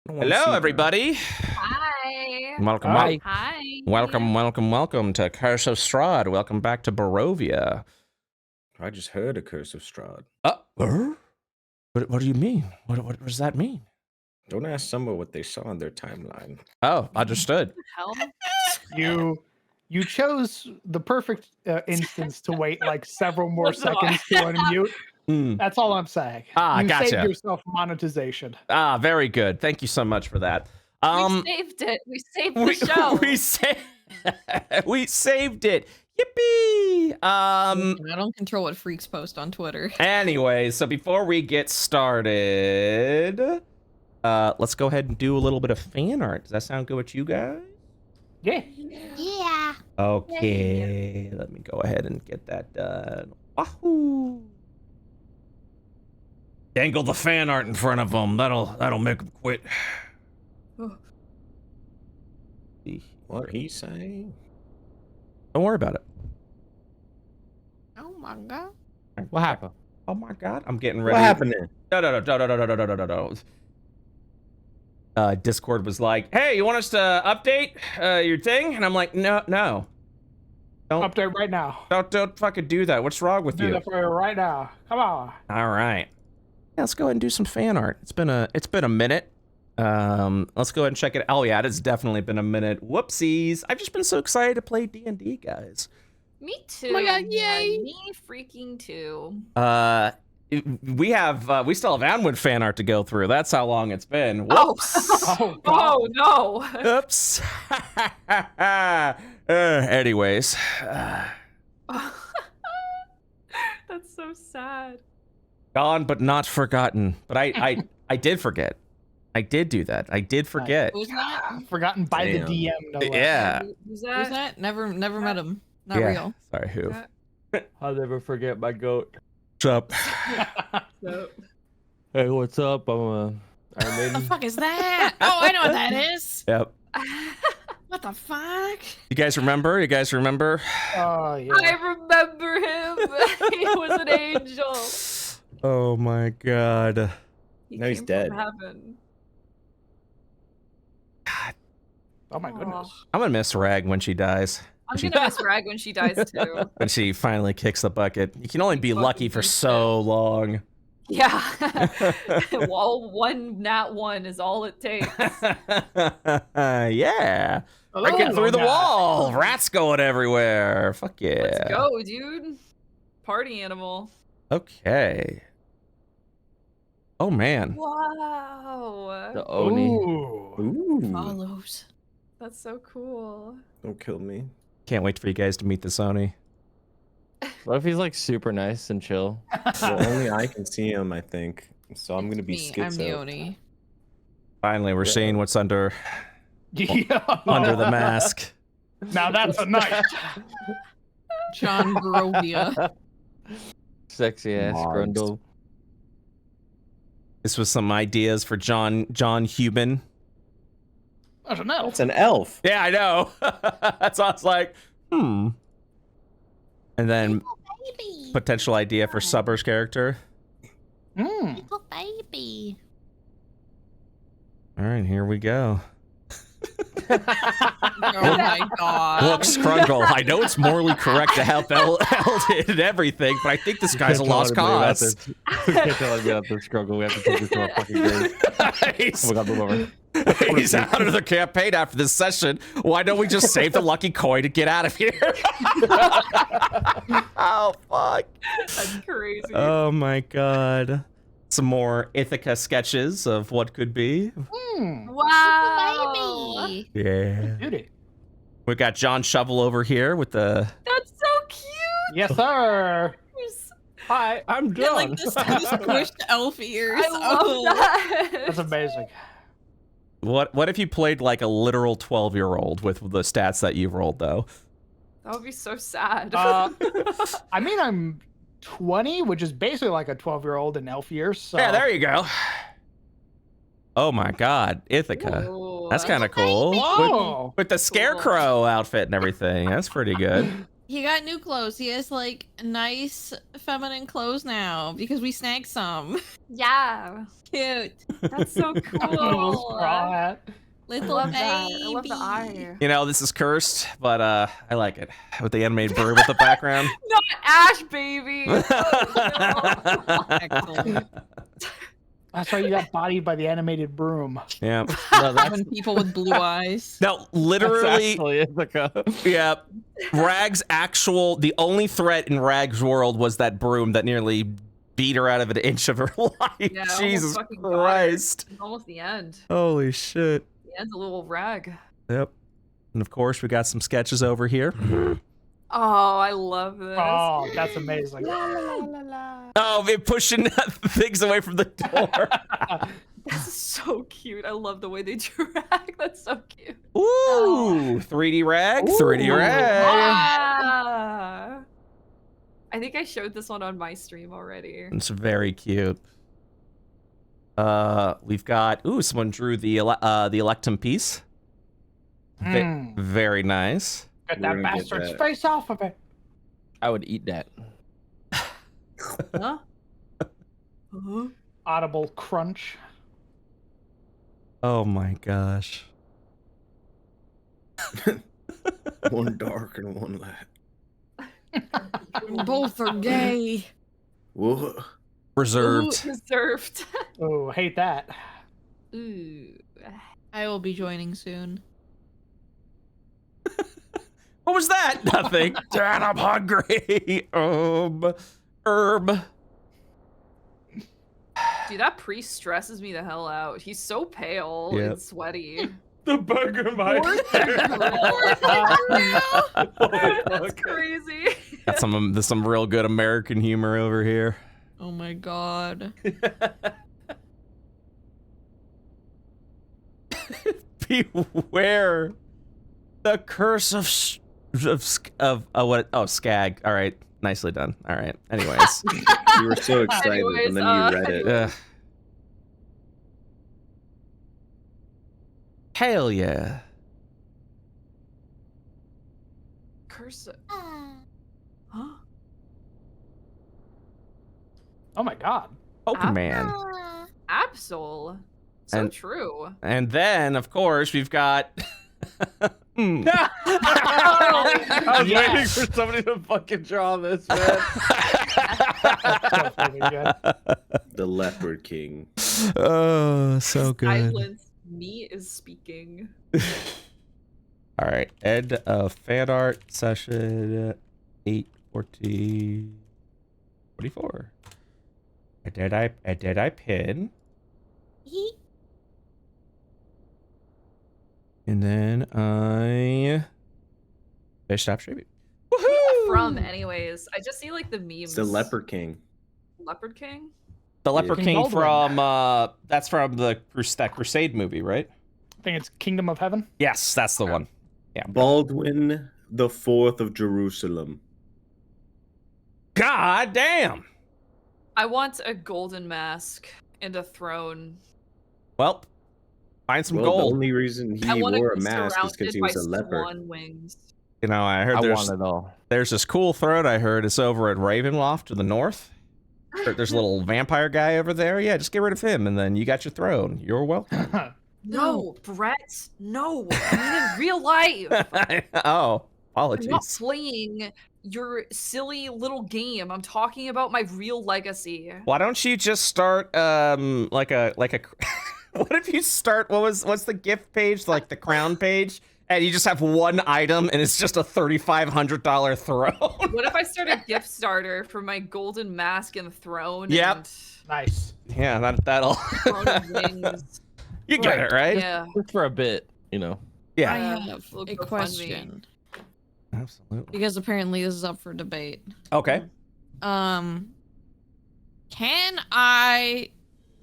Hello, everybody. Hi. Welcome, Hi. welcome to Curse of Strahd. Welcome back to Barovia. I just heard a Curse of Strahd. What do you mean? What does that mean? Don't ask Summer what they saw on their timeline. Oh, understood. Hell? You chose the perfect instance to wait like several more seconds to unmute. That's all I'm saying. You Gotcha. saved yourself monetization. Very good. Thank you so much for that. We saved it. We saved the show. We saved it. Yippee! I don't control what freaks post on Twitter. Anyway, so before we get started, let's go ahead and do a little bit of fan art. Does that sound good with you guys? Yeah. Yeah. Okay, let me go ahead and get that done. Wahoo! Dangle the fan art in front of them. That'll make them quit. What he saying? Don't worry about it. Oh my god. What happened? Oh my god, I'm getting ready. What happened? No. Discord was like, "Hey, you want us to update your thing?" And I'm like, "No. Don't Update right now. Don't fucking do that. What's wrong with Do you?" that for you right now. Come on. All right. Yeah, let's go ahead and do some fan art. It's been a minute. Let's go ahead and check it. Oh yeah, it's definitely been a minute. Whoopsies. I've just been so excited to play D&D, guys. Me too. Oh my god, yay. Me freaking too. We still have Anwood fan art to go through. That's how long it's been. Oh. Whoops. Oh, God. Oh no. Oops. Anyways. That's so sad. Gone but not forgotten. But I did forget. I did do that. I did forget. Who's that? Forgotten by Damn. the DM. No less. Yeah. Who's Who's that? that? Never met him. Not Yeah. real. Sorry, who? I'll never forget my goat. What's up? So, Hey, what's up? I'm Iron What the Maiden. fuck is that? Oh, I know what that is. Yep. What the fuck? You guys remember? Oh, yeah. I remember him. He was an angel. Oh my god. He No, he's came dead. from heaven. Oh, my goodness. I'm gonna miss Rag when she dies. I'm gonna miss Rag when she dies too. When she finally kicks the bucket. You can only be Fucking lucky for beats so long. Yeah. Well, one nat one is all it takes. Yeah. Oh, Breaking through the God. wall. Rats going everywhere. Fuck yeah. Let's go, dude. Party animal. Okay. Oh man. Wow. The Oni. Ooh. Ooh. Follows. That's so cool. Don't kill me. Can't wait for you guys to meet the Sony. What if he's like super nice and chill? Well, only I can see him, I think. So I'm It's gonna be me. I'm the schizo. Oni. Finally, we're Yeah. seeing what's under Yeah. the mask. Now that's a knife. John Barovia. Sexy ass Mars. grundle. This was some ideas for John Human. That's an elf. That's an elf. Yeah, I know. That's why I was like, And then Baby. potential idea for Subber's character. Mm. Little baby. All right, here we go. Oh my god. Look, Scrungle, I know it's morally correct to help Elded and everything, but I think this guy's a lost cause. We can't tell anybody about this struggle. We have to take this to our fucking grave. he's, Oh my god, move over. he's out of the campaign after this session. Why don't we just save the lucky coin to get out of here? Oh, fuck. That's crazy. Oh, my God. Some more Ithaca sketches of what could be. Mm. Wow. Baby. Yeah. Beauty. We got John Shovel over here with the... That's so cute. Yes, sir. Hi, I'm Yeah, like John. this squished elf ears. I love that. That's amazing. What if you played like a literal 12-year-old with the stats that you've rolled, though? That would be so sad. I mean, I'm 20, which is basically like a 12-year-old in elf years. So. Yeah, there you go. Oh my God, Ithaca. Ooh, That's kind of cool. Whoa. With the scarecrow outfit and everything. That's pretty good. He got new clothes. He has like nice feminine clothes now because we snagged some. Yeah. Cute. That's so Little cool. straw hat. I Little love baby. that. I love the eye. You know, this is cursed, but I like it. With the animated bird with the background. Not Ash, baby. Excellent. That's why you got bodied by the animated broom. Yeah. No, that's, Having people with blue eyes. No, that's literally, actually Ithaca. yeah. Rag's the only threat in Rag's world was that broom that nearly beat her out of an inch of her life. Yeah, almost Jesus fucking got her. Christ. It's almost the end. Holy shit. The end's a little rag. Yep. And of course, we got some sketches over here. Oh, I love this. Oh, that's amazing. Oh, they're pushing things away from the door. This is so cute. I love the way they drag. That's so cute. Ooh, 3D rag, 3D rag. Ah. I think I showed this one on my stream already. It's very cute. We've got someone drew the Electum piece. Very nice. Get We're that gonna get bastard's that. face off of it. I would eat that. Huh? Huh? Audible crunch. Oh my gosh. One dark and one light. Both are gay. What? Reserved. Reserved. Oh, hate that. Ooh. I will be joining soon. What was that? Nothing. Dad, I'm hungry. Herb. Dude, that priest stresses me the hell out. He's so pale Yep. and sweaty. The Burgomaster. That's crazy. Got some real good American humor over here. Oh my god. Beware the curse of what? Oh, Skag. All right, nicely done. All right. Anyways, You were so excited, Anyways, and then you read it. Hell yeah. Curse. Huh? Oh my god. Pokemon. Absol. So And- true. And then, of course, we've got. I was Yes. waiting for somebody to fucking draw this, man. So fucking good. The Leopard King. Oh, so good. Silence. Me is speaking. All right, end of fan art session 8:44. Did I pin? And then I stop streaming. From, anyways. I just see like the memes. It's the Leopard King. Leopard King? The Leopard King King Baldwin. from that's from that Crusade movie, right? I think it's Kingdom of Heaven. Yes, that's the one. Baldwin the Fourth of Jerusalem. God damn. I want a golden mask and a throne. Well, find some Well, the gold. only reason I he want wore to a be mask is because surrounded he by was a leopard. swan wings. You know, I heard I there's want it all. this cool throne I heard is over at Ravenloft to the north. There's a little vampire guy over there. Yeah, just get rid of him, and then you got your throne. You're welcome. No, Brett. No. I mean in real life. Oh, I'm not apologies. playing your silly little game. I'm talking about my real legacy. Why don't you just start like a what if you start what's the gift page, like the crown page, and you just have one item and it's just a $3,500 throne? What if I start a gift starter for my golden mask and throne? Yep. Nice. Yeah, that'll And throne of wings. you get it, right? Yeah. Just for a bit, you know. Yeah. I Yeah, have it'll a go fund me. question Absolutely. because apparently this is up for debate. Okay. Can I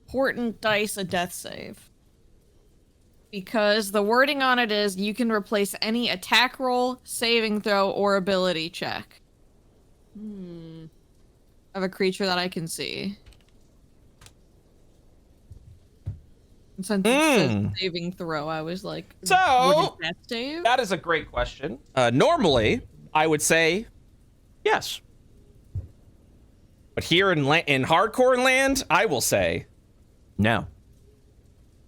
portent dice a death save? Because the wording on it is you can replace any attack roll, saving throw, or ability check of a creature that I can see. And since it says saving throw, I was like, So- would it death save? That is a great question. Normally, I would say Yes. But here in hardcore land, I will say no.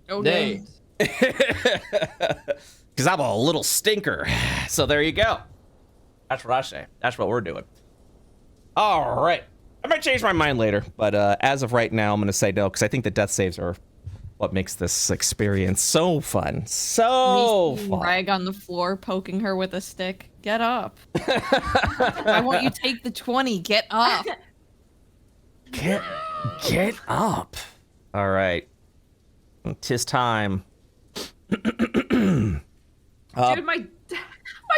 Okay. Because I'm a little stinker. So there you go. That's what I say. That's what we're doing. All right. I might change my mind later, but as of right now, I'm going to say no, because I think the death saves are what makes this experience so fun. So fun. Rag on the floor, poking her with a stick. Get up. Why won't you take the 20? Get up. Get up. All right. 'Tis time. Dude, my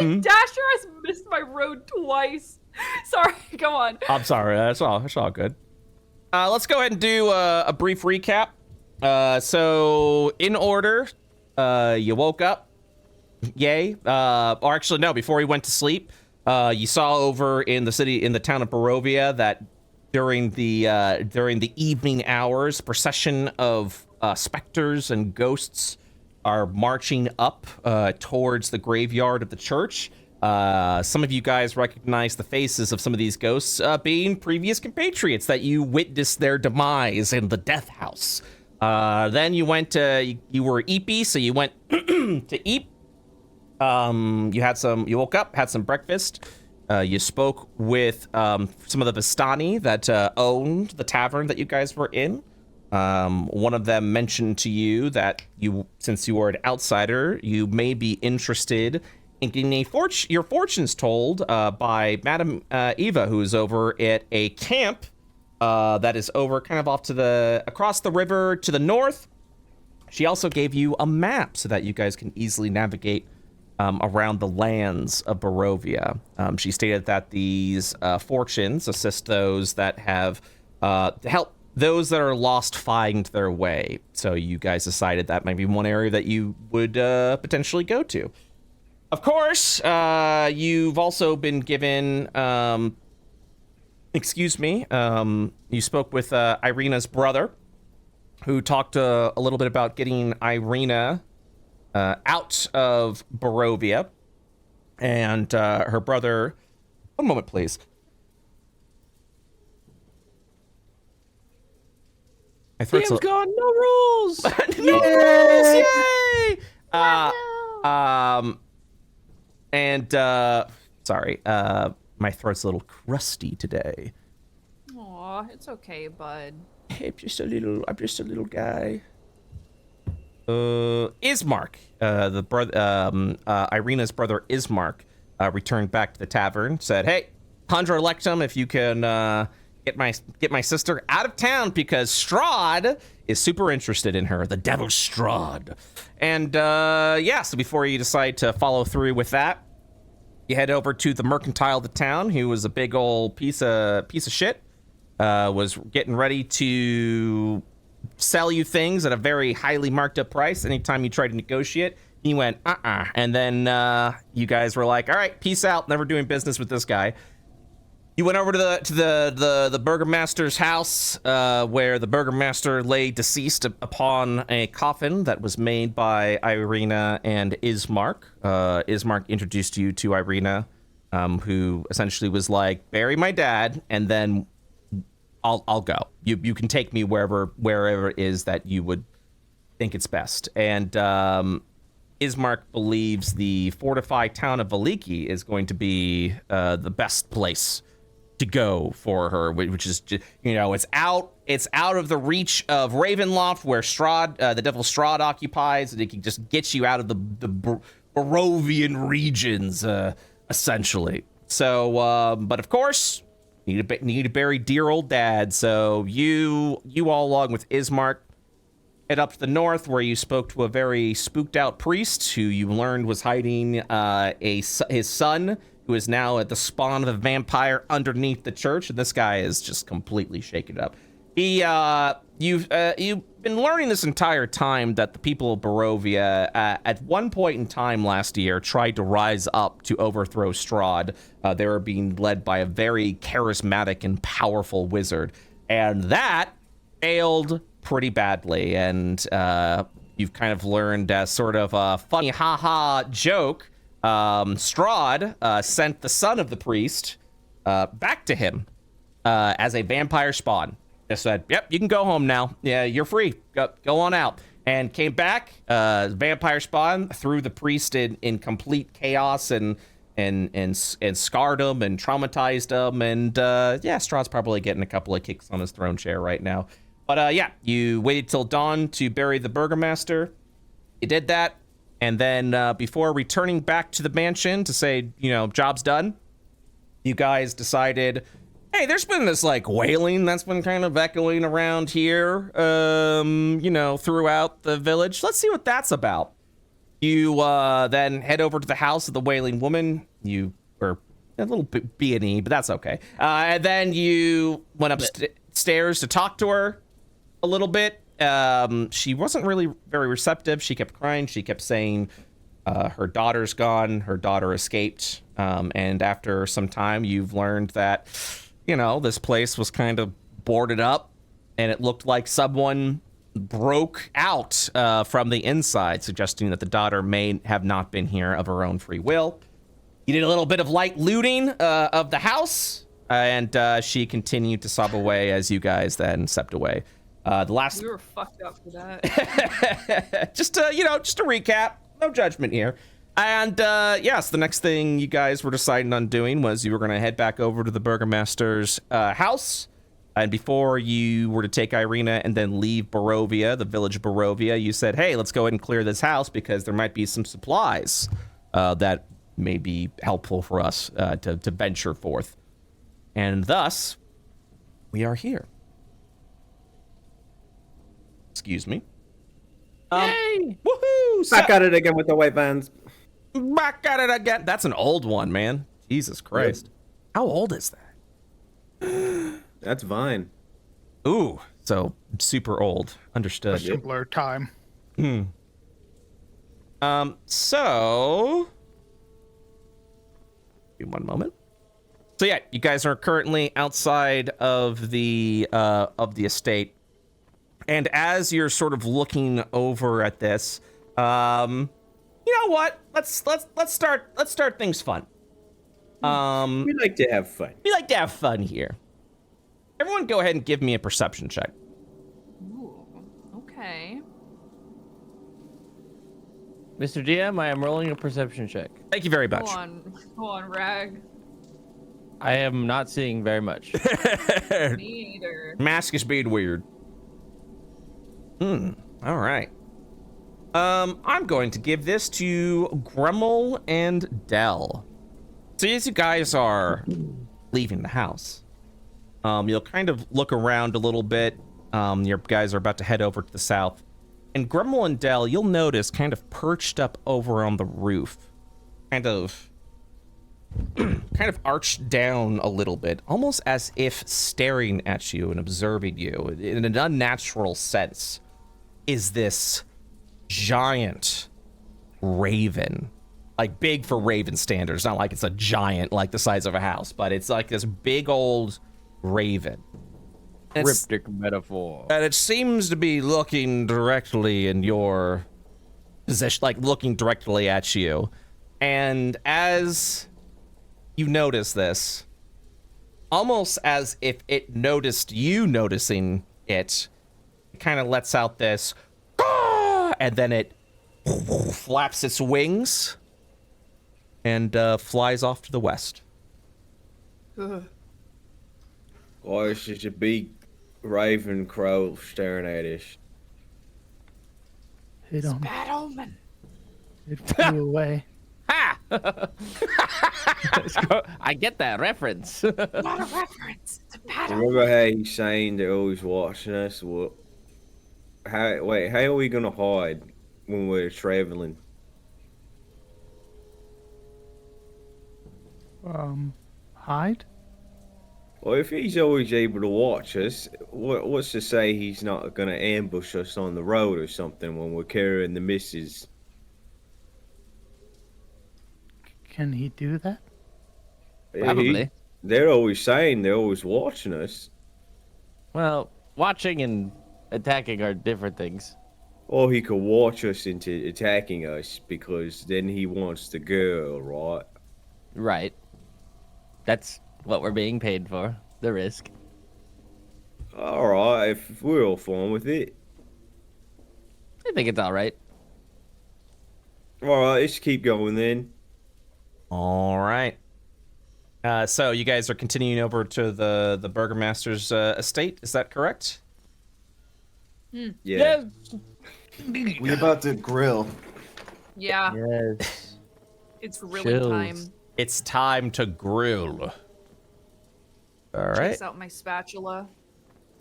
dasher has missed my road twice. Sorry, go on. I'm sorry. That's all good. Let's go ahead and do a brief recap. So in order, you woke up. Yay. Or actually, no. Before you went to sleep, you saw over in the town of Barovia that during the evening hours, procession of specters and ghosts are marching up towards the graveyard of the church. Some of you guys recognize the faces of some of these ghosts being previous compatriots that you witnessed their demise in the death house. Then you went to, you were eepy, so you went to eep. You woke up, had some breakfast. You spoke with some of the Vistani that owned the tavern that you guys were in. One of them mentioned to you that since you are an outsider, you may be interested in getting your fortunes told by Madam Eva, who is over at a camp that is over kind of off across the river to the north. She also gave you a map so that you guys can easily navigate around the lands of Barovia. She stated that these fortunes assist those that have help those that are lost find their way. So you guys decided that might be one area that you would potentially go to. Of course, you've also been given, you spoke with Irina's brother, who talked a little bit about getting Irina out of Barovia. And her brother... One moment, please. Game's gone, no rules! No rules! Yay! Sorry, my throat's a little crusty today. Aw, it's okay, bud. I'm just a little guy. Ismark, the brother, Irina's brother Ismark, returned back to the tavern, said, "Hey, Hundra Electum, if you can get my sister out of town, because Strahd is super interested in her, the devil Strahd." And so before you decide to follow through with that, you head over to the mercantile of the town, who was a big old piece of shit, was getting ready to sell you things at a very highly marked up price anytime you try to negotiate. He went, and then you guys were like, all right, peace out, never doing business with this guy. You went over to the Burgomaster's house, where the Burgomaster lay deceased upon a coffin that was made by Irina and Ismark. Ismark introduced you to Irina, who essentially was like, "Bury my dad, and then I'll go. You can take me wherever it is that you would think it's best." And Ismark believes the fortified town of Veliki is going to be the best place to go for her, which is, it's out of the reach of Ravenloft, where Strahd, the devil Strahd, occupies, and it can just get you out of the Barovian regions, essentially. So, but of course, need to bury dear old dad. So you all, along with Ismark, head up to the north, where you spoke to a very spooked out priest who you learned was hiding his son, who is now at the spawn of a vampire underneath the church, and this guy is just completely shaken up. You've been learning this entire time that the people of Barovia, at one point in time last year, tried to rise up to overthrow Strahd. They were being led by a very charismatic and powerful wizard, and that failed pretty badly. And you've kind of learned as sort of a funny haha joke, Strahd sent the son of the priest back to him as a vampire spawn. Just said, "Yep, you can go home now. Yeah, you're free. Go on out." And came back, vampire spawn, threw the priest in complete chaos and scarred him and traumatized him. And yeah, Strahd's probably getting a couple of kicks on his throne chair right now. But yeah, you waited till dawn to bury the Burgomaster. You did that. And then before returning back to the mansion to say, job's done, you guys decided, hey, there's been this like wailing that's been kind of echoing around here, throughout the village. Let's see what that's about. You then head over to the house of the wailing woman. You were a little bit B&E, but that's okay. And then you went upstairs to talk to her a little bit. She wasn't really very receptive. She kept crying. She kept saying her daughter's gone. Her daughter escaped. And after some time, you've learned that this place was kind of boarded up, and it looked like someone broke out from the inside, suggesting that the daughter may have not been here of her own free will. You did a little bit of light looting of the house, and she continued to sob away as you guys then stepped away. The last We were fucked up for that. just to recap, no judgment here. And yes, the next thing you guys were deciding on doing was you were going to head back over to the Burgomaster's house. And before you were to take Irina and then leave Barovia, the village of Barovia, you said, hey, let's go ahead and clear this house because there might be some supplies that may be helpful for us to venture forth. And thus, we are here. Excuse me. Yay! Woohoo! Back at it again with the white vans. Back at it again. That's an old one, man. Jesus Christ. How old is that? That's Vine. Ooh, so super old. Understood. Simpler time. So give me one moment. So yeah, you guys are currently outside of the estate. And as you're sort of looking over at this, you know what? Let's start things fun. We like to have fun. We like to have fun here. Everyone go ahead and give me a perception check. Ooh, okay. Mr. DM, I am rolling a perception check. Thank you very much. Go on, Rag. I am not seeing very much. Me either. Mask is being weird. All right. I'm going to give this to Grummel and Dell. So as you guys are leaving the house, you'll kind of look around a little bit. Your guys are about to head over to the south. And Grummel and Dell, you'll notice kind of perched up over on the roof, kind of arched down a little bit, almost as if staring at you and observing you in an unnatural sense, is this giant raven. Like big for raven standards, not like it's a giant like the size of a house, but it's like this big old raven. Cryptic metaphor. And it seems to be looking directly in your position, like looking directly at you. And as you notice this, almost as if it noticed you noticing it, it kind of lets out this, and then it flaps its wings and flies off to the west. Ugh. Oh, it's just a big raven crow staring at us. Bad omen. It flew away. Ha! I get that reference. Not a reference. It's a bad omen. Remember how he's saying they're always watching us? Well, how are we gonna hide when we're traveling? Hide? Well, if he's always able to watch us, what's to say he's not gonna ambush us on the road or something when we're carrying the missus? Can he do that? Probably. They're always saying they're always watching us. Well, watching and attacking are different things. Or he could watch us into attacking us because then he wants the girl, right? Right. That's what we're being paid for. The risk. All right, if we're all fine with it. I think it's all right. All right, let's keep going then. All right. So you guys are continuing over to the Burgomaster's estate. Is that correct? Yeah. We about to grill. Yeah, Yes. it's really Chills. time. It's time to grill. All right. Chase out my spatula.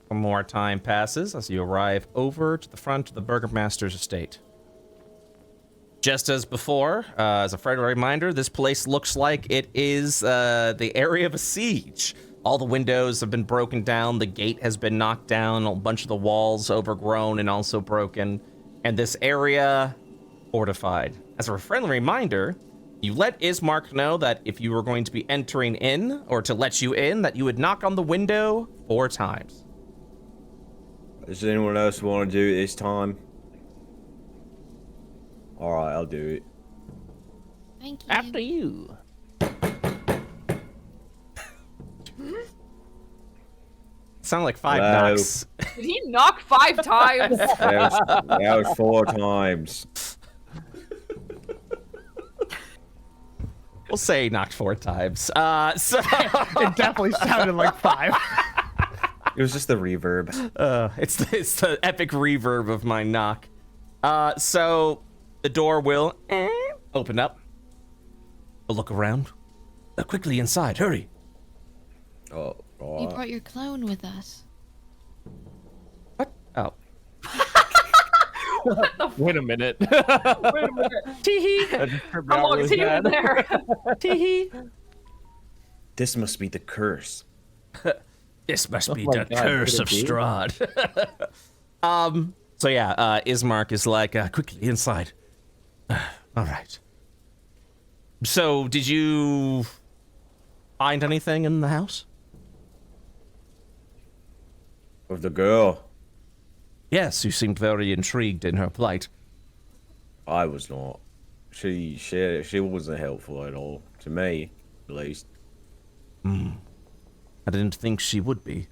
One more time passes as you arrive over to the front of the Burgomaster's estate. Just as before, as a friendly reminder, this place looks like it is the area of a siege. All the windows have been broken down, the gate has been knocked down, a bunch of the walls overgrown and also broken, and this area fortified. As a friendly reminder, you let Ismark know that if you were going to be entering in, or to let you in, that you would knock on the window 4 times. Does anyone else want to do it this time? All right, I'll do it. Thank you. After you. Sound like 5 Hello. knocks. Did he knock 5 times? That was 4 times. We'll say he knocked 4 times. So It definitely sounded like 5. It was just the reverb. it's the epic reverb of my knock. So the door will open up. We'll look around. Quickly inside, hurry. Oh, all You right. brought your clone with us. What? Oh. Wait a minute. Wait a minute. Teehee. How long is he in there? Teehee. This must be the curse. This must be my the God, curse could of it be? Strahd. So yeah, Ismark is like, quickly inside. All right. So, did you find anything in the house? With the girl, Yes, you seemed very intrigued in her plight. I was not. She wasn't helpful at all to me, at least. I didn't think she would be.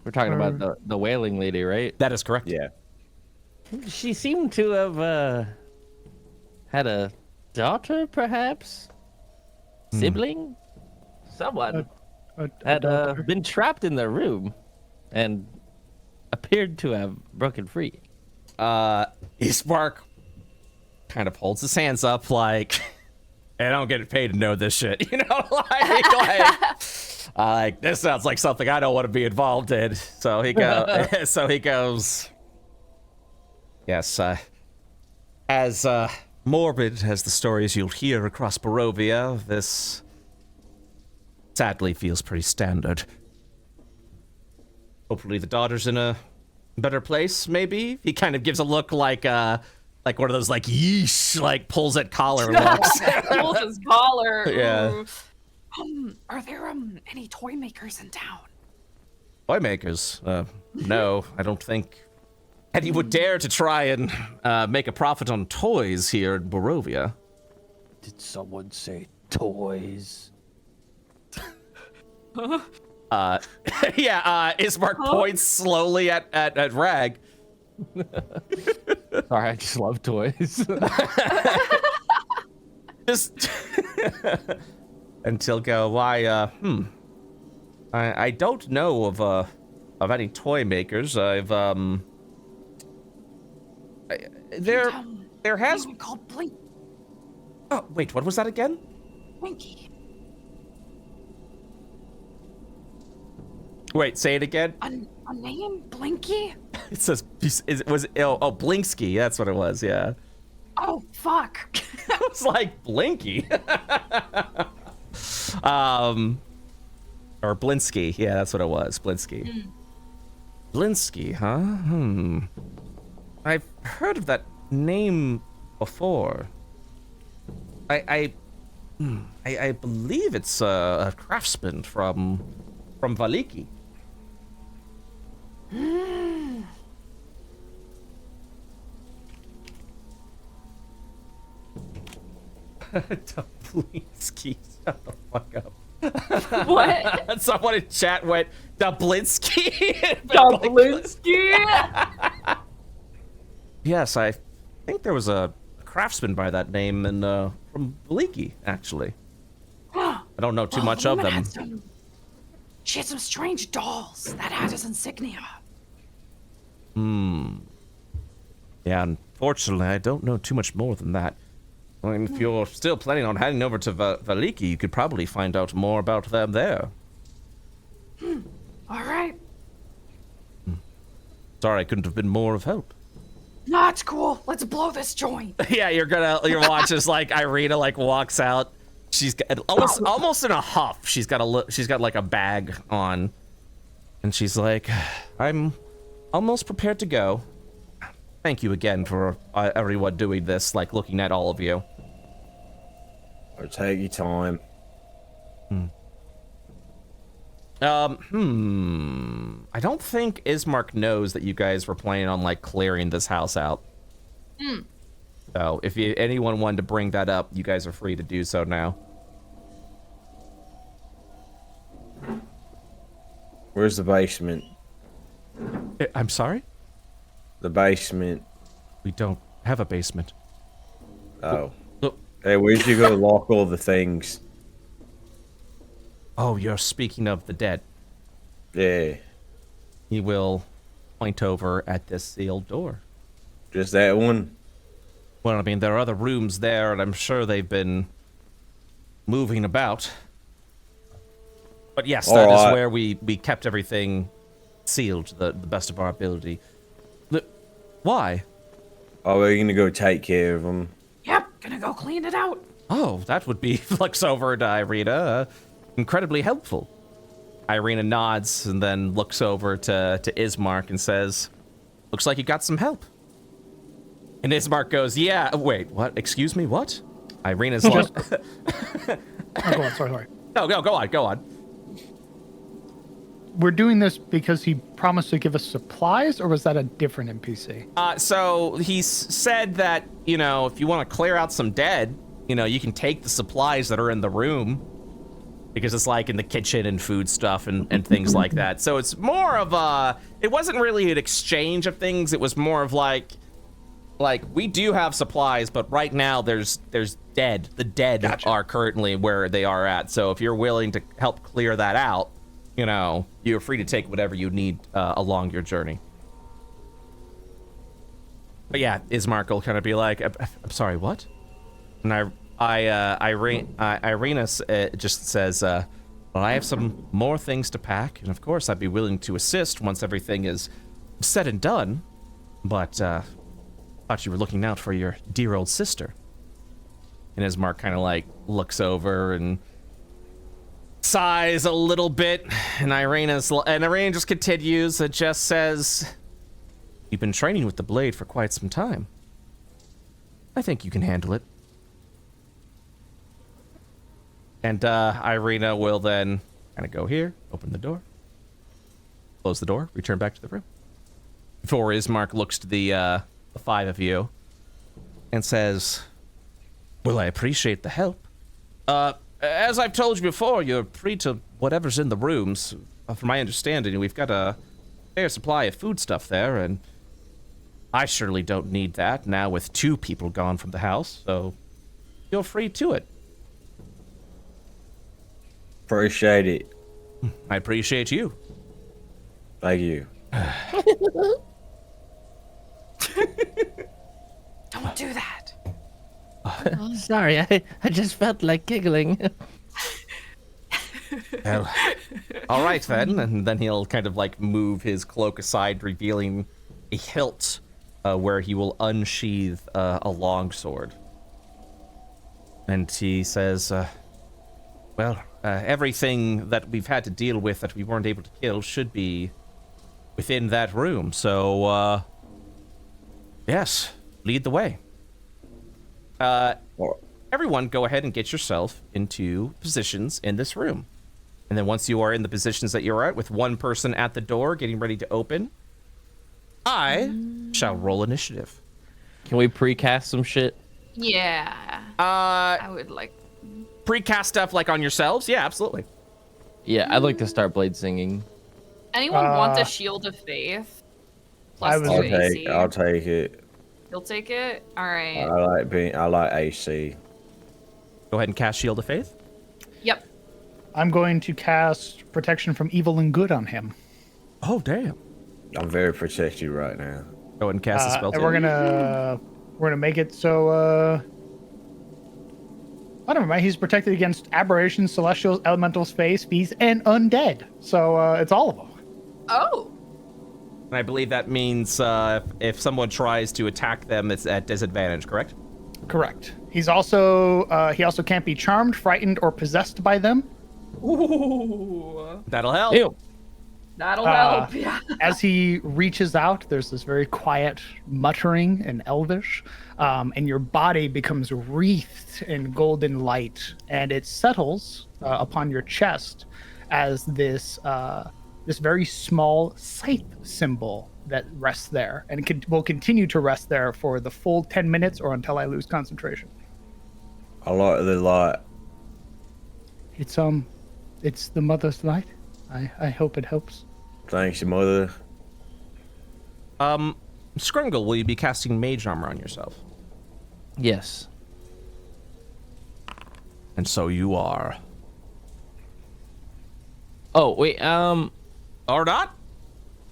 We're talking about the whaling lady, right? That is correct. Yeah. She seemed to have had a daughter, perhaps? Sibling? Someone had been trapped in their room and appeared to have broken free. Ismark kind of holds his hands up like, I don't get paid to know this shit, you know, like this sounds like something I don't want to be involved in. So he goes, yes, as morbid as the stories you'll hear across Barovia, this sadly feels pretty standard. Hopefully the daughter's in a better place, maybe? He kind of gives a look like one of those, like, yeesh, like, pulls at collar looks. Pulls his collar. Yeah. Ooh. Are there any toy makers in town? Toy makers? No, I don't think any would dare to try and make a profit on toys here in Barovia. Did someone say toys? Ismark points slowly at Rag. Sorry, I just love toys. Just until go, why, I don't know of any toy makers. There has. Anyone called Blink Oh, wait, what was that again? Blinky. Wait, say it again. A name? Blinky? It says, Blinksky. That's what it was. Yeah. Oh, fuck. It was like Blinky. Or Blinsky. Yeah, that's what it was. Blinsky. Blinsky, huh? I've heard of that name before. I believe it's a craftsman from Valiki. Blinsky, shut the fuck up. What? Someone in chat went, Dublinsky. Dublinsky? Yes, I think there was a craftsman by that name from Valiki, actually. I don't know too much of them. She had some strange dolls that had his insignia. Yeah, unfortunately, I don't know too much more than that. I mean, if you're still planning on heading over to Valiki, you could probably find out more about them there. All right. Sorry, I couldn't have been more of help. Nah, it's cool. Let's blow this joint. Yeah, your watch is like Irina walks out. She's got almost in a huff. She's got like a bag on, and she's like, "I'm almost prepared to go. Thank you again for everyone doing this. Like looking at all of you. Or take your time. I don't think Ismark knows that you guys were planning on like clearing this house out. So if anyone wanted to bring that up, you guys are free to do so now. Where's the basement? I'm sorry? The basement. We don't have a basement. Oh. Look. Hey, where'd you go lock all the things? Oh, you're speaking of the dead. Yeah. He will point over at this sealed door. Just that one? Well, I mean, there are other rooms there, and I'm sure they've been moving about. But yes, that is where we kept everything sealed to the best of our ability. Why? Oh, we're gonna go take care of them. Yep, gonna go clean it out. Oh, that would be, looks over to Irina, incredibly helpful. Irina nods and then looks over to Ismark and says, looks like you got some help. And Ismark goes, yeah, wait, what? Excuse me, what? Irina's like... Oh, go on, sorry. No, go on. We're doing this because he promised to give us supplies, or was that a different NPC? So he said that, you know, if you want to clear out some dead, you know, you can take the supplies that are in the room. Because it's like in the kitchen and food stuff and things like that. So it's more of a, it wasn't really an exchange of things. It was more of like we do have supplies, but right now there's dead. The dead are currently where they are at. So if you're willing to help clear that out, you know, you're free to take whatever you need along your journey. But yeah, Ismark will kind of be like, I'm sorry, what? And Irina just says, well, I have some more things to pack, and of course I'd be willing to assist once everything is said and done, but thought you were looking out for your dear old sister. And Ismark kind of like looks over and sighs a little bit, and Irina just continues and just says, you've been training with the blade for quite some time. I think you can handle it. And Irina will then kind of go here, open the door, close the door, return back to the room. Before Ismark looks to the five of you and says, well, I appreciate the help. As I've told you before, you're free to whatever's in the rooms. From my understanding, we've got a fair supply of food stuff there, and I surely don't need that now with 2 people gone from the house, so feel free to it. Appreciate it. I appreciate you. Thank you. Don't do that. Oh, sorry, I just felt like giggling. Well, all right then. And then he'll kind of like move his cloak aside, revealing a hilt where he will unsheath a longsword. And he says, well, everything that we've had to deal with that we weren't able to kill should be within that room. So, yes, lead the way. Everyone, go ahead and get yourself into positions in this room. And then once you are in the positions that you're at, with one person at the door getting ready to open, I shall roll initiative. Can we precast some shit? Yeah. I would like... Precast stuff like on yourselves? Yeah, absolutely. Yeah, I'd like to start blade singing. Anyone want a shield of faith? I Plus was- 2 I'll AC. I'll take it. You'll take it? Alright. I like AC. Go ahead and cast Shield of Faith. Yep. I'm going to cast protection from evil and good on him. Oh, damn. I'm very protected right now. Go ahead and cast the spell. And too. we're gonna make it so I don't know. He's protected against aberrations, celestials, elementals, fays, beasts, and undead. So it's all of them. Oh. And I believe that means if someone tries to attack them, it's at disadvantage, correct? Correct. He's also he also can't be charmed, frightened, or possessed by them. Ooh. That'll help. Ew. That'll help. Yeah. As he reaches out, there's this very quiet muttering in Elvish, and your body becomes wreathed in golden light, and it settles upon your chest as this this very small scythe symbol that rests there, and will continue to rest there for the full 10 minutes or until I lose concentration. I like the light. It's the mother's light. I hope it helps. Thanks, mother. Scrungle, will you be casting Mage Armor on yourself? Yes. And so you are. Oh wait. Or not?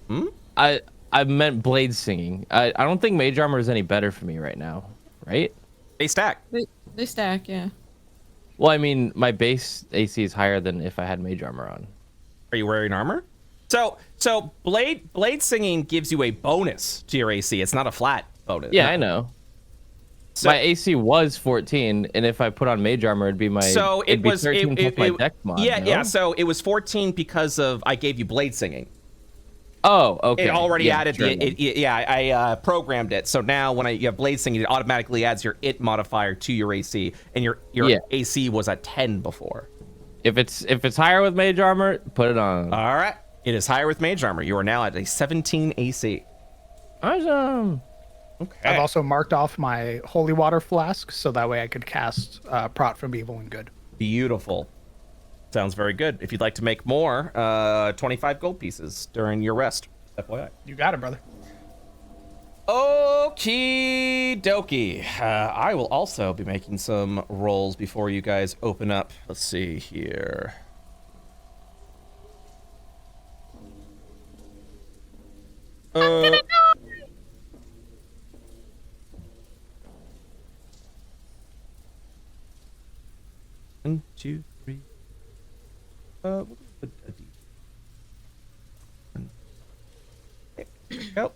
Hmm? I meant blade singing. I don't think mage armor is any better for me right now, right? They stack. They stack, yeah. Well, I mean, my base AC is higher than if I had mage armor on. Are you wearing armor? So blade singing gives you a bonus to your AC. It's not a flat bonus. Yeah, I know. So, My AC was 14, and if I put on mage armor, it'd be my. so it'd it be was 13 plus my dex mod. Yeah, no? yeah. So it was 14 because of I gave you blade singing. Oh, okay. It already Yeah, added sure the I programmed it. So now when you have blade singing, it automatically adds your it modifier to your AC, and your Yeah. AC was at 10 before. If it's higher with mage armor, put it on. All right, it is higher with mage armor. You are now at a 17 AC. Awesome. Okay. I've also marked off my holy water flask so that way I could cast Prot from evil and good. Beautiful. Sounds very good. If you'd like to make more, 25 gold pieces during your rest. FYI. You got it, brother. Okie dokie. I will also be making some rolls before you guys open up. Let's see here. One, two, three. We'll put a D. There we go.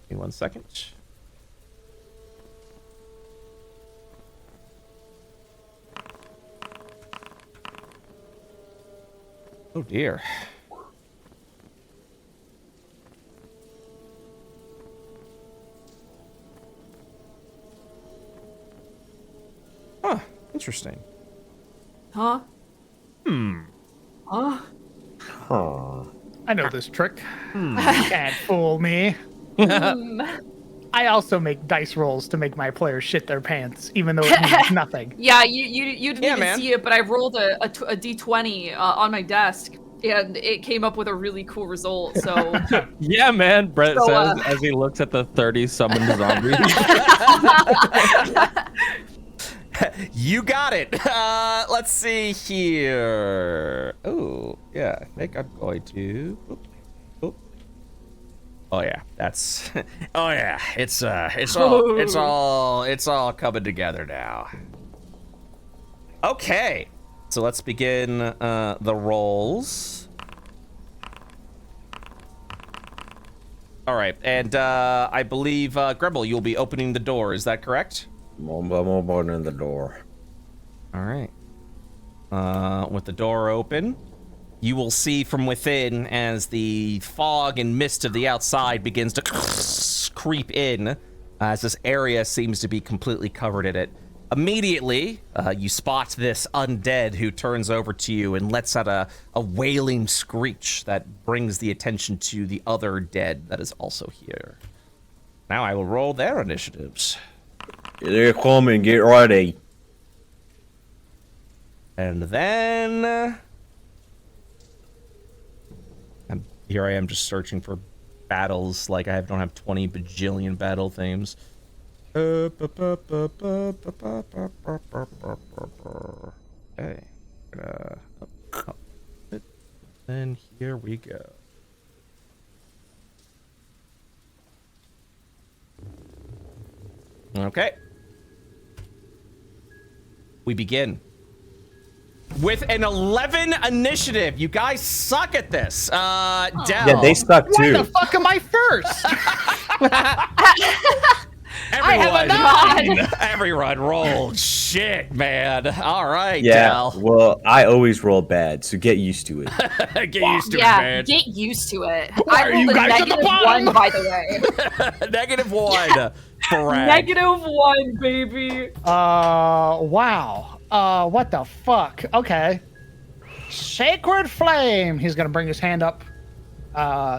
Give me 1 second. Oh dear. Huh, interesting. Huh? Huh? Huh. I know this trick. You can't fool me. Hmm. I also make dice rolls to make my players shit their pants, even though it means nothing. Yeah, you didn't Yeah, even man. see it, but I rolled a D20 on my desk, and it came up with a really cool result. So Yeah, man. Brett So, says as he looks at the 30 summoned zombies. You got it. Let's see here. Oh, yeah. I think I'm going to. Oop, oop. Oh yeah, that's. Oh yeah, it's all coming together now. Okay, so let's begin the rolls. All right, and I believe Grebel, you'll be opening the door. Is that correct? I'm opening the door. All right. With the door open, you will see from within as the fog and mist of the outside begins to creep in, as this area seems to be completely covered in it. Immediately, you spot this undead who turns over to you and lets out a wailing screech that brings the attention to the other dead that is also here. Now I will roll their initiatives. They're coming, get ready. And then here I am just searching for battles. Like I don't have 20 bajillion battle themes. Okay. And here we go. Okay. We begin with an 11 initiative. You guys suck at this. Del. Yeah, they suck Why too. the fuck am I first? Everyone rolled shit, man. All right, Yeah, Del. well, I always roll bad, so get used to it. Get used to it, Yeah, man. get used to it. Why I are you rolled a guys at the bottom? -1, by the way. -1. Brag. -1, baby. Wow. What the fuck? Okay. Sacred Flame. He's gonna bring his hand up.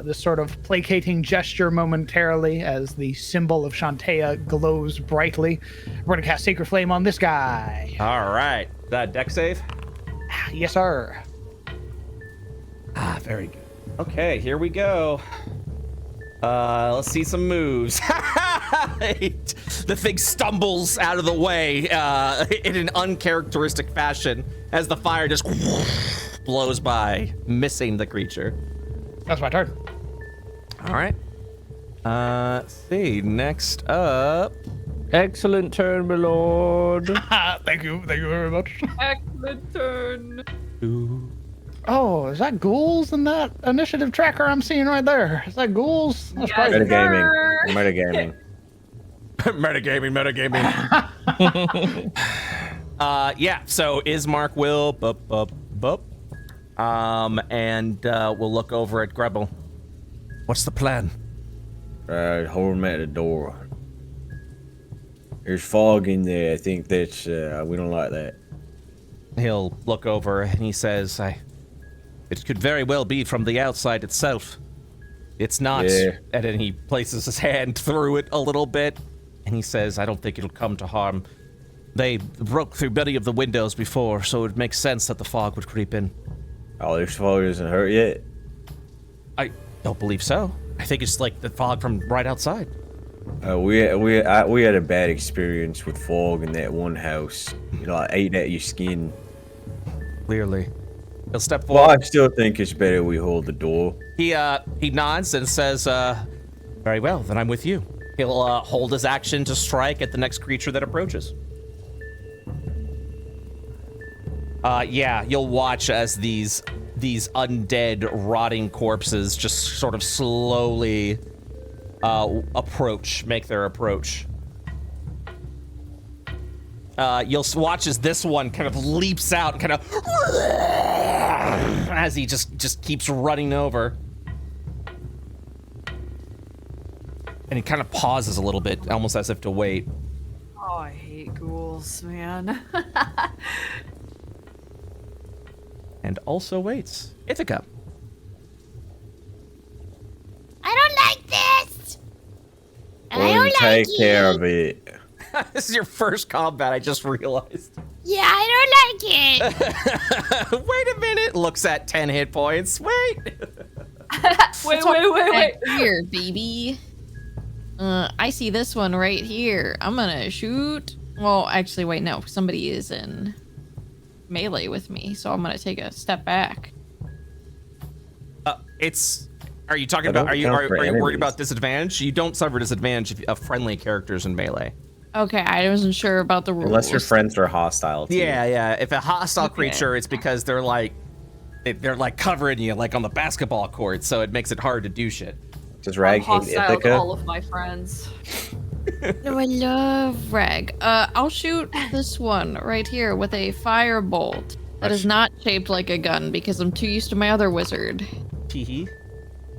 This sort of placating gesture momentarily as the symbol of Shantaea glows brightly. We're gonna cast Sacred Flame on this guy. All right. That deck save? Yes, sir. Ah, very good. Okay, here we go. Let's see some moves. The thing stumbles out of the way in an uncharacteristic fashion as the fire just blows by, missing the creature. That's my turn. All right. Let's see. Next up. Excellent turn, my lord. Thank you very much. Excellent turn. Oh, is that ghouls in that initiative tracker I'm seeing right there? Is that ghouls? That's Yes. crazy. Metagaming. Metagaming. Yeah, so Ismark will and we'll look over at Grebel. What's the plan? Hold him at the door. There's fog in there. I think that's, we don't like that. He'll look over and he says, it could very well be from the outside itself. It's not. Yeah. And then he places his hand through it a little bit and he says, I don't think it'll come to harm. They broke through many of the windows before, so it would make sense that the fog would creep in. Oh, this fog isn't hurt yet? I don't believe so. I think it's like the fog from right outside. We had a bad experience with fog in that one house. You know, I ate at your skin. Clearly. He'll step Well, forward. I still think it's better we hold the door. He nods and says, very well, then I'm with you. He'll hold his action to strike at the next creature that approaches. Yeah, you'll watch as these undead, rotting corpses just sort of slowly make their approach. You'll watch as this one kind of leaps out and kind of as he just keeps running over. And he kind of pauses a little bit, almost as if to wait. Oh, I hate ghouls, man. And also waits. Ithaca. I don't like this. I We'll don't take like care it. of it. This is your first combat, I just realized. Yeah, I don't like it. Wait a minute. Looks at 10 hit points. Wait. Wait. Here, baby. I see this one right here. I'm gonna shoot. Well, actually, wait, no. Somebody is in melee with me, so I'm gonna take a step back. Are you talking I about? don't Are you count for worried enemies. about disadvantage? You don't suffer disadvantage of friendly characters in melee. Okay, I wasn't sure about the rules. Unless your friends are hostile to you. Yeah. If a hostile Okay. creature, it's because they're like covering you like on the basketball court, so it makes it hard to do shit. Does I'm Rag hate hostile to Ithaca? all of my friends. No, I love Rag. I'll shoot this one right here with a firebolt that is not shaped like a gun because I'm too used to my other wizard. Teehee.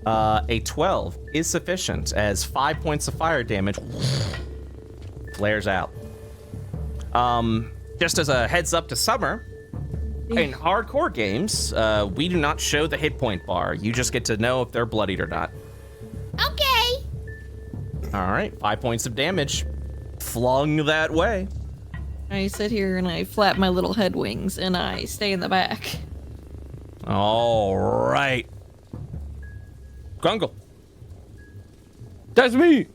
A 12 is sufficient as 5 points of fire damage flares out. Just as a heads up to Summer, in hardcore games, we do not show the hit point bar. You just get to know if they're bloodied or not. Okay. All right, 5 points of damage flung that way. I sit here and I flap my little head wings and I stay in the back. All right. Grungle. That's me.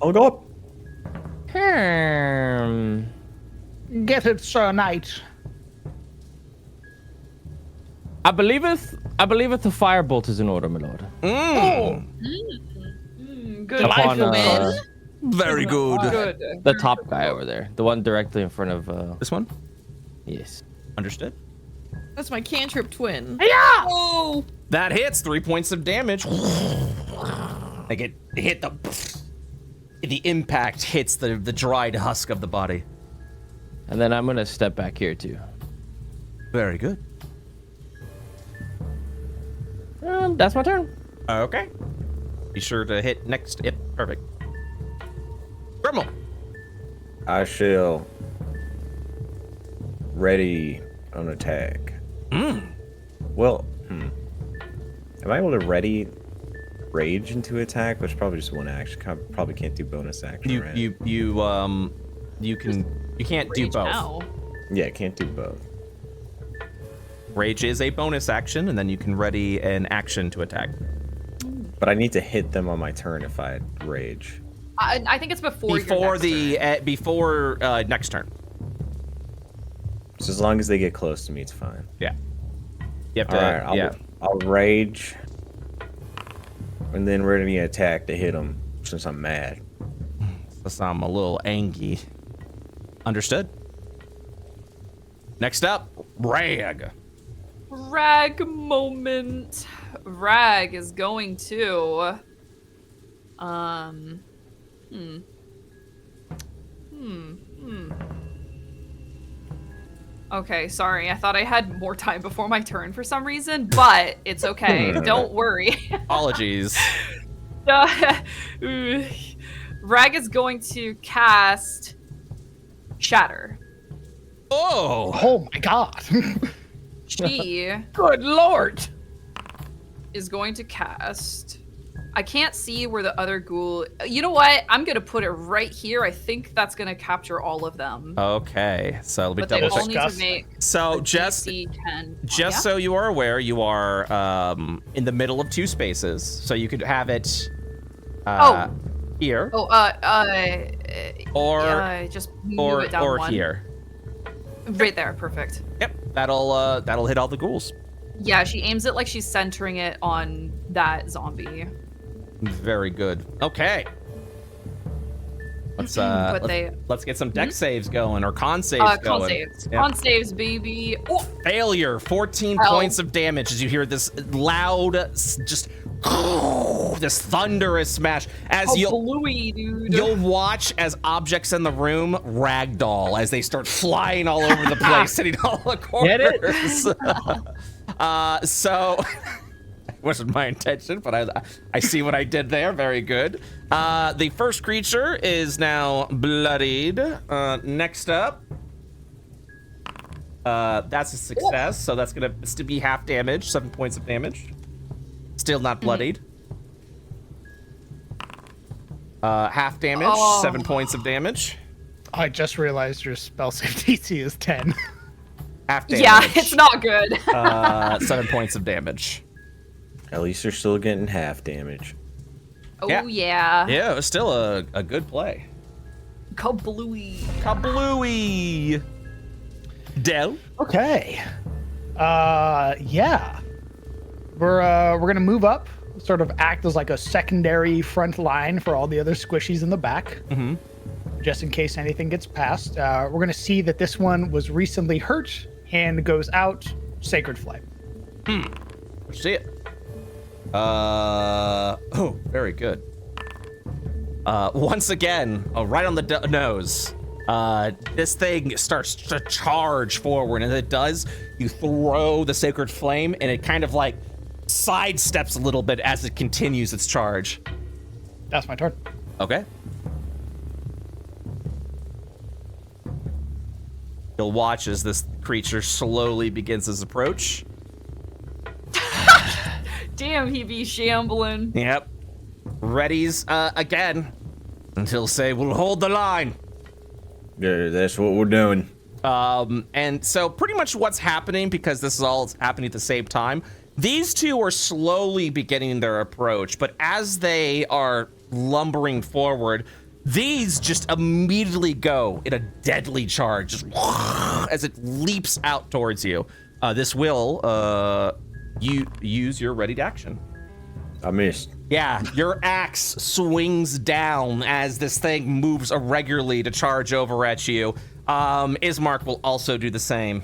I'll go up. Get it, Sir Knight. I believe the firebolt is in order, my lord. Good. Upon, Win. Very good. Good. the top guy over there, the one directly in front of. This one? Yes. Understood. That's my cantrip twin. Oh. That hits 3 points of damage. Like it hit the impact hits the dried husk of the body. And then I'm gonna step back here too. Very good. That's my turn. Okay. Be sure to hit next. Yep, perfect. Grimmel. I shall ready an attack. Well, am I able to ready rage into attack? Which is probably just one action. Probably can't do bonus action. Right? You can't do Rage both. now. Yeah, can't do both. Rage is a bonus action, and then you can ready an action to attack. But I need to hit them on my turn if I rage. I think it's before Before your next turn. next turn. So as long as they get close to me, it's fine. Yeah. You have to. All right, I'll rage, and then ready an attack to hit them since I'm mad. So I'm a little angry. Understood. Next up, Rag. Rag moment. Rag is going to Okay, sorry. I thought I had more time before my turn for some reason, but it's okay. Don't worry. Apologies. Rag is going to cast Shatter. Oh my god. She Good lord. is going to cast. I can't see where the other ghoul. You know what? I'm gonna put it right here. I think that's gonna capture all of them. Okay, so let me But they double all check. need to make. So a just DC 10. Just so you are aware, you are in the middle of two spaces, so you could have it here or just move it down one. here. Right there, perfect. Yep, that'll hit all the ghouls. Yeah, she aims it like she's centering it on that zombie. Very good. Okay. Let's let's get some dex saves going or con saves going. Con saves. Yeah. Con saves, baby. Oh, Failure. 14 points of damage as you hear this loud, just this thunderous smash. As bluey, dude. You'll watch as objects in the room ragdoll as they start flying all over the place, hitting all the corners. Get it? So. Wasn't my intention, but I see what I did there. Very good. The first creature is now bloodied. Next up, that's a success, so that's gonna still be half damage, 7 points of damage. Still not bloodied. Half damage, 7 points of damage. I just realized your spell save DC is 10. Half damage. Yeah, it's not good. 7 points of damage. At least they're still getting half damage. Oh Yeah. yeah. Yeah, it was still a good play. Kablooey. Kablooey. Del. Okay. Yeah. We're gonna move up, sort of act as like a secondary front line for all the other squishies in the back. Mm-hmm. Just in case anything gets past. We're gonna see that this one was recently hurt and goes out Sacred Flame. Let's see it. Very good. Once again, right on the nose. This thing starts to charge forward, and it does. You throw the Sacred Flame, and it kind of like sidesteps a little bit as it continues its charge. That's my turn. Okay. You'll watch as this creature slowly begins its approach. Damn, he be shambling. Yep. Readies again until say we'll hold the line. Yeah, that's what we're doing. And so pretty much what's happening, because this is all happening at the same time, These two are slowly beginning their approach, but as they are lumbering forward, these just immediately go in a deadly charge, just as it leaps out towards you. This will you use your ready to action. I missed. Yeah, your axe swings down as this thing moves irregularly to charge over at you. Ismark will also do the same.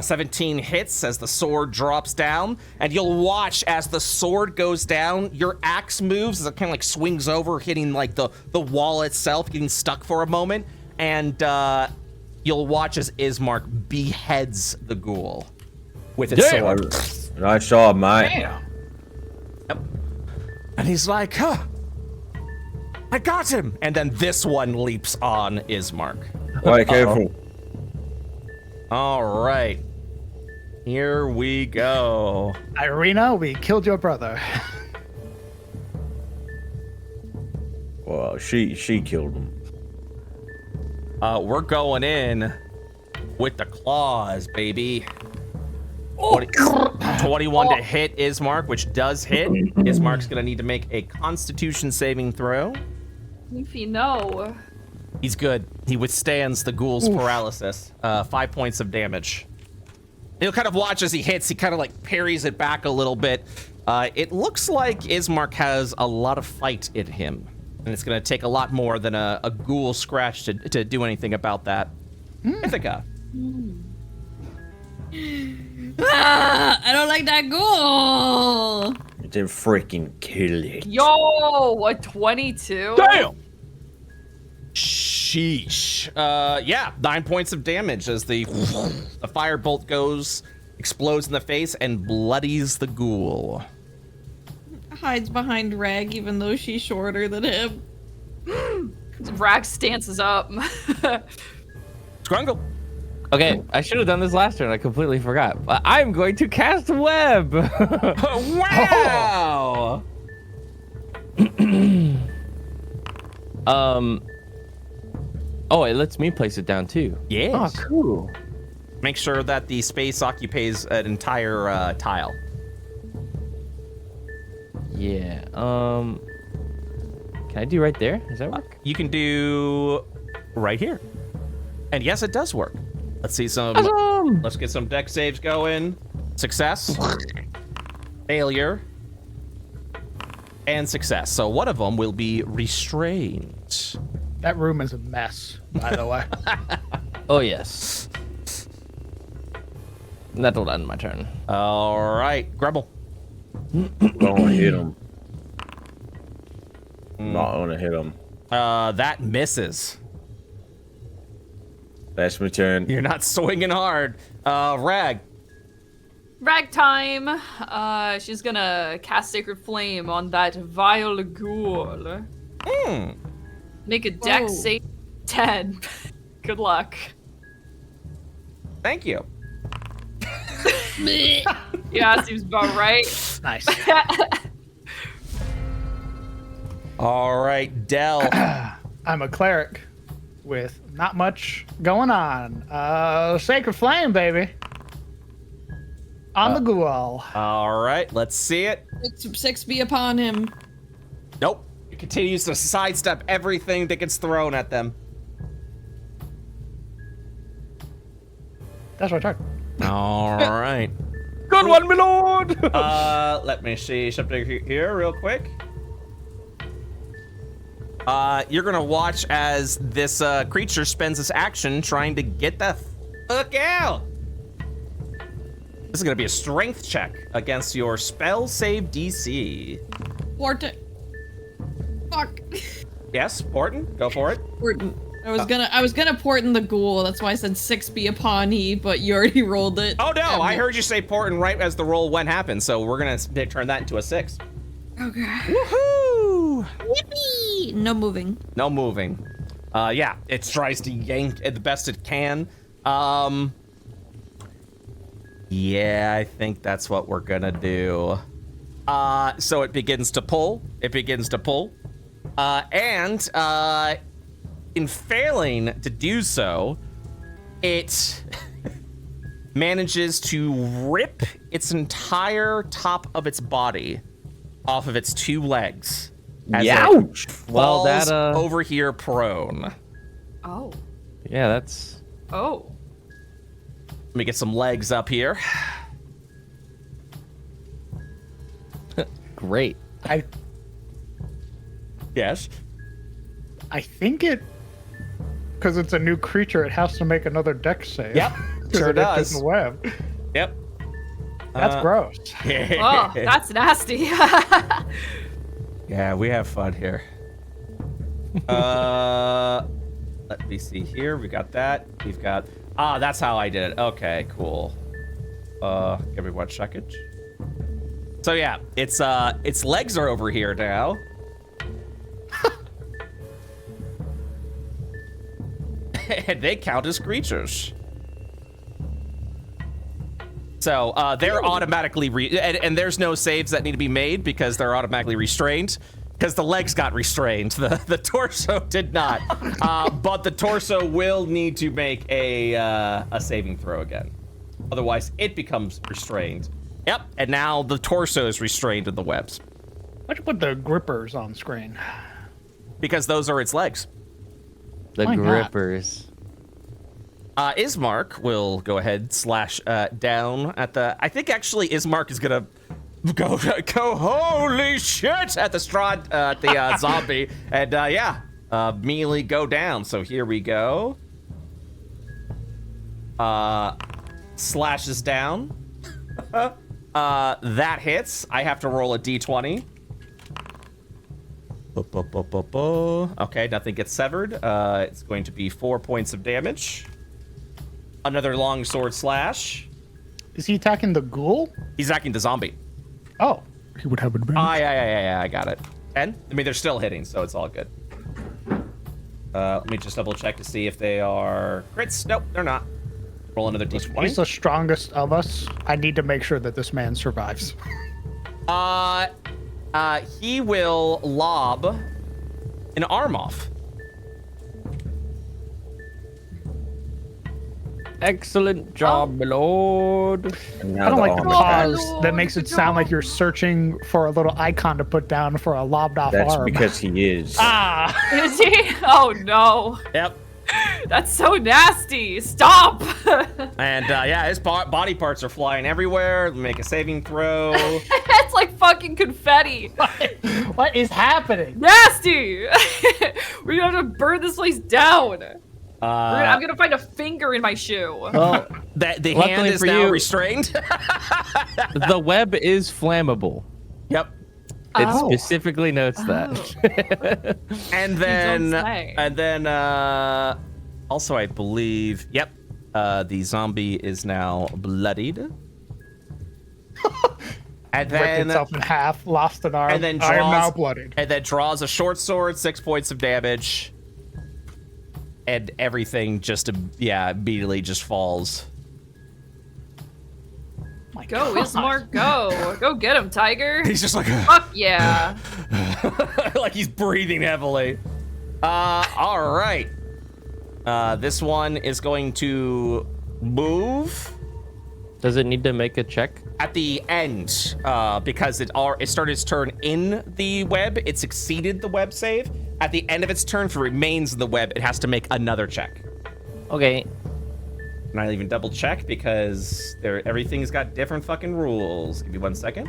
17 hits as the sword drops down, and you'll watch as the sword goes down, your axe moves as it kind of like swings over, hitting like the wall itself, getting stuck for a moment, and you'll watch as Ismark beheads the ghoul with its sword. Nice job, mate. Damn. Yep. And he's like, huh, I got him. And then this one leaps on Ismark. Right, careful. All right. Here we go. Irina, we killed your brother. Well, she killed him. We're going in with the claws, baby. 21 to hit Ismark, which does hit. Ismark's gonna need to make a Constitution saving throw. Leafy, no. He's good. He withstands the ghoul's paralysis. 5 points of damage. You'll kind of watch as he hits. He kind of like parries it back a little bit. It looks like Ismark has a lot of fight in him, and it's gonna take a lot more than a ghoul scratch to do anything about that. Ithaca. I don't like that ghoul. Then freaking kill it. Yo, a 22? Damn! Sheesh. Yeah, 9 points of damage as the firebolt goes, explodes in the face, and bloodies the ghoul. Hides behind Rag, even though she's shorter than him. Rag stances up. Scrungle. Okay, I should have done this last turn. I completely forgot. I'm going to cast web. Wow! Oh, it lets me place it down too. Yes. Oh, cool. Make sure that the space occupies an entire tile. Yeah. Can I do right there? Does that work? You can do right here. And yes, it does work. Let's see some. Awesome. Let's get some deck saves going. Success. Failure. And success. So one of them will be restrained. That room is a mess, by the way. Oh yes. That'll end my turn. All right, Grubble. Gonna hit him. Not gonna hit him. That misses. That's my turn. You're not swinging hard. Rag. Ragtime. She's gonna cast Sacred Flame on that vile ghoul. Make a dex save 10. Good luck. Thank you. Yeah, seems about right. Nice. All right, Del. I'm a cleric with not much going on. Sacred Flame, baby. On the ghoul. All right, let's see it. 6 be upon him. Nope. It continues to sidestep everything that gets thrown at them. That's my turn. All right. Good one, my lord. Let me see something here real quick. You're gonna watch as this creature spends this action trying to get the fuck out. This is gonna be a strength check against your spell save DC. Porton. Fuck. Yes, Porton, go for it. Porton. I was gonna Porton the ghoul. That's why I said 6 be upon he, but you already rolled it. Oh no, I heard you say Porton right as the roll when happened, so we're gonna turn that into a 6. Okay. Woohoo! Yippee! No moving. No moving. Yeah, it tries to yank it the best it can. Yeah, I think that's what we're gonna do. So it begins to pull. It begins to pull. And in failing to do so, it manages to rip its entire top of its body off of its 2 legs. As Ouch! Well, falls that over here prone. Oh. yeah, that's Oh. Let me get some legs up here. great. Yes. I think because it's a new creature, it has to make another dex save. Yep, 'Cause sure it enters does. the web. Yep. That's gross. Oh, that's nasty. Yeah, we have fun here. Let me see here. We got that. We've got. That's how I did it. Okay, cool. Give me 1 second. So yeah, its legs are over here now. And they count as creatures. So they're automatically and there's no saves that need to be made because they're automatically restrained. Because the legs got restrained, the torso did not. But the torso will need to make a saving throw again. Otherwise, it becomes restrained. Yep, and now the torso is restrained in the webs. Why'd you put the grippers on screen? Because those are its legs. The Why not? grippers. Ismark will go ahead slash down at the. I think actually Ismark is gonna go holy shit at the Strahd the zombie and immediately go down. So here we go. Slashes down. That hits. I have to roll a d20. Okay, nothing gets severed. It's going to be 4 points of damage. Another long sword slash. Is he attacking the ghoul? He's attacking the zombie. Oh, he would have advantage. Yeah, I got it. 10? I mean, they're still hitting, so it's all good. Let me just double check to see if they are crits. Nope, they're not. Roll another d20. He's the strongest of us. I need to make sure that this man survives. He will lob an arm off. Excellent job, my lord. And I now don't like the arm pause attacks. that makes it sound like you're searching for a little icon to put down for a lobbed off That's arm. because he is. Ah! Is he? Oh no. Yep. That's so nasty. Stop. And his body parts are flying everywhere. Make a saving throw. It's like fucking confetti. What is happening? Nasty. We're gonna have to burn this place down. I'm gonna find a finger in my shoe. Well, The hand Luckily is for now you- restrained. the web is flammable. Yep. It Oh. specifically notes that. And don't say. then also I believe, yep, the zombie is now bloodied. And Ripped then itself in half, lost an arm. and then I am now draws bloodied. and then draws a short sword, 6 points of damage. And everything just immediately just falls. My Go, God. Ismark, go. Go get him, Tiger. He's just like Fuck yeah. like he's breathing heavily. All right. This one is going to move Does it need to make a check? at the end because it started its turn in the web. It succeeded the web save. At the end of its turn, if it remains in the web, it has to make another check. Okay. And I'll even double check because everything's got different fucking rules. Give me 1 second.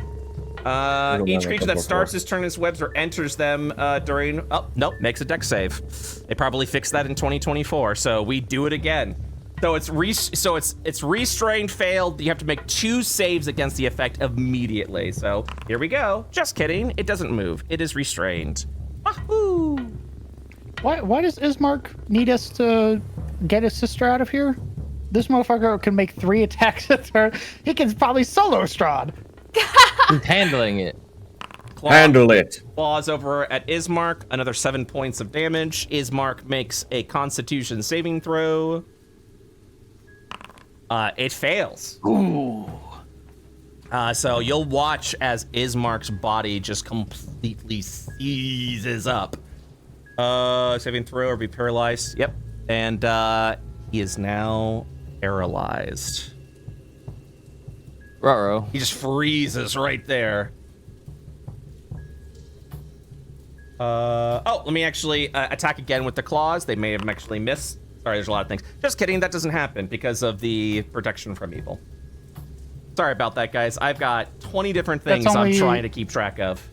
Each creature that starts its turn in its webs or enters them during... Oh, nope, makes a dex save. They probably fixed that in 2024, so we do it again. So it's restrained, failed. You have to make 2 saves against the effect immediately. So here we go. Just kidding. It doesn't move. It is restrained. Wahoo! Why does Ismark need us to get his sister out of here? This motherfucker can make 3 attacks a turn. He can probably solo Strahd. He's handling it. Handle it. Claws over at Ismark. Another 7 points of damage. Ismark makes a Constitution saving throw. It fails. Ooh. So you'll watch as Ismark's body just completely seizes up. Saving throw or be paralyzed. Yep. And he is now paralyzed. Ruh-roh. He just freezes right there. Oh, let me actually attack again with the claws. They may have actually missed. Sorry, there's a lot of things. Just kidding, that doesn't happen because of the protection from evil. Sorry about that, guys. I've got 20 different things I'm trying to keep track of.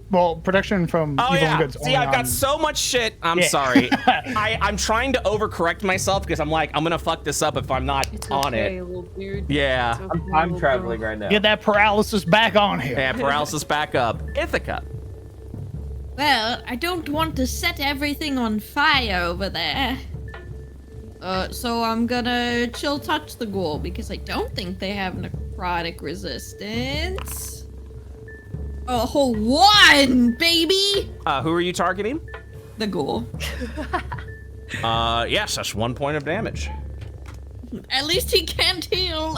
Well, protection from evil and goods. See, I've got so much shit. I'm sorry. I'm trying to overcorrect myself because I'm like, I'm gonna fuck this up if I'm not on it. Little dude. Yeah. Okay, I'm traveling right now. Get that paralysis back on here. Yeah, paralysis back up. Ithaca. Well, I don't want to set everything on fire over there. So I'm gonna chill touch the ghoul because I don't think they have necrotic resistance. A whole 1, baby! Who are you targeting? The ghoul. Yes, that's 1 point of damage. At least he can't heal.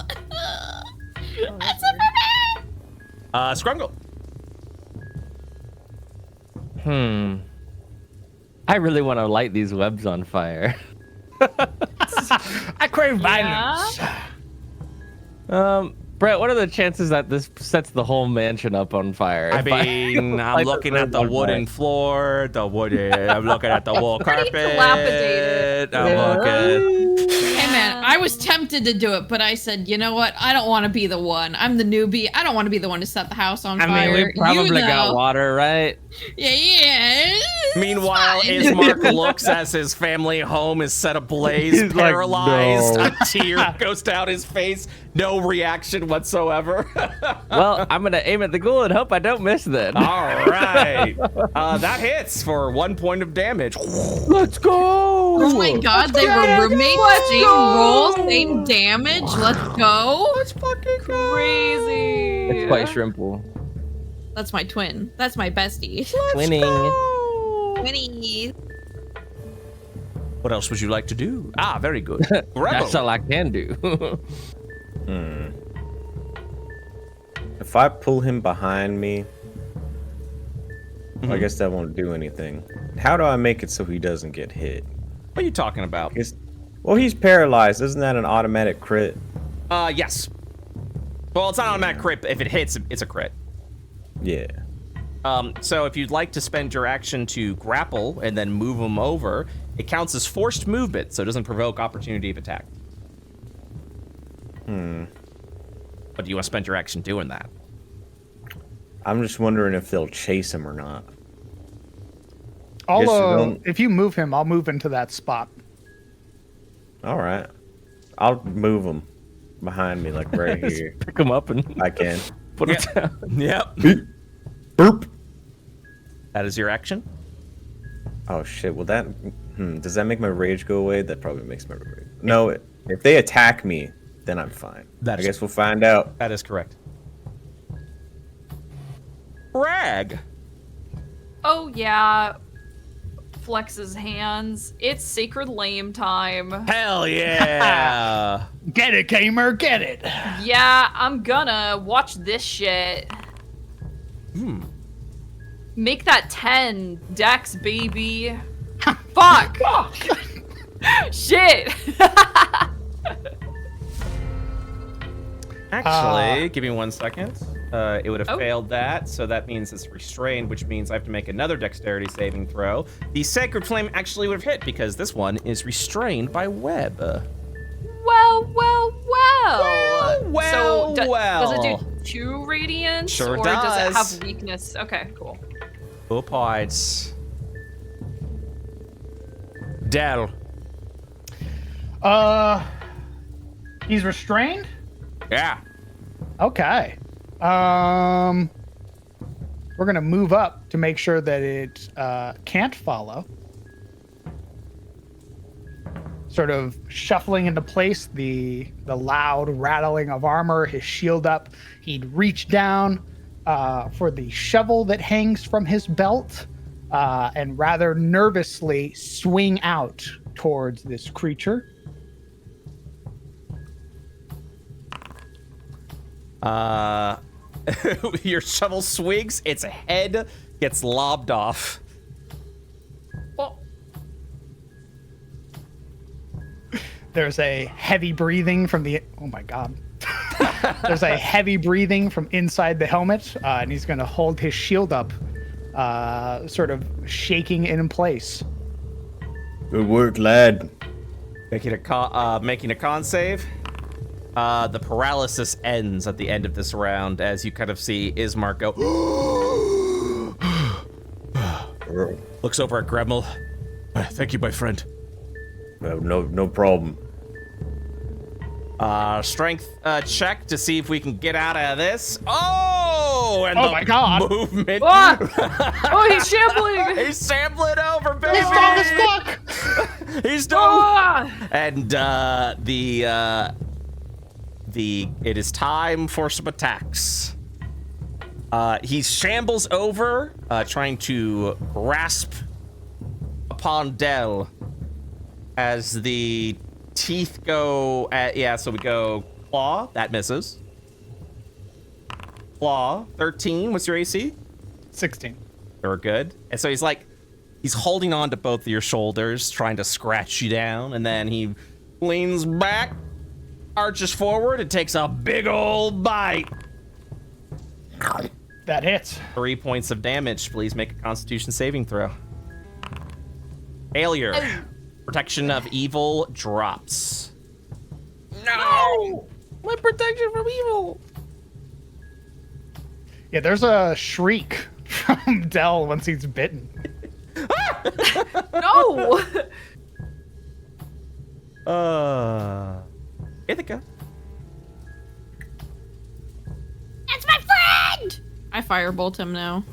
That's it for me! Scrungle. I really want to light these webs on fire. I crave violence. Brett, what are the chances that this sets the whole mansion up on fire? I mean, I'm looking at the wooden floor, I'm looking at the wool carpet. Dilapidated. I'm looking. Hey man, I was tempted to do it, but I said, you know what? I don't want to be the one. I'm the newbie. I don't want to be the one to set the house on fire. I mean, we probably got water, right? Yeah. Meanwhile, Ismark looks as his family home is set ablaze, He's paralyzed. like, A tear goes down his face. No reaction whatsoever. Well, I'm gonna aim at the ghoul and hope I don't miss then. All right. That hits for 1 point of damage. Let's go! Oh my god, they were roommates, same roll, same damage. Let's go. Let's fucking go. Crazy. It's quite shrimple. That's my twin. That's my bestie. Twinning. Twinnie. What else would you like to do? Ah, very good. That's all I can do. If I pull him behind me, I guess that won't do anything. How do I make it so he doesn't get hit? What are you talking about? Well, he's paralyzed. Isn't that an automatic crit? Yes. Well, it's not an automatic crit. If it hits, it's a crit. Yeah. So if you'd like to spend your action to grapple and then move him over, it counts as forced movement, so it doesn't provoke opportunity of attack. But do you want to spend your action doing that? I'm just wondering if they'll chase him or not. If you move him, I'll move into that spot. All right. I'll move him behind me, like right here. Pick him up and I can. put him down. Yep. Burp. That is your action. Oh shit. Well, that does that make my rage go away? That probably makes my rage. No, if they attack me, then I'm fine. I guess we'll find out. That is correct. Rag. Oh yeah. Flexes hands. It's Sacred Lame time. Hell yeah. Get it, gamer, get it. Yeah, I'm gonna watch this shit. Make that 10 dex, baby. Fuck. Shit. Actually, give me 1 second. It would have Oh. failed that, so that means it's restrained, which means I have to make another dexterity saving throw. The Sacred Flame actually would have hit because this one is restrained by web. Well. Well, So well. does it do 2 radiant? Sure or does it does. have weakness? Okay, cool. 2 points. Dell. He's restrained? Yeah. Okay. We're gonna move up to make sure that it can't follow. Sort of shuffling into place, the loud rattling of armor, his shield up. He'd reach down for the shovel that hangs from his belt and rather nervously swing out towards this creature. Your shovel swings, its head gets lobbed off. Well, There's a heavy breathing from the... Oh my god. There's a heavy breathing from inside the helmet, and he's going to hold his shield up, sort of shaking in place. Good work, lad. Making a con save. The paralysis ends at the end of this round as you kind of see Ismark go. Looks over at Gremel. Thank you, my friend. No problem. Strength check to see if we can get out of this. Oh, and my God. Movement. Oh, he's shambling. He's shambling over, baby. He's strong as fuck. He's done. And it is time for some attacks. He shambles over, trying to grasp upon Del as the teeth go at, so we go claw, that misses. Claw, 13, what's your AC? 16. Very good. And so he's holding on to both of your shoulders, trying to scratch you down, and then he leans back, arches forward, and takes a big old bite. That hits. 3 points of damage. Please make a Constitution saving throw. Failure. Protection of evil drops. No! My protection from evil. Yeah, there's a shriek from Del once he's bitten. No. Ithaca. That's my friend! I firebolt him now.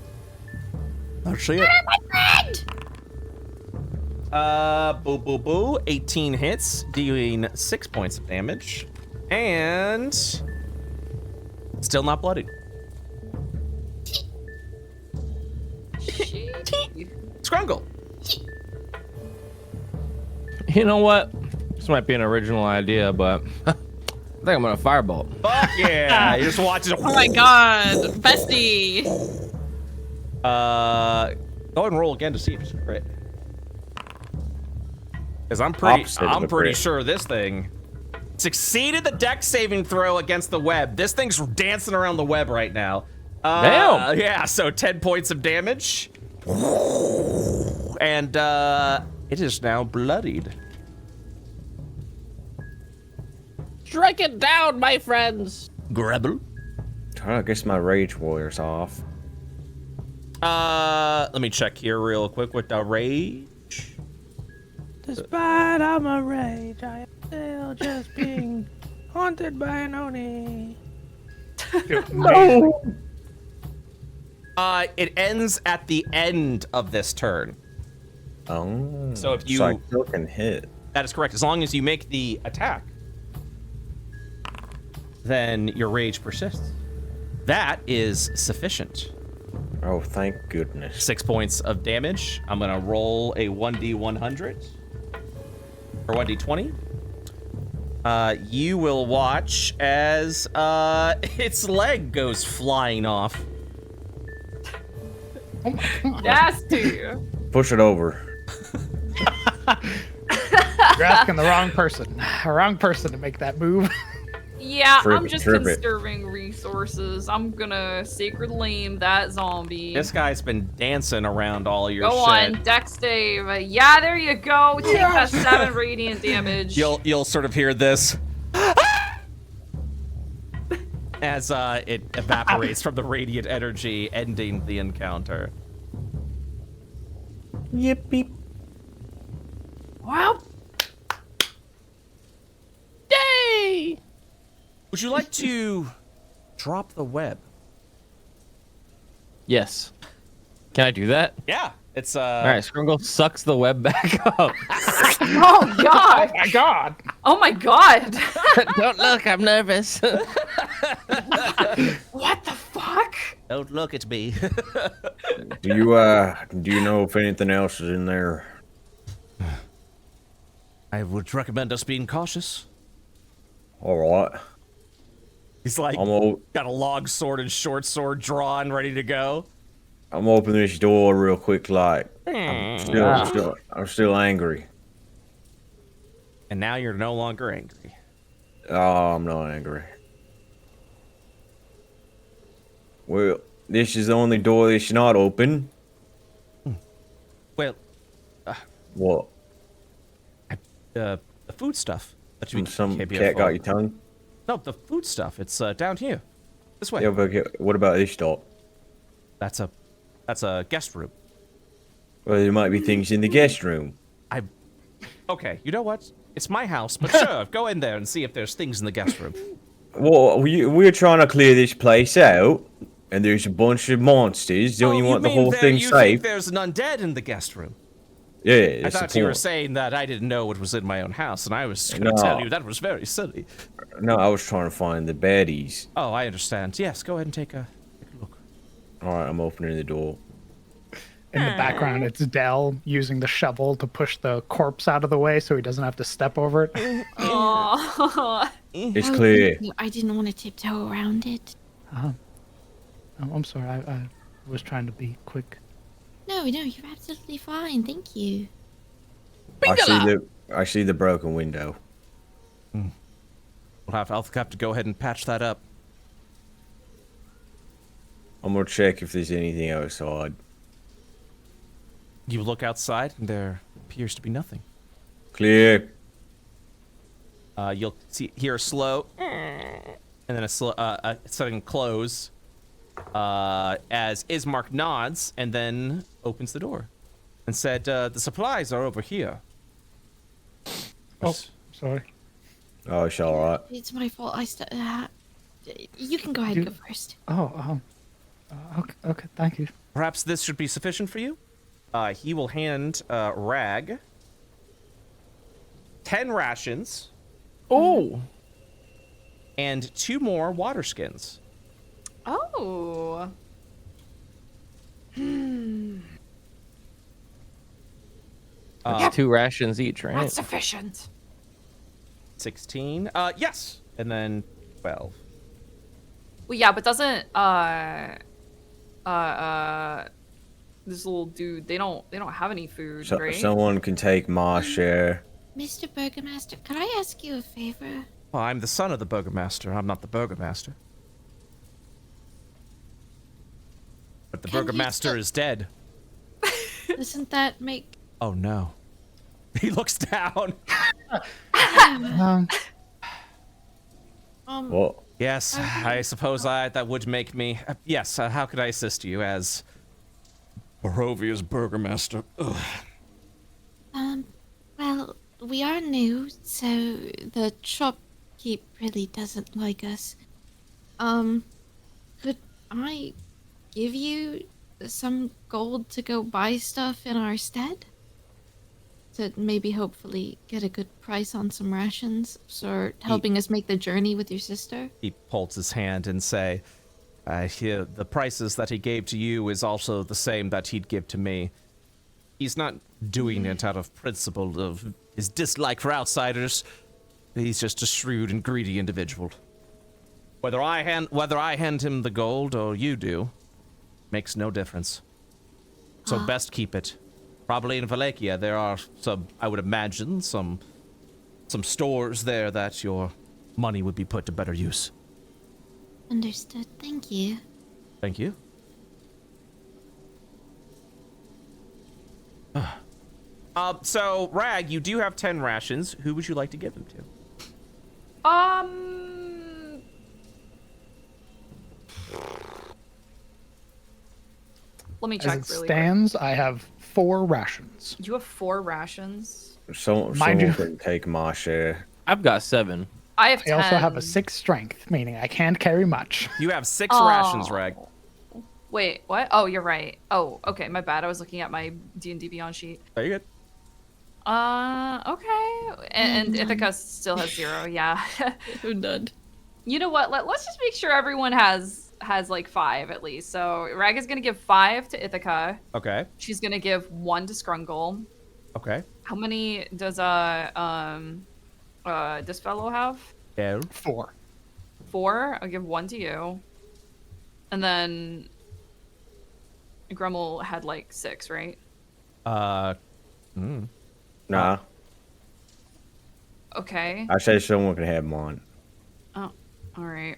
I'll see it. My friend! Boo, boo, boo. 18 hits, dealing 6 points of damage. And still not bloodied. Scrungle. You know what? This might be an original idea, but I think I'm gonna firebolt. Fuck yeah! You're just watching it. Oh my god, bestie! Go ahead and roll again to see if it's crit. Because I'm pretty sure this thing succeeded the dex saving throw against the web. This thing's dancing around the web right now. Damn! Yeah, so 10 points of damage. And it is now bloodied. Strike it down, my friends! Grebel. I guess my rage warrior's off. Let me check here real quick with the rage. Despite all my rage, I am still just being haunted by an Oni. No. It ends at the end of this turn. Oh. So if you- So I still can hit. That is correct. As long as you make the attack, then your rage persists. That is sufficient. Oh, thank goodness. 6 points of damage. I'm gonna roll a 1d100 or 1d20. You will watch as its leg goes flying off. Oh my god. Nasty. Push it over. You're asking the wrong person. Wrong person to make that move. Yeah, Trip I'm it, just trip it. conserving resources. I'm gonna sacred lame that zombie. This guy's been dancing around all your Go shit. on, Dex save. Yeah, there you go. Take that 7 radiant damage. You'll sort of hear this as it evaporates from the radiant energy, ending the encounter. Yippee. Wow. Yay! Would you like to drop the web? Yes. Can I do that? Yeah, it's All right, Scrungle sucks the web back up. Oh god. My god. Oh my god. Don't look, I'm nervous. What the fuck? Don't look at me. Do you know if anything else is in there? I would recommend us being cautious. All right. He's like got a long sword and short sword drawn, ready to go. I'm opening this door real quick, like I'm still angry. And now you're no longer angry. Oh, I'm not angry. Well, this is the only door that's not open. Well, What? the food stuff. That you Some can't be cat got full. your tongue? No, the food stuff. It's down here. This way. Yeah, but what about this door? That's a guest room. Well, there might be things in the guest room. Okay, you know what? It's my house, but sure, go in there and see if there's things in the guest room. Well, we're trying to clear this place out, and there's a bunch of monsters. Don't you want the whole thing you safe? think there's an undead in the guest room? Yeah, I that's thought the you were point. saying that I didn't know what was in my own house, and I was going to No. tell you that was very silly. No, I was trying to find the baddies. Oh, I understand. Yes, go ahead and take a look. All right, I'm opening the door. In the background, it's Dell using the shovel to push the corpse out of the way so he doesn't have to step over it. Aww. It's clear. I didn't want to tiptoe around it. Oh, I'm sorry. I was trying to be quick. No, you're absolutely fine. Thank you. I see the broken window. I'll have to go ahead and patch that up. I'm gonna check if there's anything outside. You look outside, and there appears to be nothing. Clear. You'll hear a slow, and then a sudden close, as Ismark nods and then opens the door, and said, "The supplies are over here." Oh, sorry. Oh, it's all right. It's my fault. You can go ahead and go first. Oh, okay, thank you. Perhaps this should be sufficient for you. He will hand Rag 10 rations. Oh. And 2 more water skins. Oh. That's 2 rations each, right? That's sufficient. 16. Yes. And then 12. Well, yeah, but doesn't this little dude, they don't have any food, right? Someone can take my share. Mr. Burgomaster, could I ask you a favor? Well, I'm the son of the Burgomaster. I'm not the Burgomaster. But the Can you Burgomaster still- is dead. Doesn't that make... Oh no. He looks down. What? Yes, I suppose that would make me. Yes, how could I assist you as Barovia's Burgomaster? Ugh. Well, we are new, so the shopkeep really doesn't like us. Could I give you some gold to go buy stuff in our stead? To maybe hopefully get a good price on some rations, or helping us make the journey with your sister? He holds his hand and say, I hear the prices that he gave to you is also the same that he'd give to me. He's not doing it out of principle of his dislike for outsiders. He's just a shrewd and greedy individual. Whether I hand him the gold or you do, makes no difference. So best keep it. Probably in Valekia there are some, I would imagine, some stores there that your money would be put to better use. Understood. Thank you. Thank you. So, Rag, you do have 10 rations. Who would you like to give them to? Let me As check it really stands, I have 4 rations. quick. You have 4 rations. Someone Mind you- can take my share. I've got 7. I have I 10. also have a 6 strength, meaning I can't carry much. You have 6 Oh. rations, Rag. Wait, what? Oh, you're right. Oh, okay, my bad. I was looking at my D&D Beyond sheet. Are you good? Okay. And Ithaca still has 0, yeah. I'm done. You know what? Let's just make sure everyone has like 5 at least. So Rag is gonna give 5 to Ithaca. Okay. She's gonna give 1 to Scrungle. Okay. How many does this fellow have? Yeah. 4. 4. I'll give 1 to you. And then Grumble had like 6, right? Nah, Okay. I said someone can have mine. Oh, all right.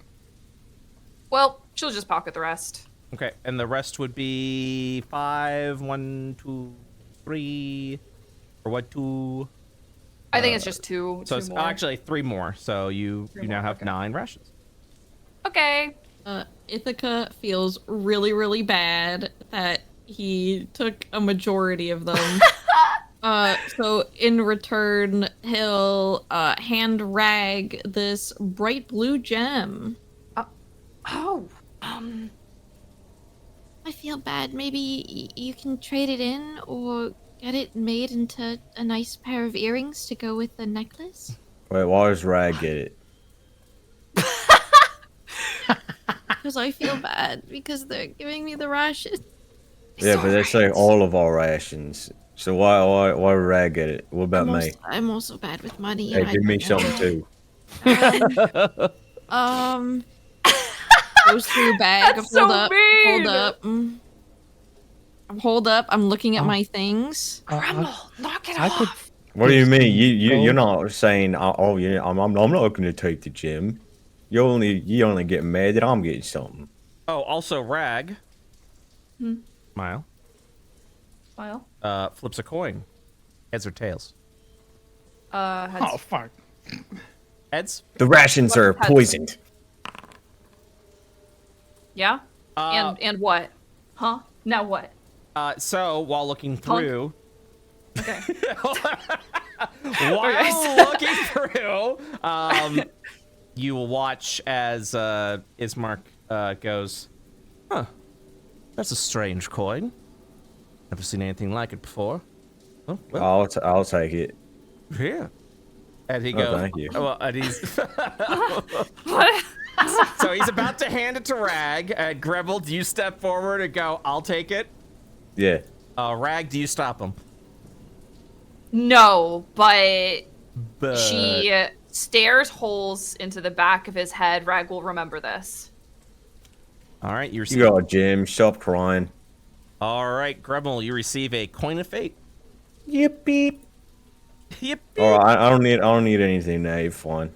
Well, She'll just pocket the rest. Okay, and the rest would be 5, 1, 2, 3, or what, 2? I think it's just two. So two it's more. actually 3 more. So you now have 9 rations. Okay. Ithaca feels really, really bad that he took a majority of them. So in return, he'll hand Rag this bright blue gem. Oh. I feel bad. Maybe you can trade it in or get it made into a nice pair of earrings to go with the necklace. Wait, why does Rag get it? Because I feel bad because they're giving me the rations. Yeah, but that's like all of our rations. So why would Rag get it? What about me? I'm also bad with money. Hey, and I give me don't know. something too. Goes through bag. That's so mean! Hold up. I'm looking at my things. Grumble, knock it off. What do you mean? You're not saying, oh yeah, I'm not going to take the gem. You only get mad that I'm getting something. Oh, also Rag. Smile. Smile. Flips a coin. Heads or tails? Heads. Oh fuck. Heads. The rations are Heads. poisoned. Yeah? And what? Huh? Now what? So while looking through, Okay. while looking through, you will watch as Ismark goes, huh, that's a strange coin. Never seen anything like it before. Oh, well, I'll take it. here. And he Oh, goes, thank you. Well, and he's so he's about to hand it to Rag. And Gribble, do you step forward and go, I'll take it? Yeah. Rag, do you stop him? No, but But she stares holes into the back of his head. Rag will remember this. all right, you receive. You got Jim. Stop crying. All right, Gribble, you receive a coin of fate. Yippee. Yep. All right, I don't need anything now. You're fine.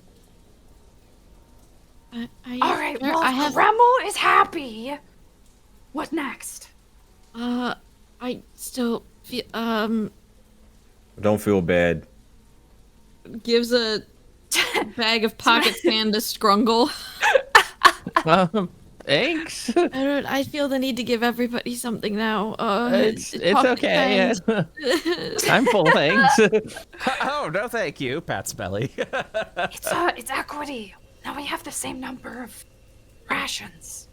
All right, well, I have. Grumble is happy. What next? I still feel. Don't feel bad. Gives a bag of pocket sand to Scrungle. Thanks. I feel the need to give everybody something now. It's pocket okay. sand. I'm full, thanks. Oh, no thank you, Pat's belly. It's equity. Now we have the same number of rations.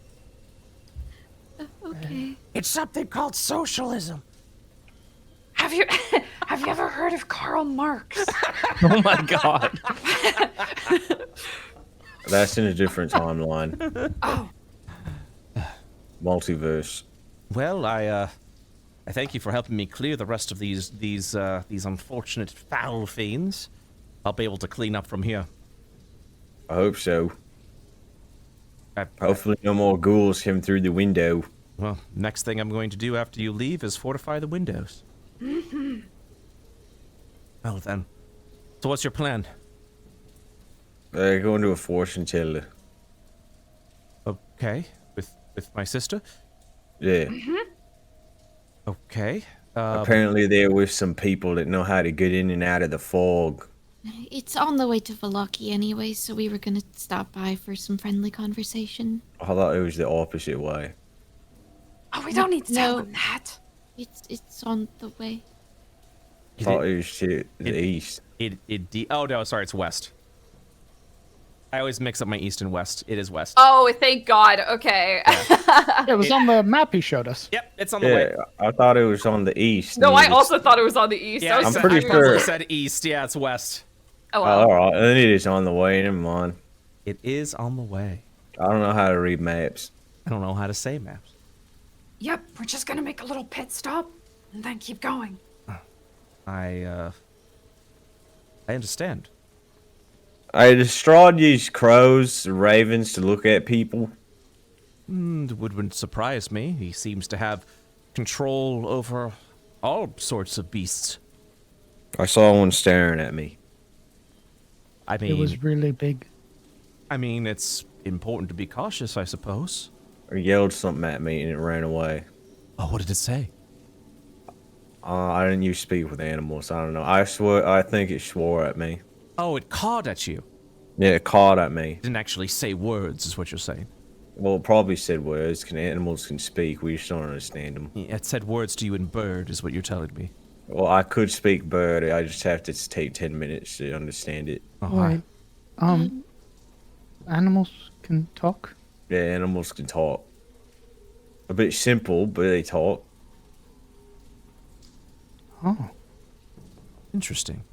Okay. It's something called socialism. Have you ever heard of Karl Marx? Oh my god. That's in a different timeline. Oh, Multiverse. Well, I thank you for helping me clear the rest of these unfortunate foul fiends. I'll be able to clean up from here. I hope so. Hopefully no more ghouls come through the window. Well, next thing I'm going to do after you leave is fortify the windows. Well then. So what's your plan? Going to a fortune teller. Okay, with my sister? Yeah. Okay. Apparently they're with some people that know how to get in and out of the fog. It's on the way to Valaki anyway, so we were gonna stop by for some friendly conversation. I thought it was the opposite way. oh, we don't need to tell No. him that. It's on the way. I thought it was to the east. Oh no, sorry, it's west. I always mix up my east and west. It is west. Oh, thank God. Okay. It was on the map he showed us. Yep, it's on the way. Yeah, I thought it was on the east. No, and I it was- also thought it was on the east. Yeah, I was I'm so pretty confused. sure- It said east. Yeah, it's west. Oh, Oh, well. alright, then it is on the way. Never mind. It is on the way. I don't know how to read maps. I don't know how to say maps. Yep, we're just gonna make a little pit stop and then keep going. I understand. I Strahd used crows, ravens to look at people. It wouldn't surprise me. He seems to have control over all sorts of beasts. I saw one staring at me. I It mean, was really big. it's important to be cautious, I suppose. or yelled something at me and it ran away. Oh, what did it say? I didn't use speak with animals. I don't know. I think it swore at me. Oh, it cawed at you. Yeah, it cawed at me. Didn't actually say words, is what you're saying. Well, it probably said words. Animals can speak. We just don't understand them. Yeah, it said words to you in bird, is what you're telling me. Well, I could speak bird. I just have to take 10 minutes to understand it. Oh, Wait. Animals can talk? Yeah, animals can talk. A bit simple, but they talk. Oh. Interesting.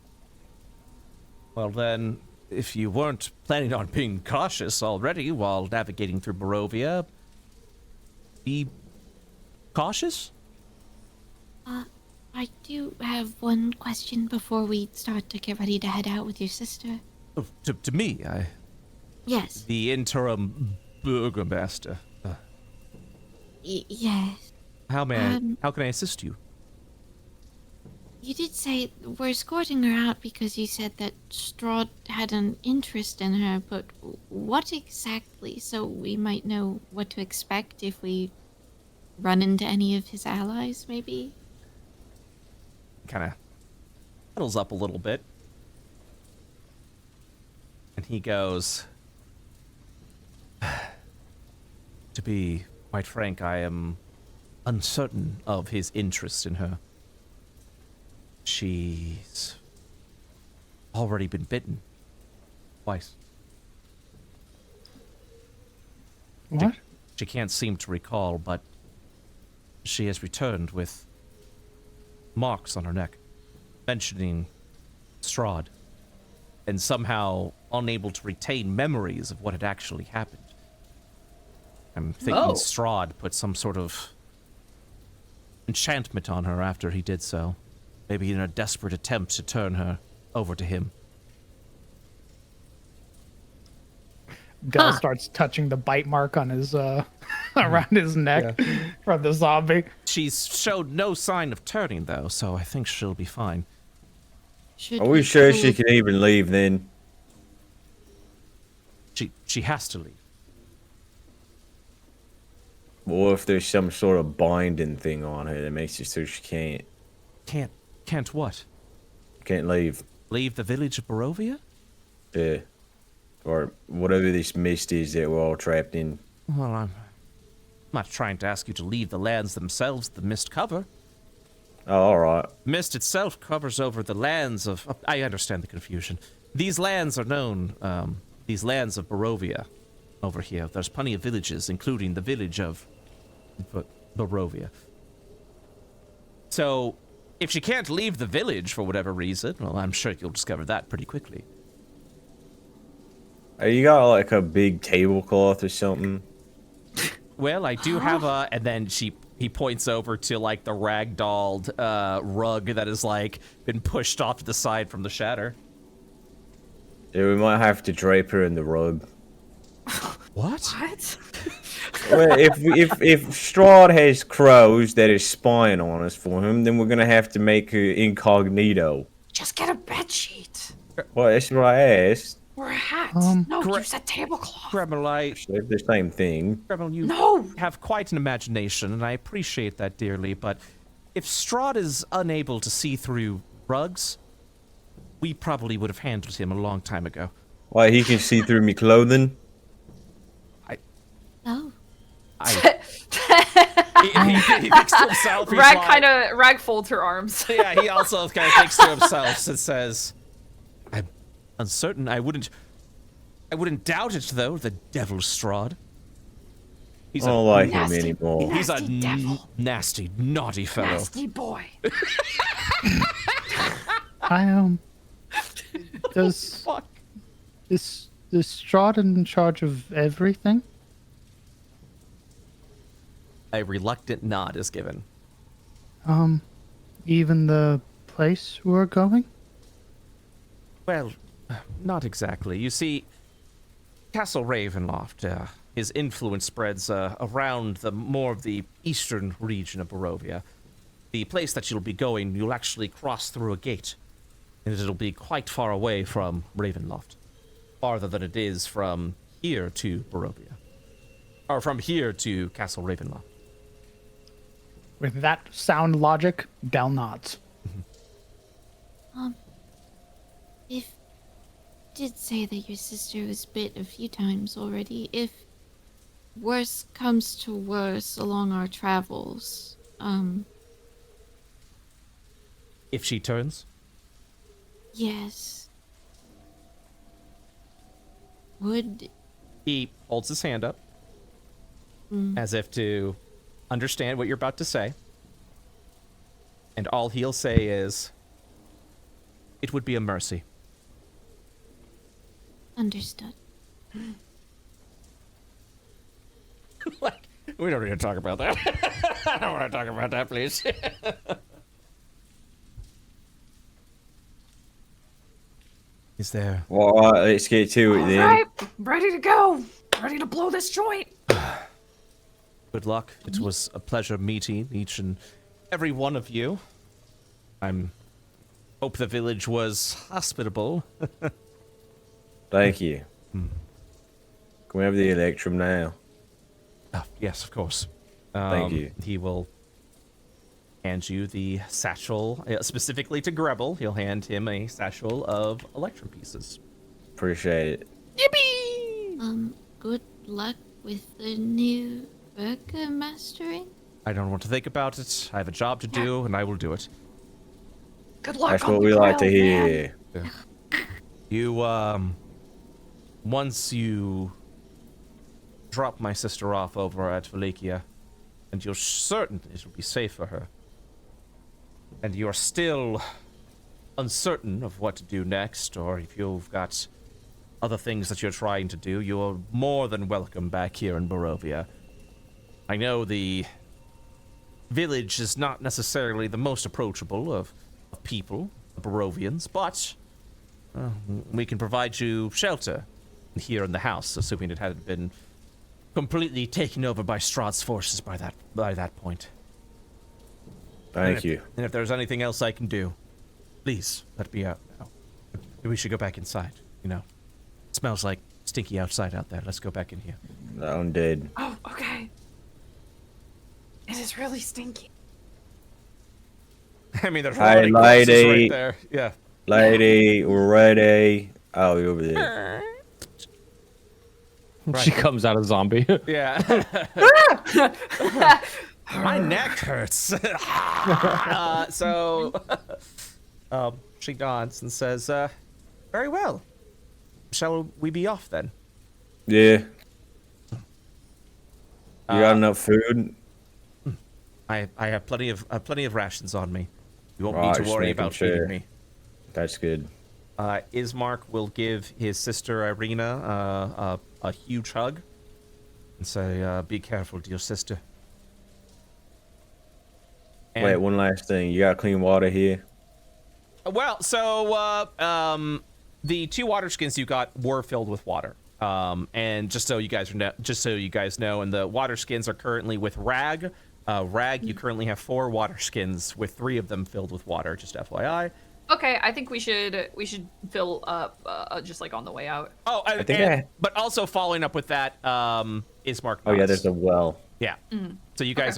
Well then, if you weren't planning on being cautious already while navigating through Barovia, be cautious? I do have one question before we start to get ready to head out with your sister. Oh, to me, Yes. the interim Burgomaster. Yes. How can I assist you? You did say we're escorting her out because you said that Strahd had an interest in her, but what exactly, so we might know what to expect if we run into any of his allies, maybe? Kind of huddles up a little bit. And he goes, to be quite frank, I am uncertain of his interest in her. She's already been bitten twice. What? She can't seem to recall, but she has returned with marks on her neck, mentioning Strahd, and somehow unable to retain memories of what had actually happened. I'm thinking Strahd put some sort of enchantment on her after he did so. Maybe in a desperate attempt to turn her over to him. Del starts touching the bite mark on his around his neck from the zombie. She's showed no sign of turning, though, so I think she'll be fine. Are we sure she can even leave then? She has to leave. Or if there's some sort of binding thing on her that makes it so she can't. Can't what? Can't leave. Leave the village of Barovia? Yeah. Or whatever this mist is that we're all trapped in. Well, I'm not trying to ask you to leave the lands themselves the mist cover. Oh, alright. Mist itself covers over the lands of... I understand the confusion. These lands are known, these lands of Barovia over here. There's plenty of villages, including the village of Barovia. So, if she can't leave the village for whatever reason, well, I'm sure you'll discover that pretty quickly. Hey, you got like a big tablecloth or something? Well, I do have a... And then he points over to, like, the ragdolled rug that has, like, been pushed off to the side from the shatter. Yeah, we might have to drape her in the rug. What? What? Well, if Strahd has crows that is spying on us for him, then we're gonna have to make her incognito. Just get a bed sheet. Well, that's what I asked. Or a hat. No, you said tablecloth. Gremlin, They're the same thing. Gremlin, you have quite an imagination, and I appreciate that dearly, but if Strahd is unable to see through rugs, we probably would have handled him a long time ago. Why, he can see through me clothing? Oh. He thinks to himself. Rag folds her arms. Yeah, he also kind of thinks to himself and says, "I'm uncertain. I wouldn't doubt it though. The devil Strahd. I don't like him anymore. He's a nasty, naughty fellow. Nasty boy. Is Strahd in charge of everything? A reluctant nod is given. Even the place we're going? Well, not exactly. You see, Castle Ravenloft, his influence spreads around more of the eastern region of Barovia. The place that you'll be going, you'll actually cross through a gate, and it'll be quite far away from Ravenloft, farther than it is from here to Barovia. Or from here to Castle Ravenloft. With that sound logic, Del nods. If did say that your sister was bit a few times already. If worse comes to worse along our travels, If she turns? yes. Would He holds his hand up as if to understand what you're about to say. And all he'll say is, it would be a mercy. understood. Like, we don't need to talk about that. I don't want to talk about that, please. Is there... Well, all right, let's get to it then. Alright, ready to go. Ready to blow this joint. Good luck. It was a pleasure meeting each and every one of you. Hope the village was hospitable. Thank you. Can we have the electrum now? Oh, yes, of course. Thank you. He will hand you the satchel, specifically to Grebel. He'll hand him a satchel of electrum pieces. Appreciate it. Yippee! Good luck with the new Burgomastering. I don't want to think about it. I have a job to do, and I will do it. Good luck. That's on what the we like to ground, hear. man. You, once you drop my sister off over at Valikia, and you're certain it will be safe for her, and you're still uncertain of what to do next, or if you've got other things that you're trying to do, you're more than welcome back here in Barovia. I know the village is not necessarily the most approachable of people, the Barovians, but we can provide you shelter here in the house, assuming it hadn't been completely taken over by Strahd's forces by that point. Thank you. And if there's anything else I can do, please let me out now. Maybe we should go back inside. You know, it smells like stinky outside out there. Let's go back in here. I'm dead. Oh, okay. It is really stinky. I mean, there's Hey, a lot of corpses lady. right there. Yeah. Lady, we're ready. Oh, you're over there. She comes out a zombie. Yeah. My neck hurts. She nods and says, very well. Shall we be off then? Yeah. You got enough food? I have plenty of rations on me. You won't Right, need to just worry making about sure. feeding me. That's good. Ismark will give his sister Irina a huge hug and say, be careful, dear sister. And, Wait, one last thing. You got clean water here? well, so the 2 water skins you got were filled with water. And just so you guys know, and the water skins are currently with Rag. Rag, you currently have 4 water skins with 3 of them filled with water, just FYI. Okay, I think we should fill up just like on the way out. Oh, but also following up with that, Ismark. Oh yeah, nods. there's a well. Yeah. So you guys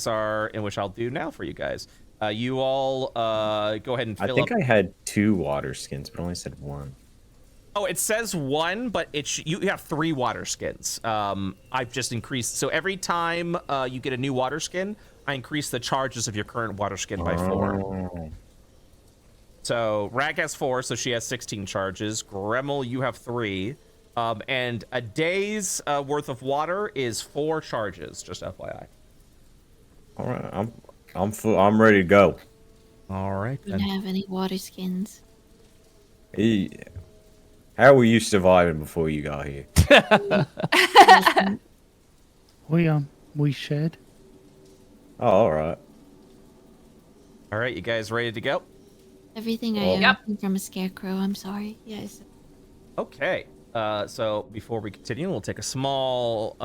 are, and which I'll do now for you guys. You all go ahead and fill I think up. I had 2 water skins, but only said 1. Oh, it says 1, but you have 3 water skins. I've just increased. So every time you get a new water skin, I increase the charges of your current water skin by 4. Oh. So Rag has 4, so she has 16 charges. Gremmel, you have 3. And a day's worth of water is 4 charges, just FYI. All right, I'm full. I'm ready to go. All right. We don't have any water skins. How were you surviving before you got here? We shed. Oh, all right. All right, you guys ready to go? Everything I Well- own Yep. came from a scarecrow. I'm sorry. Yes. Okay. So before we continue, we'll take a small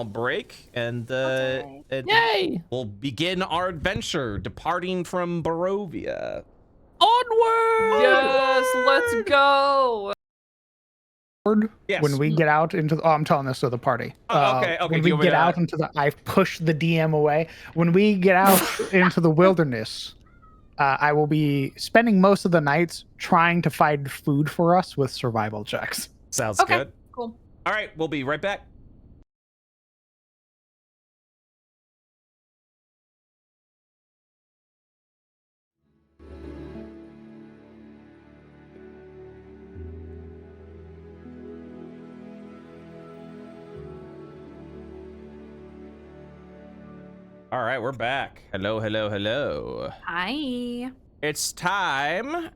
break, and Yay! we'll begin our adventure, departing from Barovia. Onward! Yes, let's go. Yes. when we get out into the, oh, I'm telling this to the party. Okay. When Do you we want me get to- out into the, I've pushed the DM away. When we get out into the wilderness, I will be spending most of the nights trying to find food for us with survival checks. Sounds Okay, good. cool. All right, we'll be right back. All right, we're back. Hello. Hi. It's time.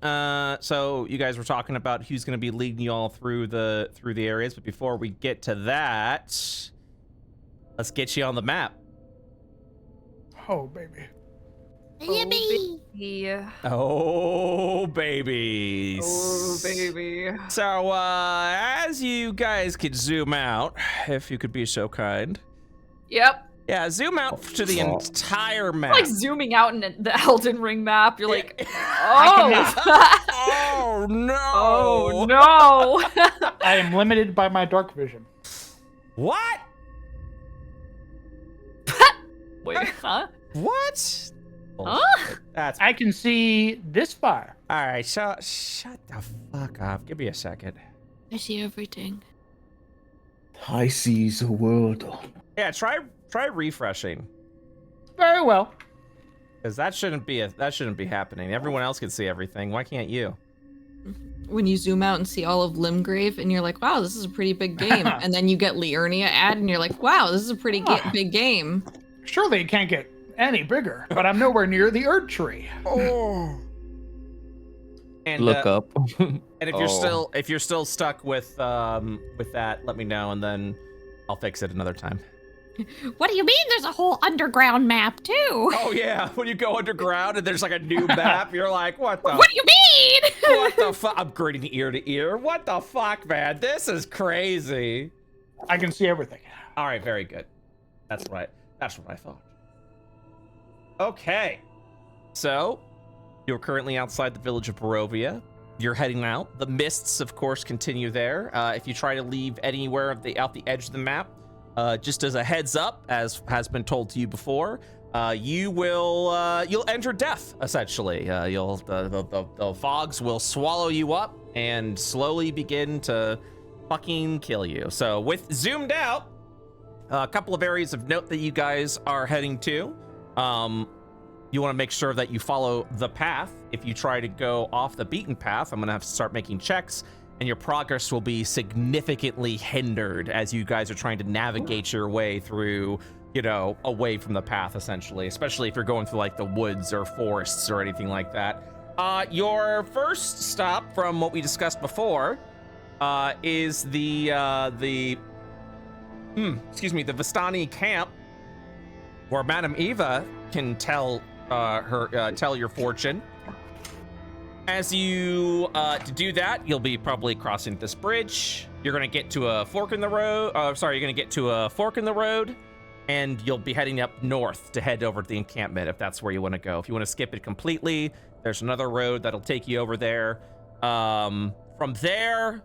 So you guys were talking about who's going to be leading you all through the areas, but before we get to that, let's get you on the map. Oh, baby. Yippee! Yeah. Oh, babies. Oh, baby. So, as you guys could zoom out, if you could be so kind. Yep. Yeah, zoom out to the entire map. Like zooming out in the Elden Ring map, you're like, cannot. Oh, no. oh no. I am limited by my dark vision. What? Wait, huh? What? Huh? That's I can see this far. all right. So shut the fuck up. Give me a second. I see everything. I see the world. Yeah, try refreshing, Very well. because that shouldn't be happening. Everyone else can see everything. Why can't you? When you zoom out and see all of Limgrave, and you're like, wow, this is a pretty big game. And then you get Liurnia ad, and you're like, wow, this is a pretty big game. Surely it can't get any bigger, but I'm nowhere near the Erd Tree. Oh. And Look up. And if Oh. you're still stuck with that, let me know, and then I'll fix it another time. What do you mean there's a whole underground map, too? Oh yeah, when you go underground and there's like a new map, you're like, what the? What do you mean? What the fuck? I'm grinning ear to ear. What the fuck, man? This is crazy. I can see everything. All right, very good. That's what I thought. Okay, so you're currently outside the village of Barovia. You're heading out. The mists, of course, continue there. If you try to leave anywhere out the edge of the map, just as a heads up, as has been told to you before, you'll enter death. Essentially, the fogs will swallow you up and slowly begin to fucking kill you. So, with zoomed out, a couple of areas of note that you guys are heading to. You want to make sure that you follow the path. If you try to go off the beaten path, I'm going to have to start making checks, and your progress will be significantly hindered as you guys are trying to navigate your way through, away from the path, essentially, especially if you're going through like the woods or forests or anything like that. Your first stop from what we discussed before is the Vistani camp, where Madame Eva can tell tell your fortune. As you to do that, you'll be probably crossing this bridge. You're gonna get to a fork in the road. You're gonna get to a fork in the road, and you'll be heading up north to head over to the encampment if that's where you want to go. If you want to skip it completely, there's another road that'll take you over there. From there,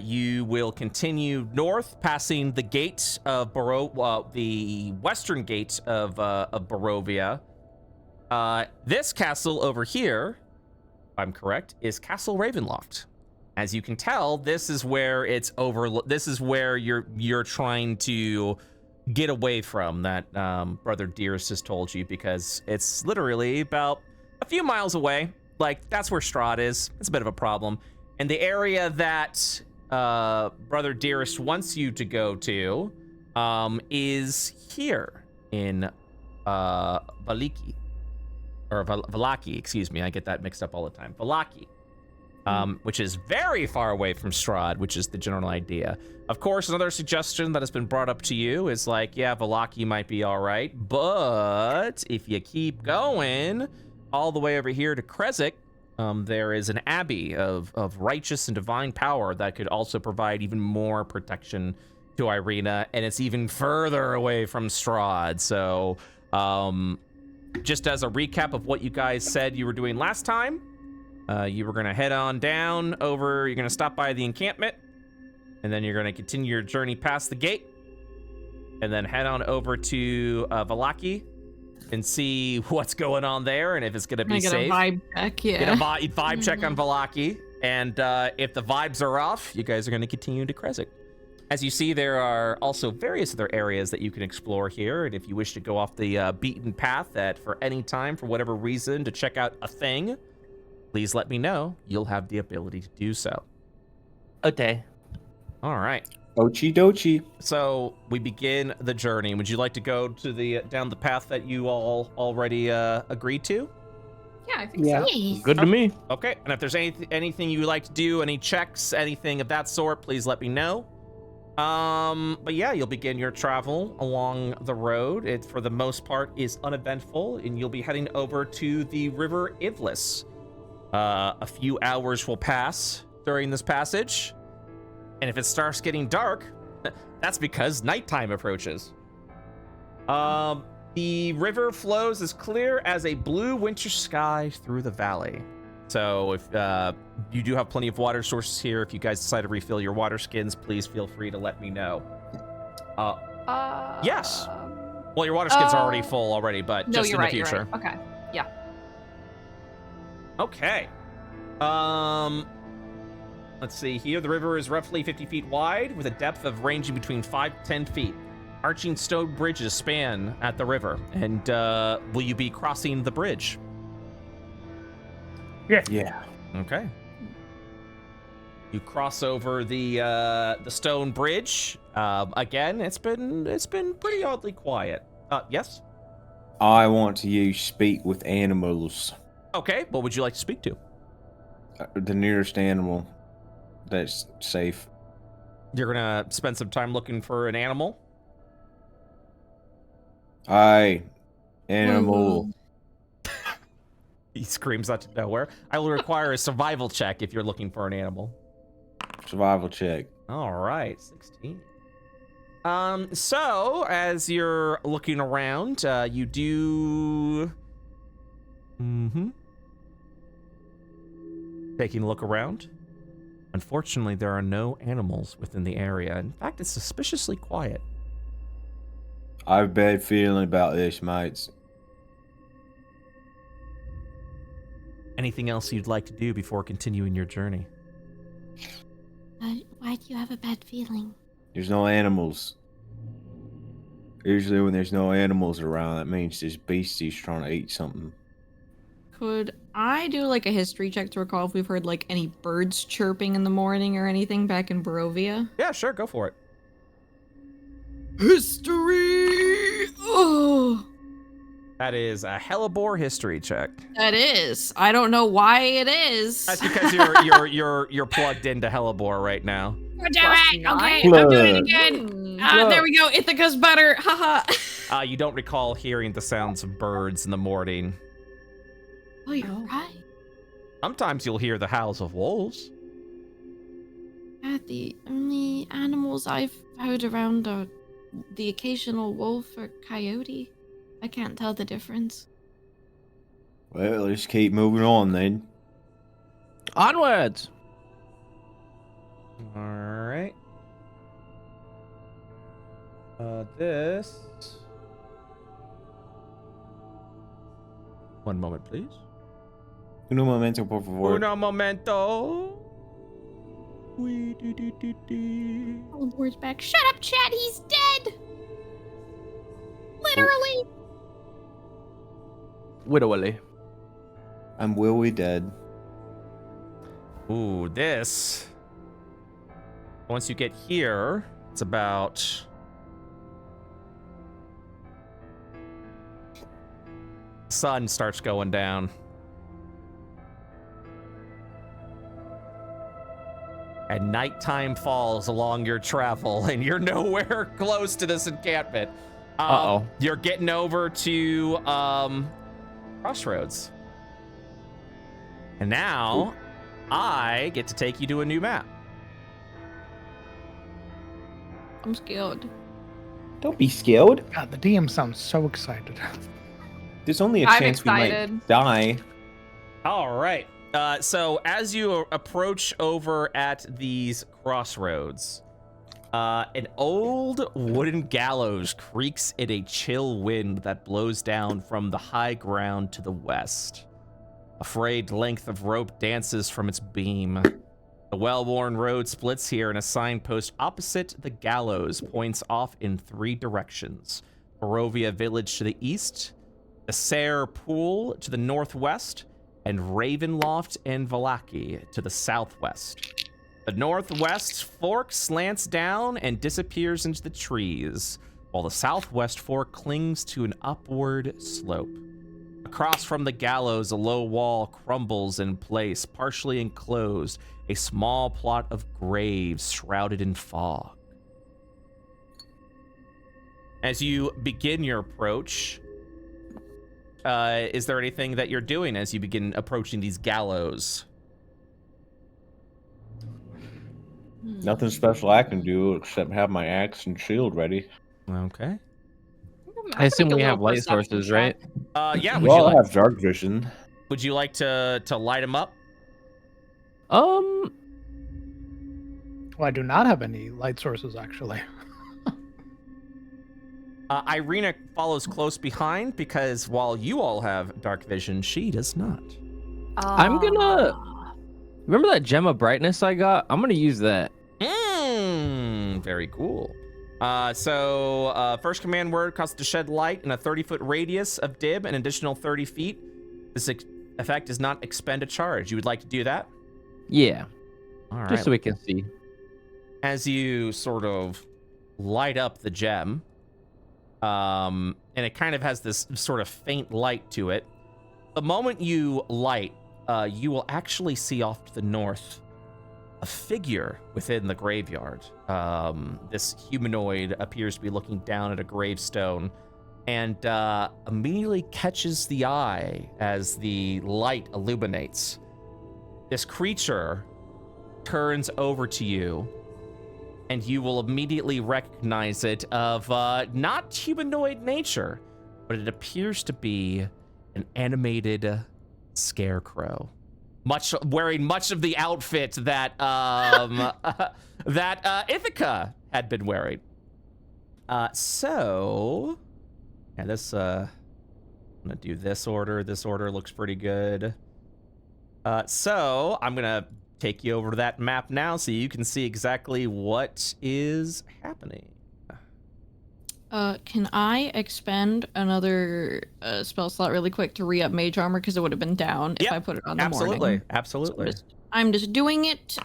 you will continue north, passing the gate of the western gate of Barovia. This castle over here, if I'm correct, is Castle Ravenloft. As you can tell, this is where this is where you're trying to get away from that Brother Dearest has told you, because it's literally about a few miles away. Like, that's where Strahd is. It's a bit of a problem. And the area that Brother Dearest wants you to go to is here in Valaki. Or Valaki, excuse me. I get that mixed up all the time. Valaki, which is very far away from Strahd, which is the general idea. Of course, another suggestion that has been brought up to you is like, yeah, Valaki might be all right, but if you keep going all the way over here to Krezk, there is an abbey of righteous and divine power that could also provide even more protection to Irina, and it's even further away from Strahd. So, just as a recap of what you guys said you were doing last time, you were going to head on down over, you're going to stop by the encampment, And then you're going to continue your journey past the gate. And then head on over to Vallaki and see what's going on there and if it's going to be safe. Get a vibe check, yeah. Get a vibe check on Vallaki. And if the vibes are off, you guys are going to continue to Krezk. As you see, there are also various other areas that you can explore here. And if you wish to go off the beaten path for any time, for whatever reason, to check out a thing, please let me know. You'll have the ability to do so. Okay. All right. Ochi dochi. So we begin the journey. Would you like to go to down the path that you all already agreed to? Yeah, I think so. Yes. Good to me. Okay. And if there's anything you would like to do, any checks, anything of that sort, please let me know. But yeah, you'll begin your travel along the road. It, for the most part, is uneventful, and you'll be heading over to the river Ivlis. A few hours will pass during this passage. And if it starts getting dark, that's because nighttime approaches. The river flows as clear as a blue winter sky through the valley. So if you do have plenty of water sources here, if you guys decide to refill your water skins, please feel free to let me know. Yes. Well, your water skins are already full already, but No, just you're in right, the you're future. right. Okay. Yeah. Okay. Let's see here. The river is roughly 50 feet wide with a depth of ranging between 5 to 10 feet. Arching stone bridges span at the river. And will you be crossing the bridge? Yeah. Okay. You cross over the stone bridge. Again, it's been pretty oddly quiet. Yes? I want to use speak with animals. Okay, what would you like to speak to? The nearest animal that's safe. You're gonna spend some time looking for an animal? Hi, animal. He screams out to nowhere. I will require a survival check if you're looking for an animal. Survival check. All right, 16. So as you're looking around, you do... Taking a look around. Unfortunately, there are no animals within the area. In fact, it's suspiciously quiet. I have a bad feeling about this, mates. Anything else you'd like to do before continuing your journey? Why do you have a bad feeling? There's no animals. Usually when there's no animals around, that means this beastie's trying to eat something. Could I do like a history check to recall if we've heard like any birds chirping in the morning or anything back in Barovia? Yeah, sure, go for it. History! Oh, That is a hellebore history check. that is. I don't know why it is. That's because you're plugged into hellebore right now. Okay, I'm doing it again. There we go. Ithaca's better. Haha. You don't recall hearing the sounds of birds in the morning. Oh, you're right. Sometimes you'll hear the howls of wolves. The only animals I've heard around are the occasional wolf or coyote. I can't tell the difference. Well, let's keep moving on then. Onwards. All right. This. One moment, please. Uno momento, por favor. Uno momento. Hellebore's back. Shut up, Chad. He's dead. Literally. Widowily. And will we dead? Ooh, this. Once you get here, it's about... Sun starts going down. And nighttime falls along your travel, and you're nowhere close to this encampment. You're getting over to Crossroads. And now, I get to take you to a new map. I'm scared. Don't be scared. God, the DM sounds so excited. There's only a I'm chance we excited. might die. All right. So as you approach over at these crossroads, An old wooden gallows creaks in a chill wind that blows down from the high ground to the west. A frayed length of rope dances from its beam. The well-worn road splits here, and a signpost opposite the gallows points off in 3 directions. Barovia Village to the east, the Sare Pool to the northwest, and Ravenloft and Vallaki to the southwest. The northwest fork slants down and disappears into the trees, while the southwest fork clings to an upward slope. Across from the gallows, a low wall crumbles in place, partially enclosed, a small plot of graves shrouded in fog. As you begin your approach, is there anything that you're doing as you begin approaching these gallows? Nothing special I can do except have my axe and shield ready. Okay. I assume we have light sources, right? Yeah. We all have dark vision. Would you like to light them up? Well, I do not have any light sources, actually. Irina follows close behind because while you all have dark vision, she does not. I'm gonna... Remember that gem of brightness I got? I'm gonna use that. Very cool. So first command word costs to shed light in a 30-foot radius of Dib, an additional 30 feet. This effect does not expend a charge. You would like to do that? Yeah. All right. Just so we can see. As you sort of light up the gem, and it kind of has this sort of faint light to it. The moment you light, you will actually see off to the north a figure within the graveyard. This humanoid appears to be looking down at a gravestone and immediately catches the eye as the light illuminates. This creature turns over to you, and you will immediately recognize it of not humanoid nature, but it appears to be an animated scarecrow, wearing much of the outfit that that Ithaca had been wearing. So, and this I'm gonna do this order. This order looks pretty good. So I'm gonna take you over to that map now so you can see exactly what is happening. Can I expend another spell slot really quick to re-up mage armor because it would have been down if I put it on the morning? Absolutely. So I'm just doing it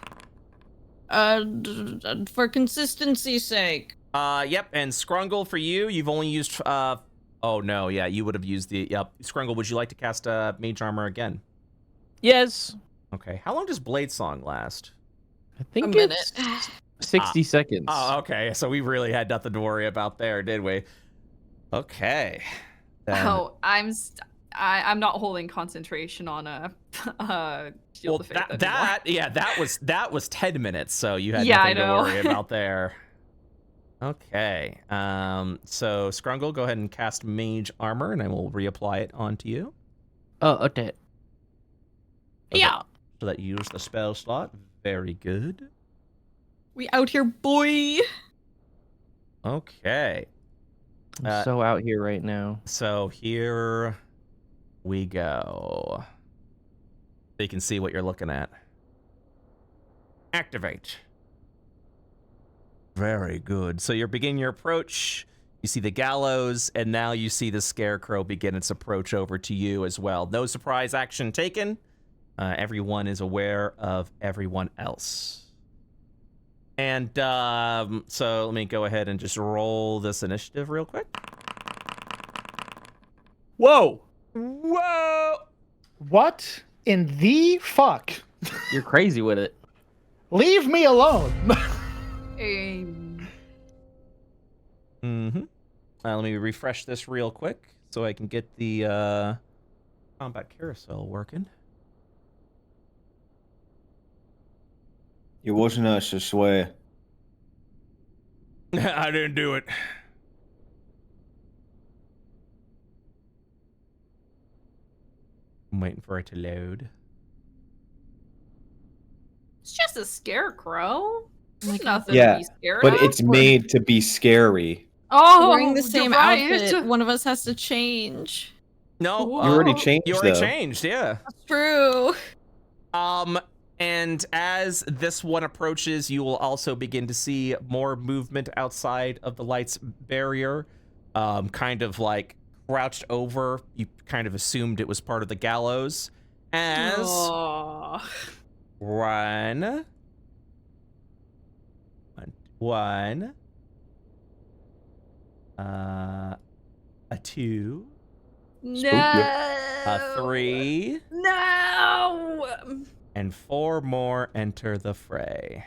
for consistency's sake. Yep, and Scrungle for you, you've only used oh no, yeah, you would have used the Scrungle, would you like to cast mage armor again? Yes. Okay. How long does Blade Song last? I think A it's 60 seconds. Oh, okay. So we really had nothing to worry about there, did we? Okay. Oh, I'm not holding concentration on a Shield of Faith anymore. that was 10 minutes, so you had Yeah, nothing I to know. worry about there. Okay. So Scrungle, go ahead and cast Mage Armor, and I will reapply it onto you. Oh, okay. Yeah. So that you use the spell slot. Very good. We out here, boy. Okay. I'm so out here right now. So here we go. So you can see what you're looking at. Activate. Very good. So you're beginning your approach. You see the gallows, and now you see the scarecrow begin its approach over to you as well. No surprise action taken. Everyone is aware of everyone else. And so let me go ahead and just roll this initiative real quick. Whoa! Whoa! What in the fuck? You're crazy with it. Leave me alone. Mm-hmm. Let me refresh this real quick so I can get the combat carousel working. It wasn't us, I swear. I didn't do it. I'm waiting for it to load. It's just a scarecrow. Nothing Yeah, to be scared but of. it's made to be scary. Oh, Wearing the you're same right. outfit, one of us has to change. No, Whoa. You already changed, you already though. changed, yeah. That's true. And as this one approaches, you will also begin to see more movement outside of the light's barrier. Kind of like crouched over. You kind of assumed it was part of the gallows. As one, a two, No. a three, No. and four more enter the fray.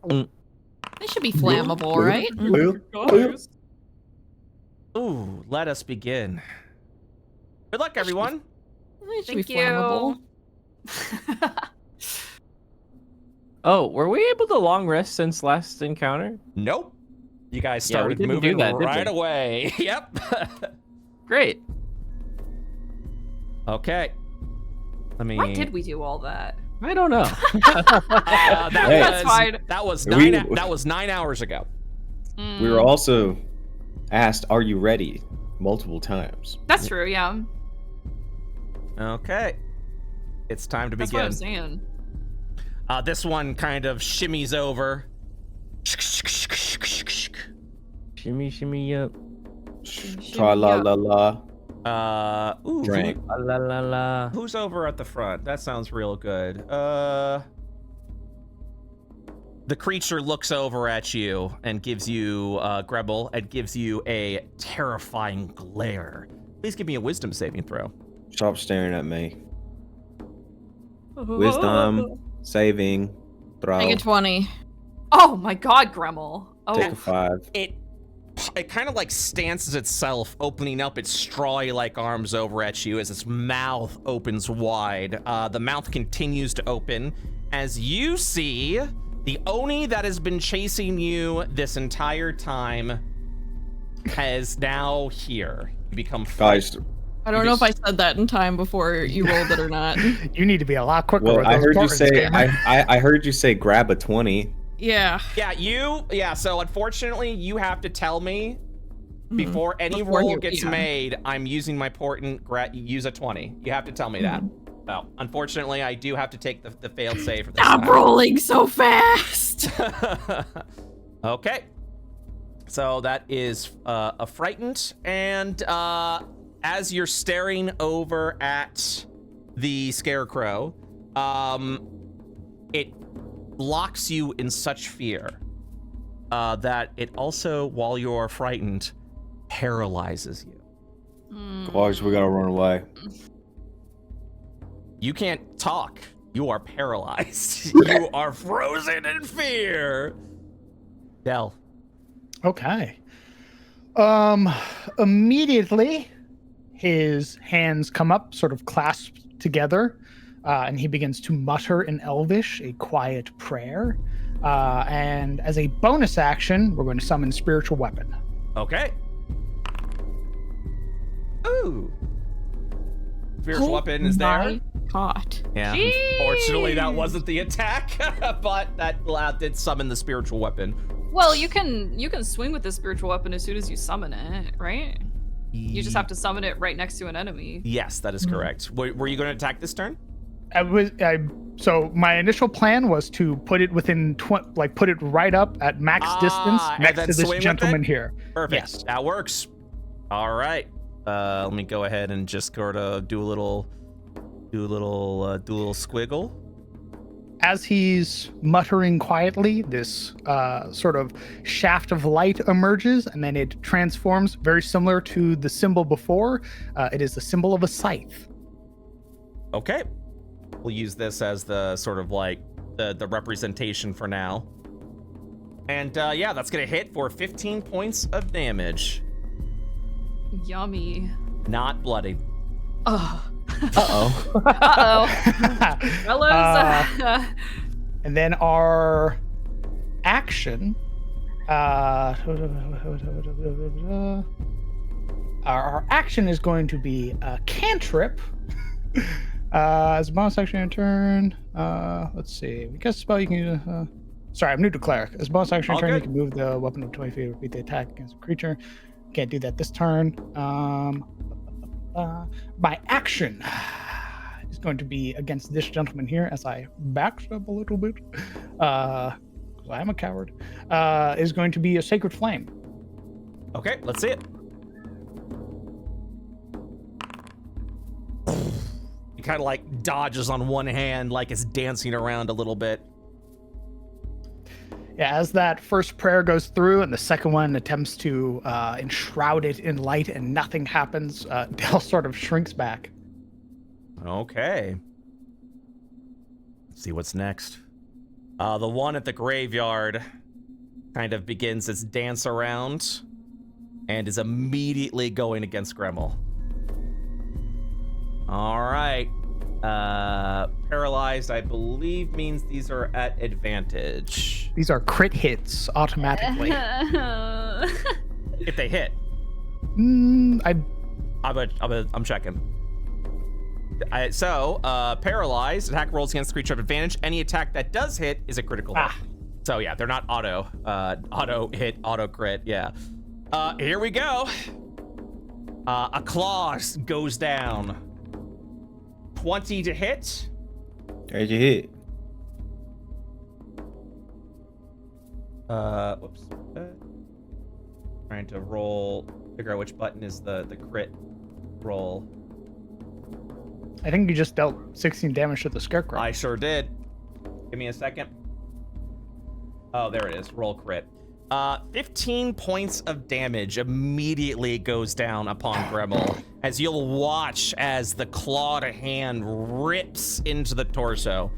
They should be flammable, right? Ooh, let us begin. Good luck, everyone. They should be Thank flammable. you. Oh, were we able to long rest since last encounter? Nope. You guys Yeah, we started didn't do moving that, did right we? away. Yep. Great. Okay. Let me. Why did we do all that? I don't know. That's fine. That was We- 9 hours ago. We were also asked, "Are you ready?" multiple times. That's true, yeah. Okay. It's time to That's what I begin. was saying. This one kind of shimmies over. Shimmy, shimmy up. Tra la la la. Ooh, Drink. La la la la. Who's over at the front? That sounds real good. The creature looks over at you and gives you, Grebel, and gives you a terrifying glare. Please give me a wisdom saving throw. Stop staring at me. Wisdom, saving, throw. Take a 20. Oh my god, Gremmel. Take Oh, a 5. It kind of like stances itself, opening up its strawy-like arms over at you as its mouth opens wide. The mouth continues to open as you see the Oni that has been chasing you this entire time is now here. You become Guys, I don't know if I said that in time before you rolled it or not. You need to be a lot quicker well, with I those heard you buttons, say gamer. I heard you say grab a 20. Yeah. Yeah, so unfortunately you have to tell me before any Before roll you- gets yeah. made, I'm using my portent, use a 20. You have to tell me that. Well, unfortunately, I do have to take the failed save for this Stop time. rolling so fast. Okay. So that is a frightened, and as you're staring over at the scarecrow, it locks you in such fear that it also, while you're frightened, paralyzes you. Guys, we gotta run away. You can't talk. You are paralyzed. You are frozen in fear. Del. Okay. Immediately, his hands come up, sort of clasped together, and he begins to mutter in Elvish a quiet prayer. And as a bonus action, we're going to summon Spiritual Weapon. Okay. Ooh. Spiritual weapon is there. Caught. Yeah. Unfortunately, that wasn't the attack, but that did summon the spiritual weapon. well, you can swing with the spiritual weapon as soon as you summon it, right? You just have to summon it right next to an enemy. Yes, that is correct. Were you going to attack this turn? So my initial plan was to put it within, put it right up at max distance and next then to swing this with gentleman it? here. Perfect. Yes. That works. All right. Let me go ahead and just sort of do a little squiggle. As he's muttering quietly, this sort of shaft of light emerges, and then it transforms, very similar to the symbol before. It is the symbol of a scythe. Okay. We'll use this as the sort of like the representation for now. And yeah, that's gonna hit for 15 points of damage. Yummy. Not bloody. Oh. Uh-oh. Uh-oh. Fellas. And then our action. Our action is going to be a cantrip As a bonus action in turn, let's see. We cast a spell you can. Sorry, I'm new to cleric. As a bonus action in All turn, you good. can move the weapon of 20 feet and repeat the attack against a creature. Can't do that this turn. My action is going to be against this gentleman here as I backstep a little bit. Because I am a coward. Is going to be a Sacred Flame. Okay, let's see it. He kind of like dodges on one hand, like it's dancing around a little bit. Yeah, as that first prayer goes through and the second one attempts to enshroud it in light and nothing happens, Dell sort of shrinks back. Okay. Let's see what's next. The one at the graveyard kind of begins its dance around and is immediately going against Gremmel. All right. Paralyzed, I believe, means these are at advantage. These are crit hits automatically. If they hit. I'm checking. Paralyzed, attack rolls against the creature of advantage. Any attack that does hit is a critical hit. So yeah, they're not auto hit, auto crit, yeah. Here we go. A claw goes down. 20 to hit. There's your hit. Whoops. Trying to figure out which button is the crit roll. I think you just dealt 16 damage to the scarecrow. I sure did. Give me a second. Oh, there it is. Roll crit. 15 points of damage immediately goes down upon Gremmel as you'll watch as the clawed hand rips into the torso.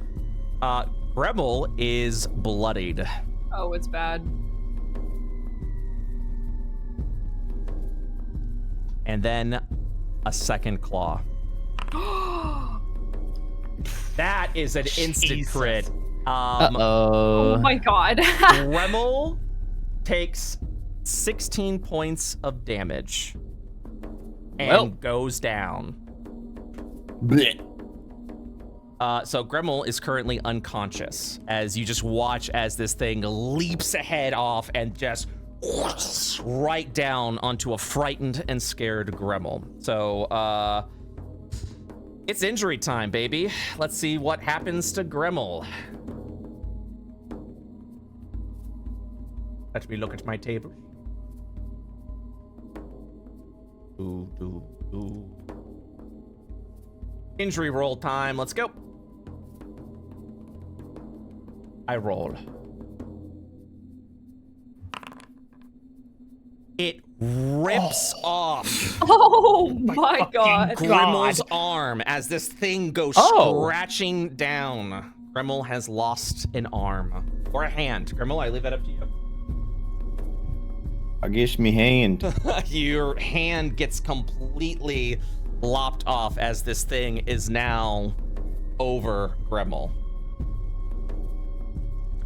Gremmel is bloodied. Oh, it's bad. And then a second claw. That is an instant crit. Oh my god. Gremmel takes 16 points of damage and goes down. So Gremmel is currently unconscious as you just watch as this thing leaps ahead off and just right down onto a frightened and scared Gremmel. So it's injury time, baby. Let's see what happens to Gremmel. Let me look at my table. Injury roll time. Let's go. I roll. It rips off. Oh my god. Grimmel's arm as this thing goes scratching down. Gremmel has lost an arm. Or a hand. Gremmel, I leave that up to you. I guess me hand. Your hand gets completely lopped off as this thing is now over Gremmel.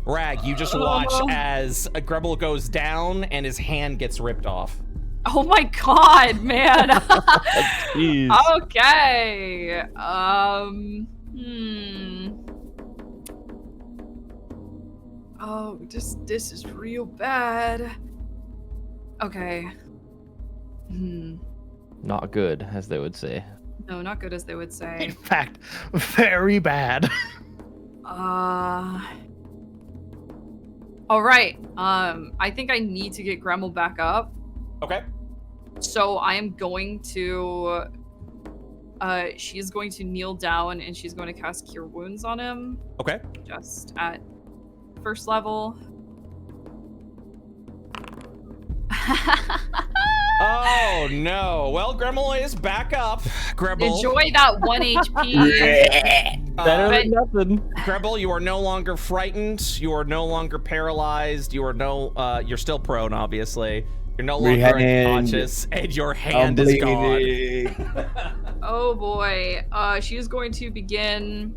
Rag, you just watch as Gremmel goes down and his hand gets ripped off. Oh my god, man. Jeez. Okay. Oh, this is real bad. Okay. Not good, as they would say. No, not good as they would In say. fact, very bad. All right. I think I need to get Gremmel back up. Okay. So I am going to she is going to kneel down and she's going to cast Cure Wounds on him. Okay. Just at first level. Oh no. Well, Gremmel is back up. Gremmel. Enjoy that 1 HP. Better than nothing. Gremmel, you are no longer frightened. You are no longer paralyzed. You are you're still prone, obviously. You're no longer unconscious, and your hand is gone. Oh boy. She is going to begin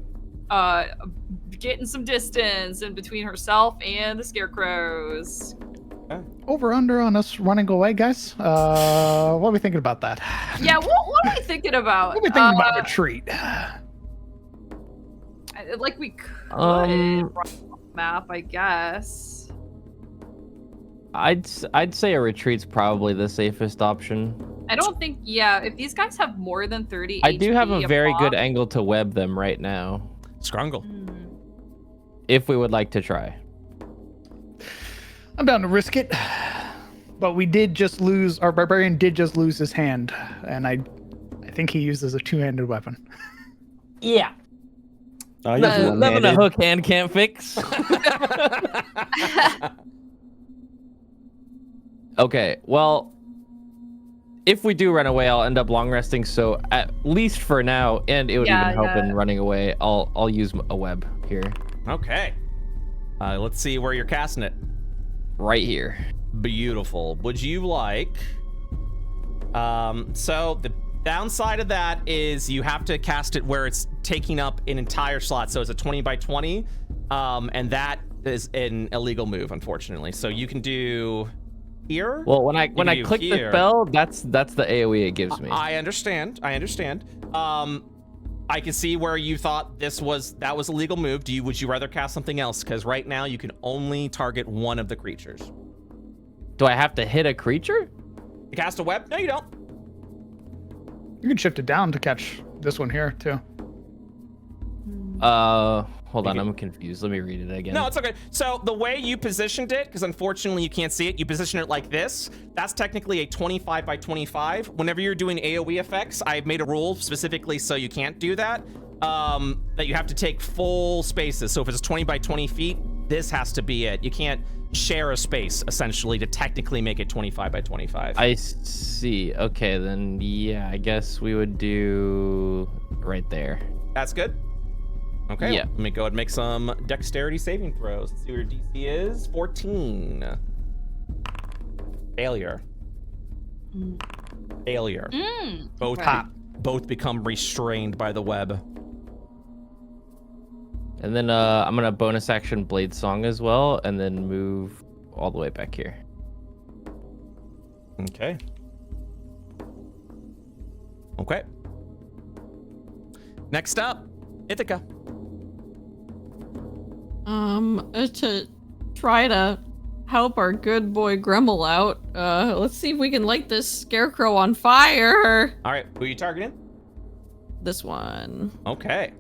getting some distance in between herself and the scarecrows. Over under on us running away, guys. What are we thinking about that? Yeah, what are we thinking about? What are we thinking about retreat? like we could Um, run the map, I guess. I'd say a retreat's probably the safest option. I don't think, yeah, if these guys have more than 30 I do have a HP very pop- good angle to web them right now, Scrungle. if we would like to try. I'm down to risk it. But we did just lose, our barbarian did just lose his hand, and I think he uses a two-handed weapon. Yeah. Oh, you Nothing a hook hand can't fix. Okay, well, if we do run away, I'll end up long resting. So at least for now, and it would even help in running away, I'll use a web here. Okay. Let's see where you're casting it. Right here. Beautiful. Would you like... So the downside of that is you have to cast it where it's taking up an entire slot. So it's a 20 by 20. And that is an illegal move, unfortunately. So you can do here. Well, when I click the spell, that's the AoE it gives me. I understand. I can see where you thought that was a legal move. Would you rather cast something else? Because right now you can only target one of the creatures. Do I have to hit a creature? You cast a web? No, you don't. You can shift it down to catch this one here, too. Hold on, I'm confused. Let me read it again. No, it's okay. So the way you positioned it, because unfortunately you can't see it, you position it like this. That's technically a 25 by 25. Whenever you're doing AoE effects, I've made a rule specifically so you can't do that. That you have to take full spaces. So if it's 20 by 20 feet, this has to be it. You can't share a space, essentially, to technically make it 25 by 25. I see. Okay, then, yeah, I guess we would do right there. That's good. Okay, yeah. Let me go ahead and make some dexterity saving throws. Let's see what your DC is. 14. Failure. Failure. Both become restrained by the web. And then I'm gonna bonus action Blade Song as well, and then move all the way back here. Okay. Okay. Next up, Ithaca. To try to help our good boy Gremmel out, let's see if we can light this scarecrow on fire. All right, who are you targeting? This one. Okay.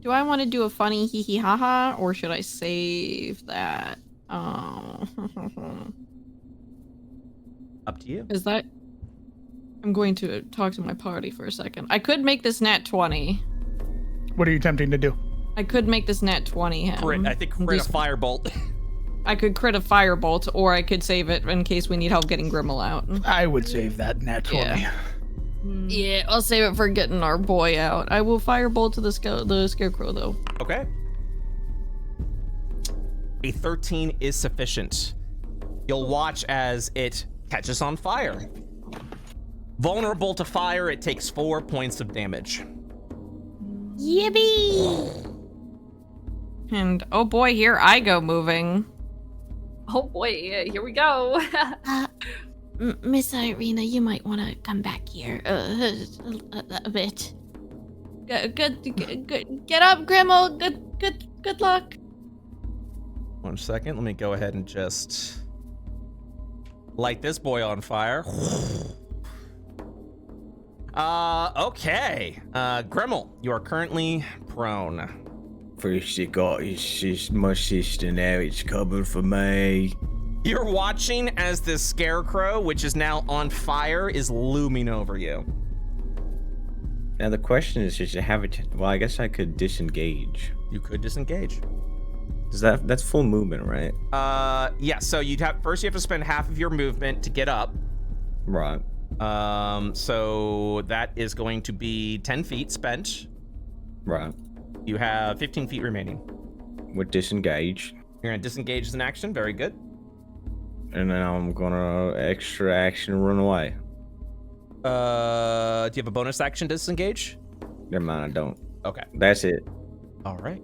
Do I want to do a funny hee hee ha ha, or should I save that? Oh. Up to you. Is that... I'm going to talk to my party for a second. I could make this nat 20. What are you attempting to do? I could make this nat 20 him. I think crit a firebolt. I could crit a firebolt, or I could save it in case we need help getting Gremmel out. I would save that nat 20. Yeah, I'll save it for getting our boy out. I will firebolt to the scarecrow, though. Okay. A 13 is sufficient. You'll watch as it catches on fire. Vulnerable to fire, it takes 4 points of damage. Yippee! And oh boy, here I go moving. Oh boy, here we go. Miss Irina, you might want to come back here a bit. Good. Get up, Gremmel. Good luck. 1 second, let me go ahead and just light this boy on fire. Okay. Gremmel, you are currently prone. First it got it's my sister, now it's coming for me. You're watching as this scarecrow, which is now on fire, is looming over you. Now the question is, should you have it? Well, I guess I could disengage. You could disengage. Does that's full movement, right? Yeah, so you have to spend half of your movement to get up. Right. So that is going to be 10 feet spent. Right. You have 15 feet remaining. With disengage. You're gonna disengage as an action, very good. And then I'm gonna extra action run away. Do you have a bonus action to disengage? Never mind, I don't. Okay. That's it. All right.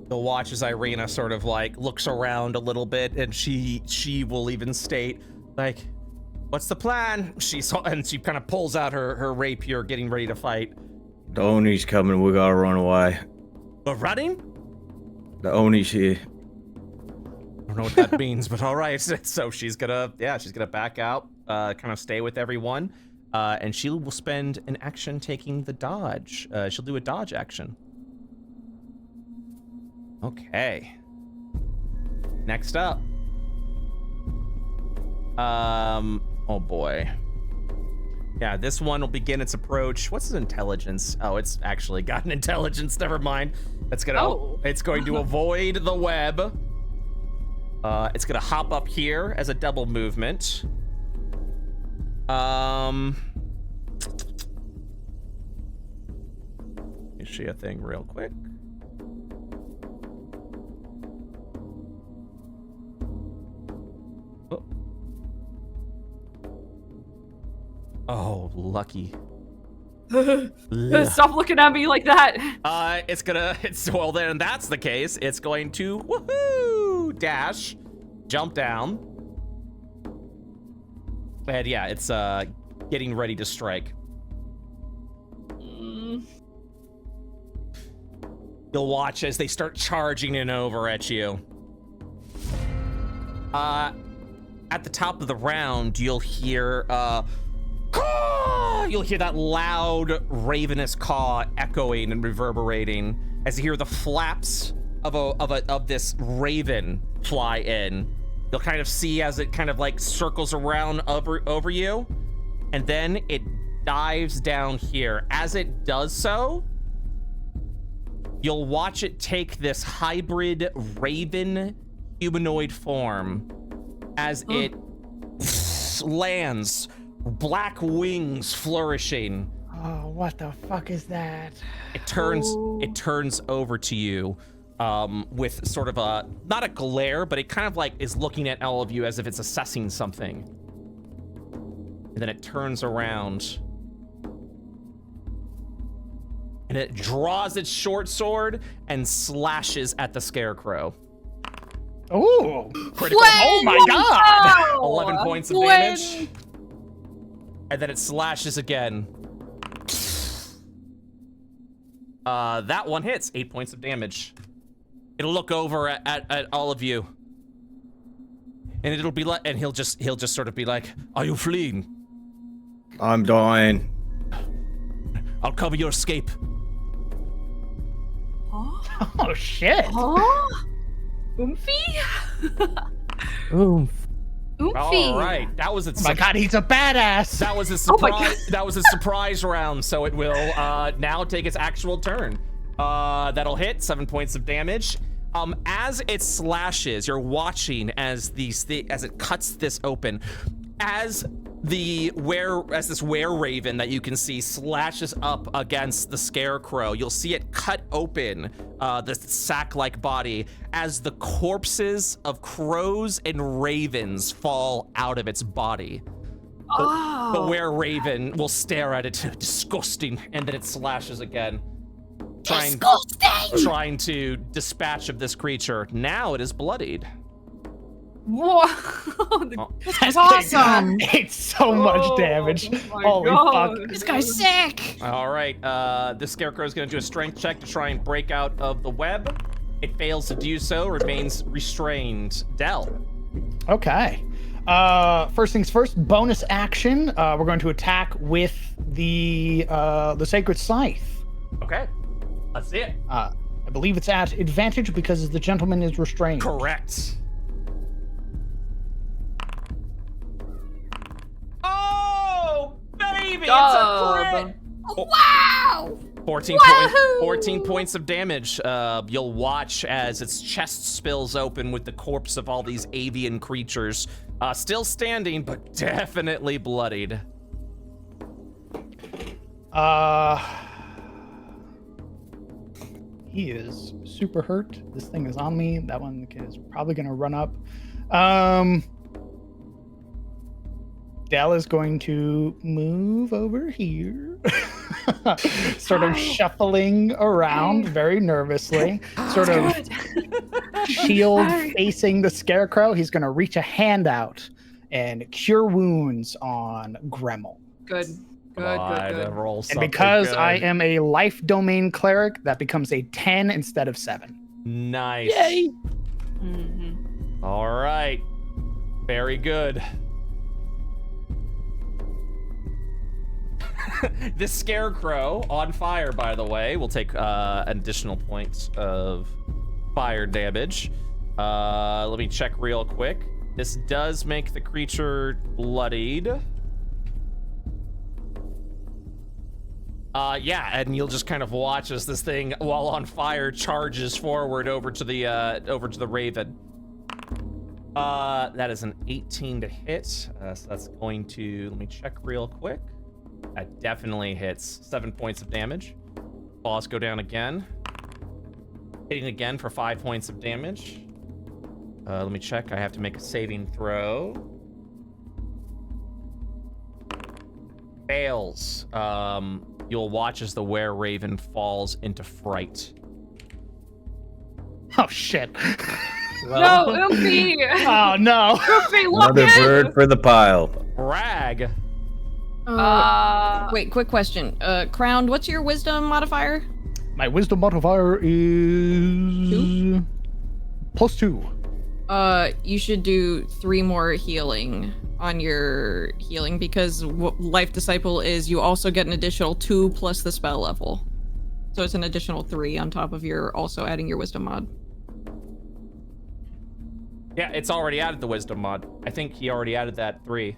You'll watch as Irina sort of like looks around a little bit, and she will even state like, What's the plan? She kind of pulls out her rapier, getting ready to fight. The Oni's coming. We gotta run away. We're running? The Oni's here. I don't know what that means, but all right. So she's gonna back out, kind of stay with everyone, and she will spend an action taking the dodge. She'll do a dodge action. Okay. Next up. Oh boy. Yeah, this one will begin its approach. What's his intelligence? Oh, it's actually got an intelligence. Never mind. It's going to avoid the web. It's gonna hop up here as a double movement. Let me see a thing real quick. Oh, lucky. Stop looking at me like that. Well then that's the case. It's going to woohoo dash, jump down. And yeah, it's getting ready to strike. You'll watch as they start charging in over at you. At the top of the round, you'll hear that loud ravenous caw echoing and reverberating as you hear the flaps of this raven fly in. You'll kind of see as it kind of like circles around over you, and then it dives down here. As it does so, you'll watch it take this hybrid raven humanoid form as it lands, black wings flourishing. Oh, what the fuck is that? It turns over to you with sort of not a glare, but it kind of like is looking at all of you as if it's assessing something. And then it turns around and it draws its short sword and slashes at the scarecrow. Oh, critical. Oh my god! 11 points of damage. And then it slashes again. That one hits, 8 points of damage. It'll look over at all of you, and it'll be like, and he'll just sort of be like, "Are you fleeing?" I'm dying. I'll cover your escape. Oh shit! Oomphy? Oomph. Oomphy. All right, that was its. Oh my god, he's a badass. That was a surprise. That was a surprise round. So it will now take its actual turn. That'll hit 7 points of damage. As it slashes, you're watching as as it cuts this open, as this were-raven that you can see slashes up against the scarecrow. You'll see it cut open the sack-like body as the corpses of crows and ravens fall out of its body. The were-raven will stare at it, disgusting, and then it slashes again. Trying to dispatch of this creature. Now it is bloodied. Whoa! That's awesome! It's so much damage. Holy fuck. This guy's sick! All right, the scarecrow is going to do a strength check to try and break out of the web. It fails to do so, remains restrained. Del. Okay. First things first, bonus action. We're going to attack with the Sacred Scythe. Okay, let's see it. I believe it's at advantage because the gentleman is restrained. Correct. Oh, baby, it's a crit! Wow! 14 points of damage. You'll watch as its chest spills open with the corpse of all these avian creatures. Still standing, but definitely bloodied. He is super hurt. This thing is on me. That one is probably going to run up. Del is going to move over here, sort of shuffling around very nervously, sort of shield facing the scarecrow. He's going to reach a hand out and Cure Wounds on Gremmel. Good. Roll And something because good. I am a life domain cleric, that becomes a 10 instead of 7. Nice. Yay! All right. Very good. This scarecrow on fire, by the way, will take additional points of fire damage. Let me check real quick. This does make the creature bloodied. Yeah, and you'll just kind of watch as this thing, while on fire, charges forward over to the raven. That is an 18 to hit. So that's going to, let me check real quick. That definitely hits. 7 points of damage. Balls go down again. Hitting again for 5 points of damage. Let me check. I have to make a saving throw. Fails. You'll watch as the were-raven falls into fright. Oh, shit. No, Oopie! Oh, no. Oopie, look Another bird for the pile. Rag. Wait, quick question. Crowned, what's your wisdom modifier? My wisdom modifier is... 2? +2. You should do 3 more healing on your healing, because Life Disciple is you also get an additional 2 plus the spell level. So it's an additional 3 on top of your also adding your wisdom mod. Yeah, it's already added the wisdom mod. I think he already added that 3.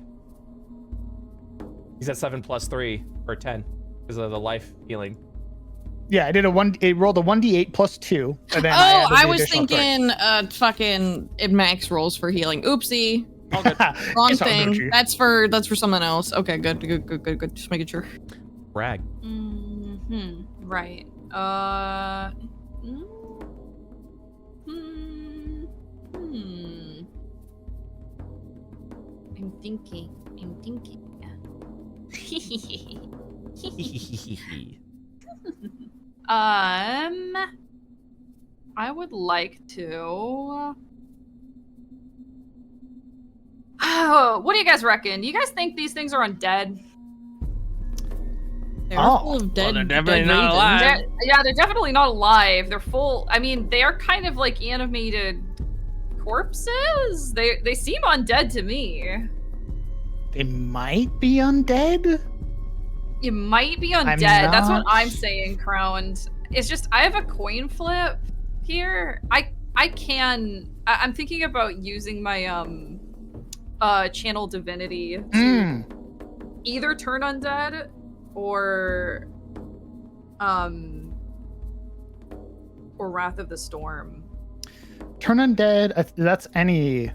He's at 7 plus 3 or 10 because of the life healing. Yeah, I did it rolled a 1d8 +2. And then I was additional thinking fucking it max rolls for healing. Oopsie. All good. Wrong It's all thing. Gucci. That's for someone else. Okay, good. Just making sure. Rag. Right. I'm thinking. I would like to. Oh, what do you guys reckon? Do you guys think these things are undead? They're full of dead. they're definitely dead not ravens. alive. They're definitely not alive. They're full. I mean, they are kind of like animated corpses. They seem undead to me. They might be undead? It might be I'm undead. That's what not- I'm saying, Crowned. It's just I have a coin flip here. I'm thinking about using my channel divinity to either turn undead or Wrath of the Storm. Turn undead, that's any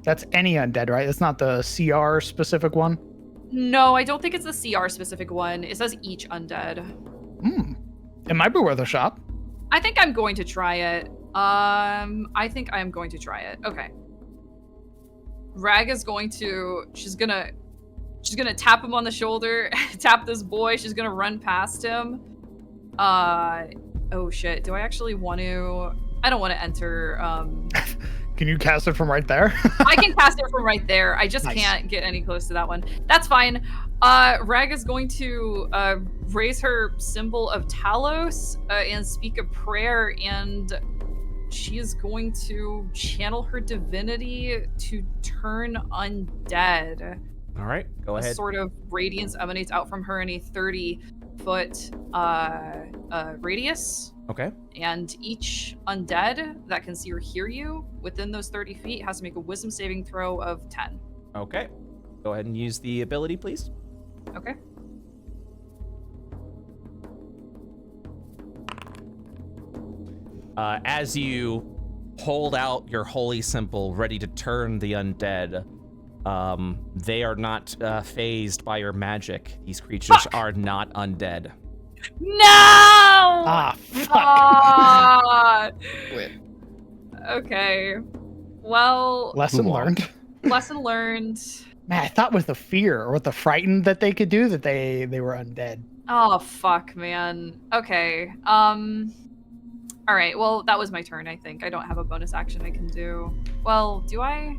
undead, right? It's not the CR specific one? No, I don't think it's the CR specific one. It says each undead. It might be worth a shot. I think I'm going to try it. I think I am going to try it. Okay. Rag is going to, she's gonna tap him on the shoulder, tap this boy, she's gonna run past him. Oh shit, do I actually want to, I don't want to enter, Can you cast it from right there? I can cast it from right there. I just Nice. can't get any close to that one. That's fine. Rag is going to raise her symbol of Talos and speak a prayer, and she is going to channel her divinity to turn undead. All right, go A ahead. sort of radiance emanates out from her in a 30-foot radius. Okay. And each undead that can see or hear you within those 30 feet has to make a wisdom saving throw of 10. Okay. Go ahead and use the ability, please. Okay. As you hold out your holy symbol, ready to turn the undead, they are not phased by your magic. These creatures are not undead. No! Fuck. Ah! Okay. Well, Lesson learned. lesson learned. Man, I thought with the fear or with the frightened that they could do that they were undead. Oh, fuck, man. Okay. All right. Well, that was my turn, I think. I don't have a bonus action I can do. Well, do I?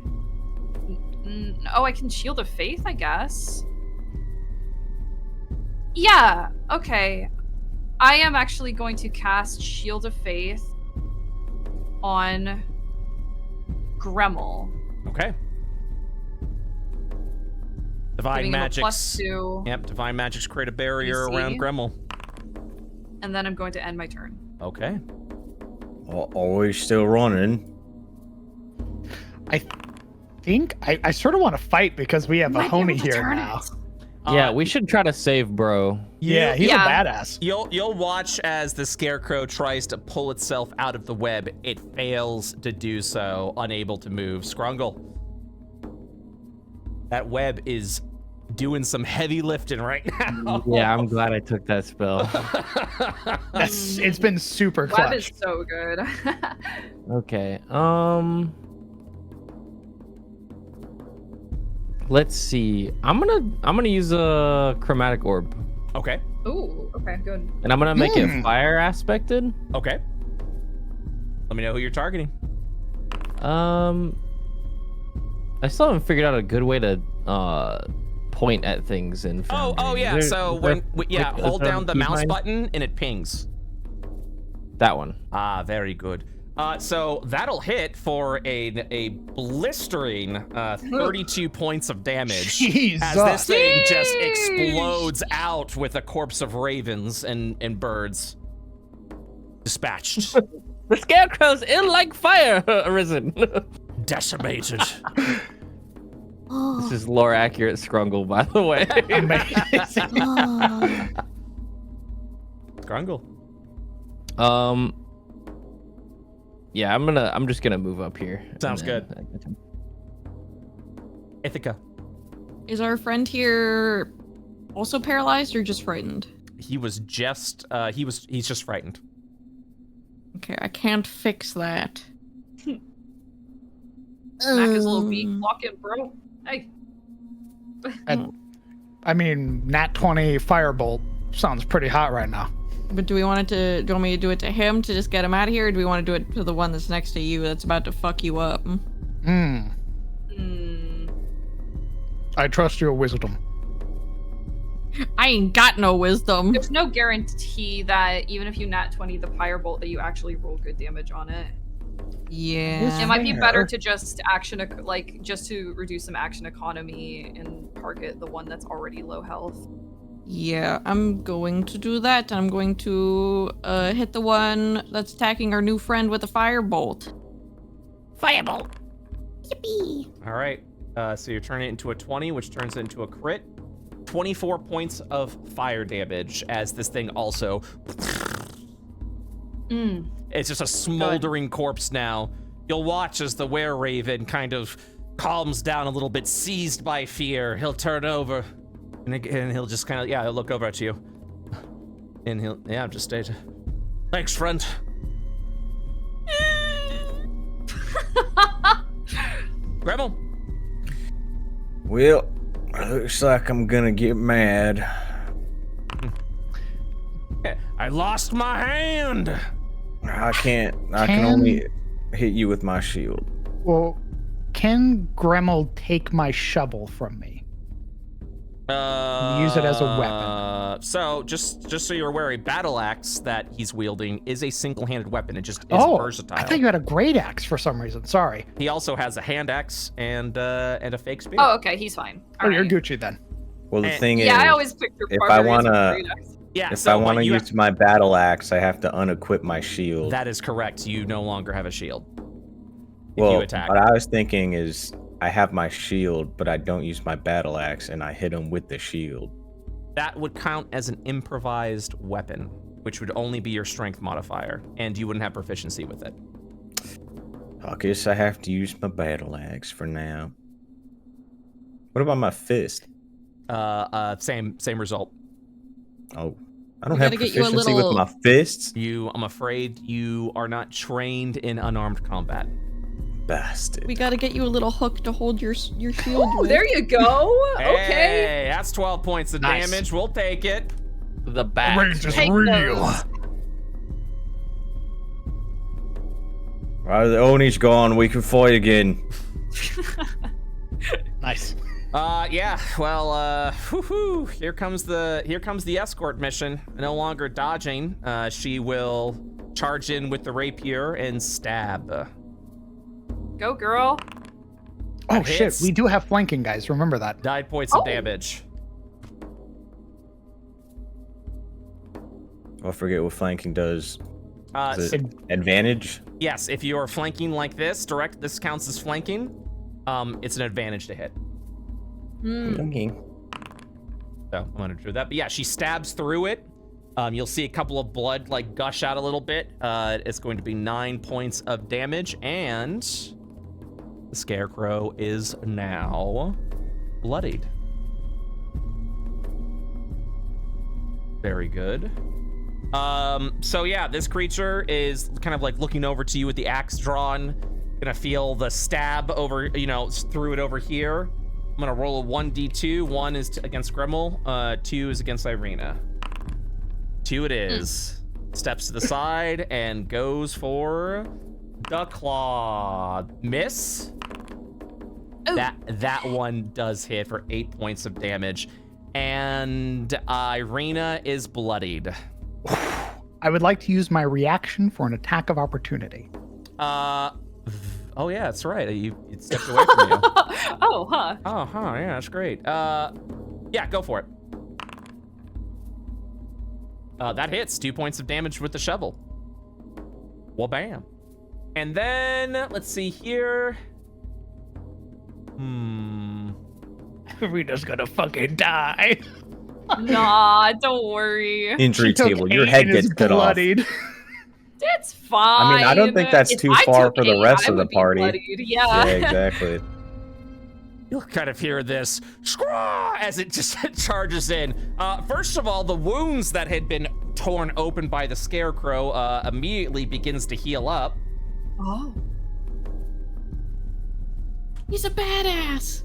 Oh, I can Shield of Faith, I guess. Yeah, okay. I am actually going to cast Shield of Faith on Gremmel. Okay. Divine Giving him a Magics. +2. Yep, Divine Magics create a barrier DC. around Gremmel. And then I'm going to end my turn. Okay. Always still running. I think I sort of want to fight because we have a Might be able homie to here turn now. it. Yeah, we should try to save bro. Yeah, he's Yeah. a badass. You'll watch as the scarecrow tries to pull itself out of the web. It fails to do so, unable to move. Scrungle. That web is doing some heavy lifting right now. Yeah, I'm glad I took that spell. It's been super Web clutch. is so good. Okay. Let's see. I'm gonna use a chromatic orb, Okay. Ooh, okay, good. and I'm gonna make it fire aspected. Okay. Let me know who you're targeting. I still haven't figured out a good way to point at things in Foundry. Oh yeah. So hold is there down the a mouse keybind? button and it pings. That one. Ah, very good. So that'll hit for a blistering 32 points of damage. Jesus. As this thing just explodes out with a corpse of ravens and birds. Dispatched. The scarecrow's ill like fire, arisen. Decimated. This is lore accurate Scrungle, by the way. Amazing. Scrungle. Yeah, I'm just gonna move up here. Sounds and then- good. Ithaca. Is our friend here also paralyzed or just frightened? He was just he's just frightened. Okay, I can't fix that. Smack his little beak. Walk in, bro. Hey. I mean, Nat 20 Firebolt sounds pretty hot right now. But do you want me to do it to him to just get him out of here, or do we want to do it to the one that's next to you that's about to fuck you up? I trust your wisdom. I ain't got no wisdom. There's no guarantee that even if you nat 20 the Firebolt that you actually roll good damage on it. Yeah. It might be better to just just to reduce some action economy and target the one that's already low health. Yeah, I'm going to do that. I'm going to hit the one that's attacking our new friend with a firebolt. Firebolt! Yippee! All right. So you're turning it into a 20, which turns it into a crit. 24 points of fire damage as this thing also. It's just a smoldering corpse now. You'll watch as the were-raven kind of calms down a little bit, seized by fear. He'll turn over, and he'll just kind of, he'll look over at you. And he'll, just stay. Thanks, friend. Gremmel. Well, looks like I'm gonna get mad. I lost my hand. I can only hit you with my shield. Well, can Gremmel take my shovel from me? Use it as a weapon. So just so you're aware, a battle axe that he's wielding is a single-handed weapon. It just is versatile. I thought you had a great axe for some reason. Sorry. He also has a hand axe and a fake spear. Oh, okay, he's fine. All You're right. Gucci then. Well, the thing is, Yeah, I always picture if I barbarians with wanna- great axes. Yeah, if so I want what to you use my battle axe, I have to unequip my shield. that is correct. You no longer have a shield. If well, you attack. what I was thinking is I have my shield, but I don't use my battle axe, and I hit him with the shield. That would count as an improvised weapon, which would only be your strength modifier, and you wouldn't have proficiency with it. I guess I have to use my battle axe for now. What about my fist? Same result. Oh, I don't We have gotta get you a proficiency with little- my fists? I'm afraid you are not trained in unarmed combat. Bastard. We gotta get you a little hook to hold your shield Oh, with. there you go. Okay. Hey, that's 12 points of Nice. damage. We'll take it. The bat. Rage is Take real. those. Right, the Oni's gone. We can fight again. Nice. Yeah. Well, here comes the escort mission. No longer dodging. She will charge in with the rapier and stab. Go, girl. Oh That shit, hits. we do have flanking, guys. Remember that. 9 points of damage. I forget what flanking does. Is So- it advantage? yes, if you are flanking like this, this counts as flanking. It's an advantage to hit. Okay. So I'm gonna do that. But yeah, she stabs through it. You'll see a couple of blood like gush out a little bit. It's going to be 9 points of damage, and the Scarecrow is now bloodied. Very good. So yeah, this creature is kind of like looking over to you with the axe drawn. Gonna feel the stab over, through it over here. I'm gonna roll a 1d2. 1 is against Grimmel. 2 is against Irina. 2 it is. Steps to the side and goes for the claw. Miss. Ooh. That one does hit for 8 points of damage, and Irina is bloodied. I would like to use my reaction for an attack of opportunity. Oh yeah, that's right. It stepped away from you. Oh, huh. Oh, huh. Yeah, that's great. Yeah, go for it. That hits. 2 points of damage with the shovel. Well, bam. And then let's see here. Rita's gonna fucking die. Nah, don't worry. Injury She took table. Your 8 head and gets is cut off. bloodied. It's fine. I mean, I don't think that's If too I far took for the 8, rest I of the would be party. bloodied. Yeah, exactly. You'll kind of hear this scraw as it just charges in. First of all, the wounds that had been torn open by the Scarecrow immediately begins to heal up. Oh. He's a badass.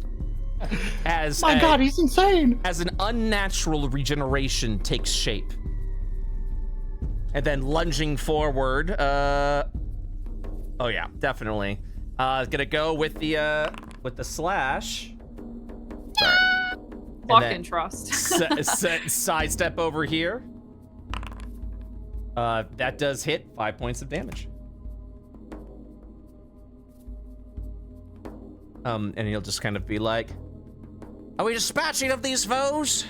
As My God, he's insane. as an unnatural regeneration takes shape. And then lunging forward, oh yeah, definitely. Gonna go with the slash. Lock then in trust. Sidestep over here. That does hit 5 points of damage. And he'll just kind of be like, "Are we dispatching of these foes?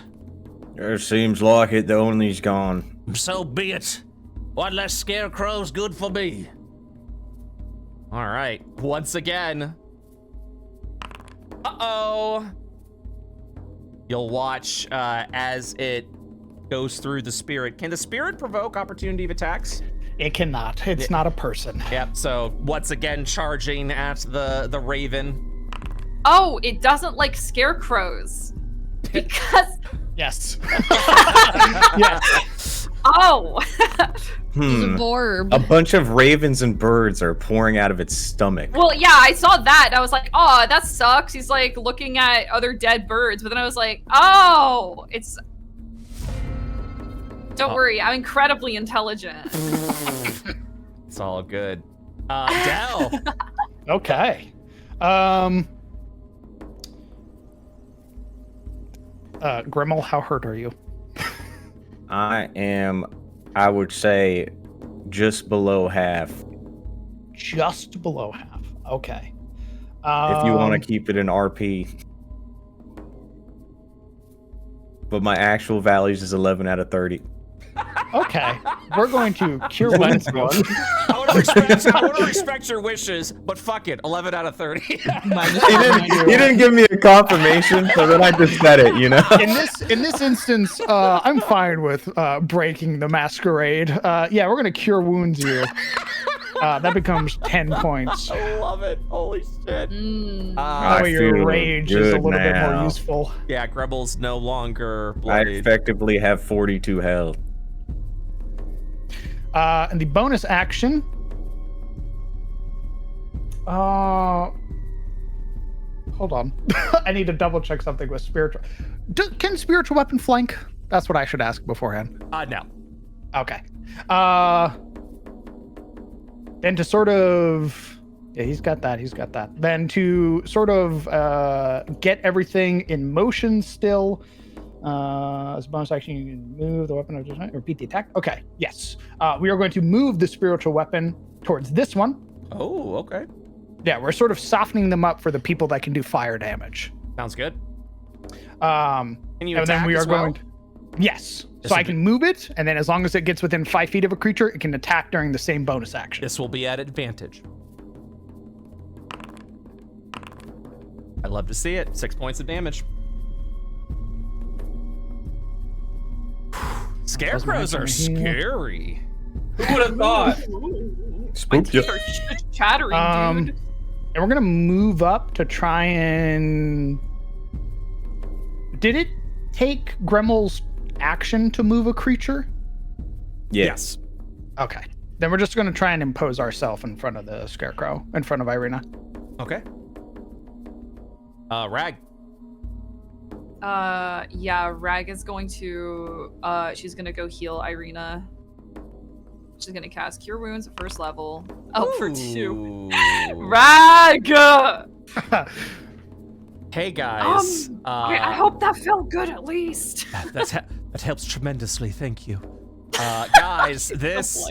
It seems like it. The only's gone. So be it. One less scarecrow's good for me." All right, once again. Uh-oh. You'll watch as it goes through the spirit. Can the spirit provoke opportunity of attacks? It cannot. It's not a person. Yep, so once again charging at the raven. Oh, it doesn't like scarecrows. Because Yes. yes. Oh. He's a borb. A bunch of ravens and birds are pouring out of its stomach. Well, yeah, I saw that. And I was like, oh, that sucks. He's like looking at other dead birds. But then I was like, oh, it's. Don't worry, I'm incredibly intelligent. It's all good. Del. Okay. Grimmel, how hurt are you? I am, I would say, just below half. Just below half. Okay. If you want to keep it in RP. But my actual values is 11 out of 30. Okay. We're going to cure wounds. I want to respect your wishes, but fuck it, 11 out of 30. He didn't give me a confirmation, so then I just said it, you know? In this instance, I'm fine with breaking the masquerade. Yeah, we're gonna cure wounds you. That becomes 10 points. I love it. Holy shit. That way your feel rage is a good little bit more now. useful. Yeah, Grebel's no longer I bloodied. effectively have 42 health. And the bonus action. Hold on. I need to double check something with spiritual. Can spiritual weapon flank? That's what I should ask beforehand. No. Okay. Then to sort of Yeah, he's got that. He's got that. Then to sort of get everything in motion still, as a bonus action, you can move the weapon or repeat the attack. Okay, yes. We are going to move the spiritual weapon towards this one. Oh, okay. Yeah, we're sort of softening them up for the people that can do fire damage. Sounds good. Can you and then attack we are as well? going to, yes. So I can move it, and then as long as it gets within 5 feet of a creature, it can attack during the same bonus action. This will be at advantage. I love to see it. 6 points of damage. Scarecrows are scary. Who would have thought? My teeth are chattering, dude. And we're gonna move up to try and. Did it take Gremmel's action to move a creature? Yes. Okay. Then we're just gonna try and impose ourselves in front of the Scarecrow, in front of Irina. Okay. Rag. Yeah, Rag is going to, she's gonna go heal Irina. She's gonna cast Cure Wounds at first level. Oh, for 2. Rag! Hey guys. I hope that felt good at least. That helps tremendously. Thank you. Guys, this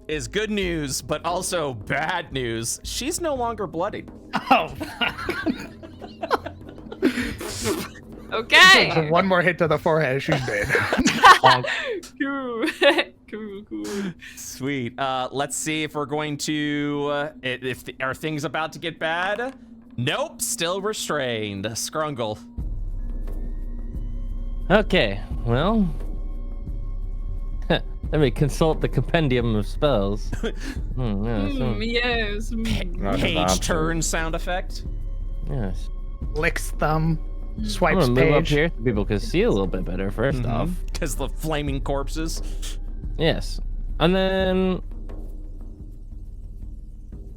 is good news, but also bad news. She's no longer bloodied. Oh. Okay. So one more hit to the forehead, she's dead. Cool. Sweet. Let's see if we're going to. Are things about to get bad? Nope. Still restrained. Scrungle. Okay, well. Let me consult the compendium of spells. Yes. Page turn sound effect. Yes. Licks thumb, I'm swipes gonna move up page. here so people can see a little bit better first off. Because the flaming corpses. Yes. And then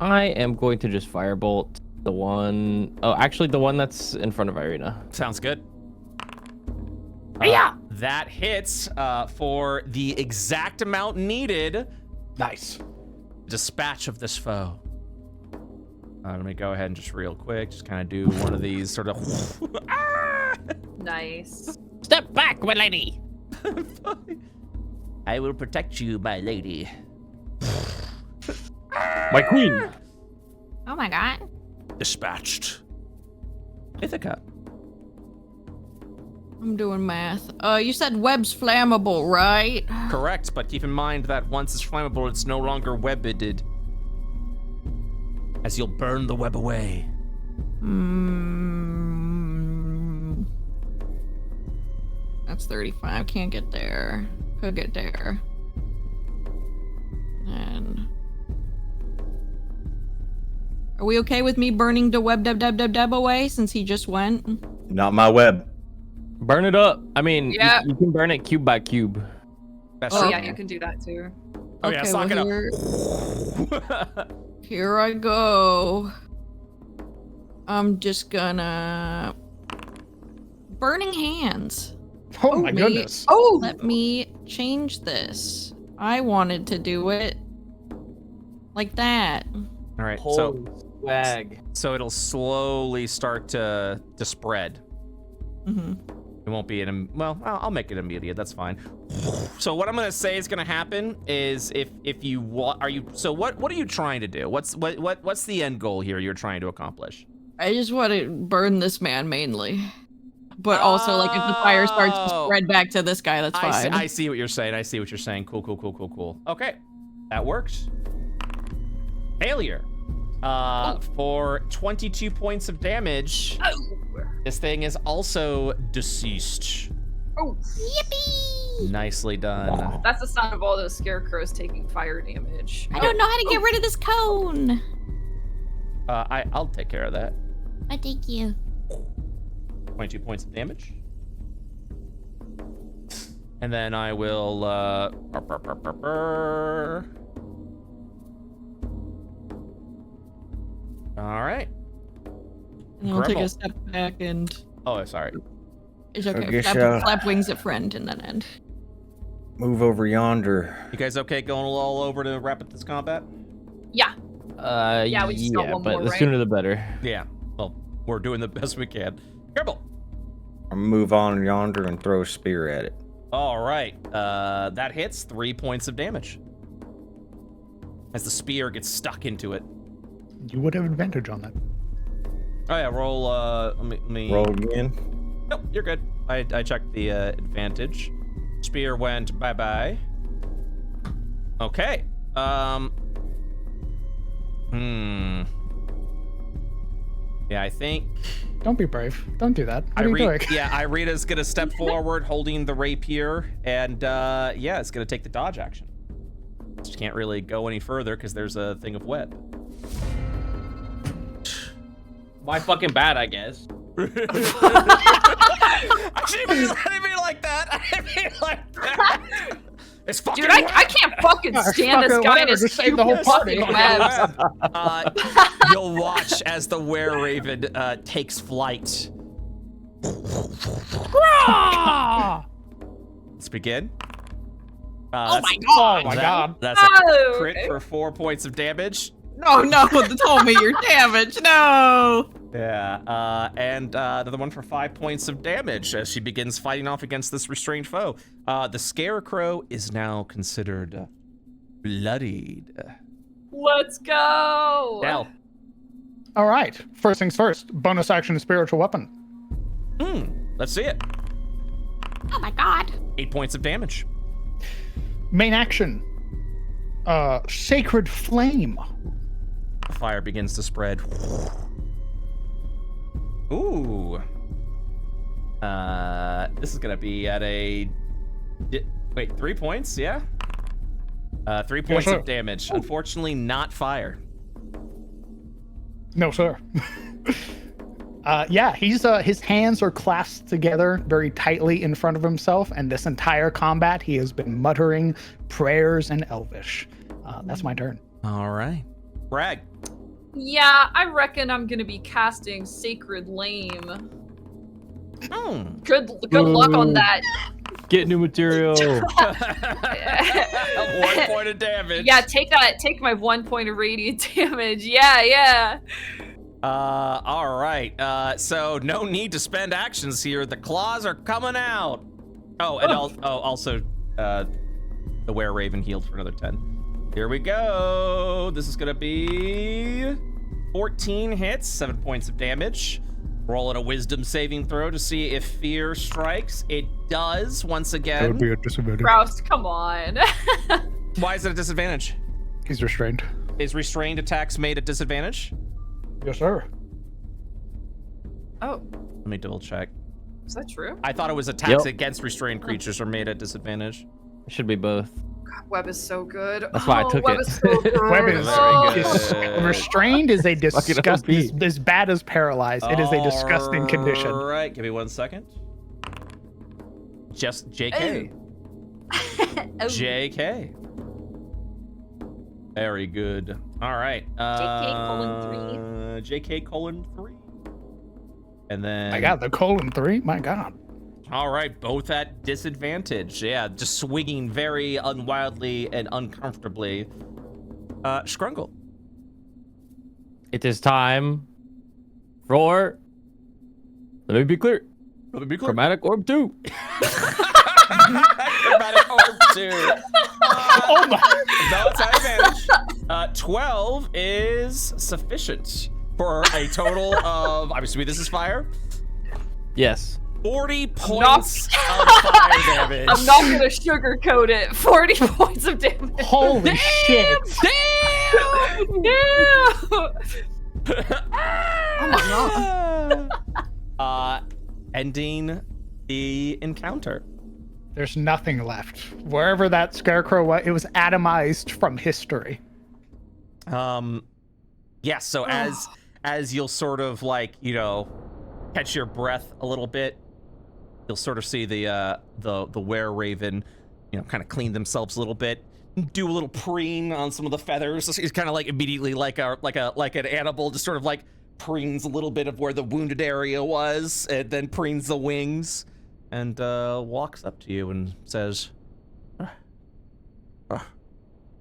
I am going to just firebolt the one. Oh, actually the one that's in front of Irina. Sounds good. Yeah. That hits for the exact amount needed. Nice. Dispatch of this foe. Let me go ahead and just real quick, just kind of do one of these sort of. Nice. Step back, my lady. I will protect you, my lady. My queen. Oh my god. Dispatched. Ithaca. I'm doing math. You said web's flammable, right? Correct, but keep in mind that once it's flammable, it's no longer webbed. As you'll burn the web away. That's 35. Can't get there. Could get there. And are we okay with me burning the web deb away since he just went? Not my web. Burn it up. I mean, Yeah. you can burn it cube by cube. That's Oh true. yeah, you can do that too. Oh yeah, Okay, sock it well, up. Here I go. I'm just gonna burning hands. Oh my me- goodness. Oh, Let me change this. I wanted to do it like that. All right, Swag. so it'll slowly start to spread. It won't be well, I'll make it immediate. That's fine. So what I'm gonna say is gonna happen is if you what are you trying to do? What's the end goal here you're trying to accomplish? I just want to burn this man mainly. But also, like, if the fire starts to spread back to this guy, that's fine. I see what you're saying. Cool. Okay, that works. Failure. For 22 points of damage. This thing is also deceased. Oh, Yippee! Nicely done. that's the sound of all those scarecrows taking fire damage. I don't know how to get rid of this cone. I'll take care of that. I thank you. 22 points of damage. And then I will all right. And I'll take Grumble. a step back and Oh, sorry. it's okay. guess, Flap wings at friend and then end. Move over yonder. You guys okay going all over to wrap up this combat? Yeah. Yeah, we just got one but more, the right? sooner the better. Yeah. Well, we're doing the best we can. Gribble. I'll move on yonder and throw a spear at it. All right. That hits 3 points of damage. As the spear gets stuck into it. You would have advantage on that. Oh yeah, roll. Let me. Roll again. Nope, you're good. I checked the advantage. Spear went bye-bye. Okay. Yeah, I think. Don't be brave. Don't do that. What are you doing? Yeah, Irita's gonna step forward, holding the rapier, and yeah, it's gonna take the dodge action. Just can't really go any further because there's a thing of web. My fucking bad, I guess. I didn't mean like that. I didn't mean like that. It's fucking Dude, I can't fucking stand this guy and his just save the whole party. webs. You'll watch as the were-raven takes flight. Let's begin. Oh my god! Oh my god. That's a Oh, crit okay. for 4 points of damage. No, tell me your damage. No. Yeah, and another one for 5 points of damage as she begins fighting off against this restrained foe. The Scarecrow is now considered bloodied. Let's go. Dell. All right. First things first. Bonus action spiritual weapon. Let's see it. Oh my god. 8 points of damage. Main action. Sacred flame. The fire begins to spread. Ooh. This is gonna be at a. Wait, 3 points? Yeah. 3 points sir. of damage. Unfortunately, not fire. No, sir. Yeah, he's his hands are clasped together very tightly in front of himself, and this entire combat he has been muttering prayers in Elvish. That's my turn. All right. Brag. Yeah, I reckon I'm gonna be casting Sacred Lame. Good luck on that. Get new material. 1 point of damage. Yeah, take my 1 point of radiant damage. Yeah. All right. So no need to spend actions here. The claws are coming out. Oh, and also, the were-raven healed for another 10. Here we go. This is gonna be 14 hits, 7 points of damage. Rolling a wisdom saving throw to see if fear strikes. It does once again. That would be a disadvantage. Rouse, come on. Why is it a disadvantage? He's restrained. Is restrained attacks made at disadvantage? Yes, sir. Oh, Let me double check. is that true? I thought it was attacks Yep. against restrained creatures are made at disadvantage. It should be both. God, Web is so good. That's why I took Web it. is so good. Web is good. restrained is a Fucking disgusting, OP. as bad as paralyzed. It is a disgusting condition. All right, give me 1 second. Just JK. Oh. JK. Very good. All right. JK:3. And then. I got the :3. My God. All right, both at disadvantage. Yeah, just swinging very unwildly and uncomfortably. Scrungle. It is time for. Let me be clear. Let me be clear. Chromatic Orb 2. Chromatic Orb 2. Oh my. No, it's at advantage. 12 is sufficient for a total of, obviously this is fire, Yes. 40 points of fire damage. I'm not gonna sugarcoat it. 40 points of damage. Holy shit. Oh my god. Ending the encounter. There's nothing left. Wherever that scarecrow was, it was atomized from history. Yeah, so as you'll sort of like, catch your breath a little bit, you'll sort of see the were-raven, kind of clean themselves a little bit, do a little preen on some of the feathers. It's kind of like immediately like an animal, just sort of like preens a little bit of where the wounded area was, and then preens the wings, and walks up to you and says,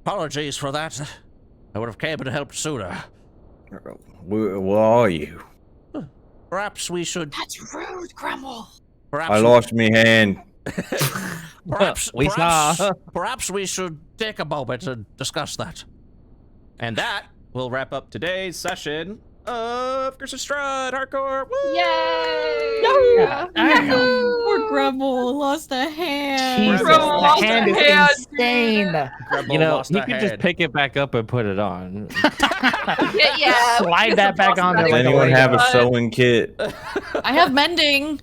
"Apologies for that. I would have came to help sooner. Where are you? Perhaps we should. That's rude, Grumble. I lost my hand. Perhaps we should take a moment and discuss that. And that will wrap up today's session of Strahd HARDCORE. Woo! Yay! Poor Grumble lost a hand. Jesus, Grumble the lost hand a is hand, insane. You know, lost he a could just head. pick it back up and put it on. Yeah. Slide that back on there Does like a anyone have a Lego. sewing kit? I have mending.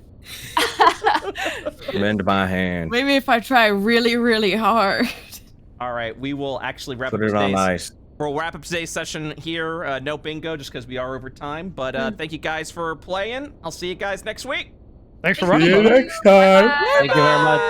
Mend my hand. Maybe if I try really, really hard. All right, we will actually wrap Put up it on today's. ice. We'll wrap up today's session here. No bingo, just because we are over time. But thank you guys for playing. I'll see you guys next week. Thanks for running. next time. Thank you very much.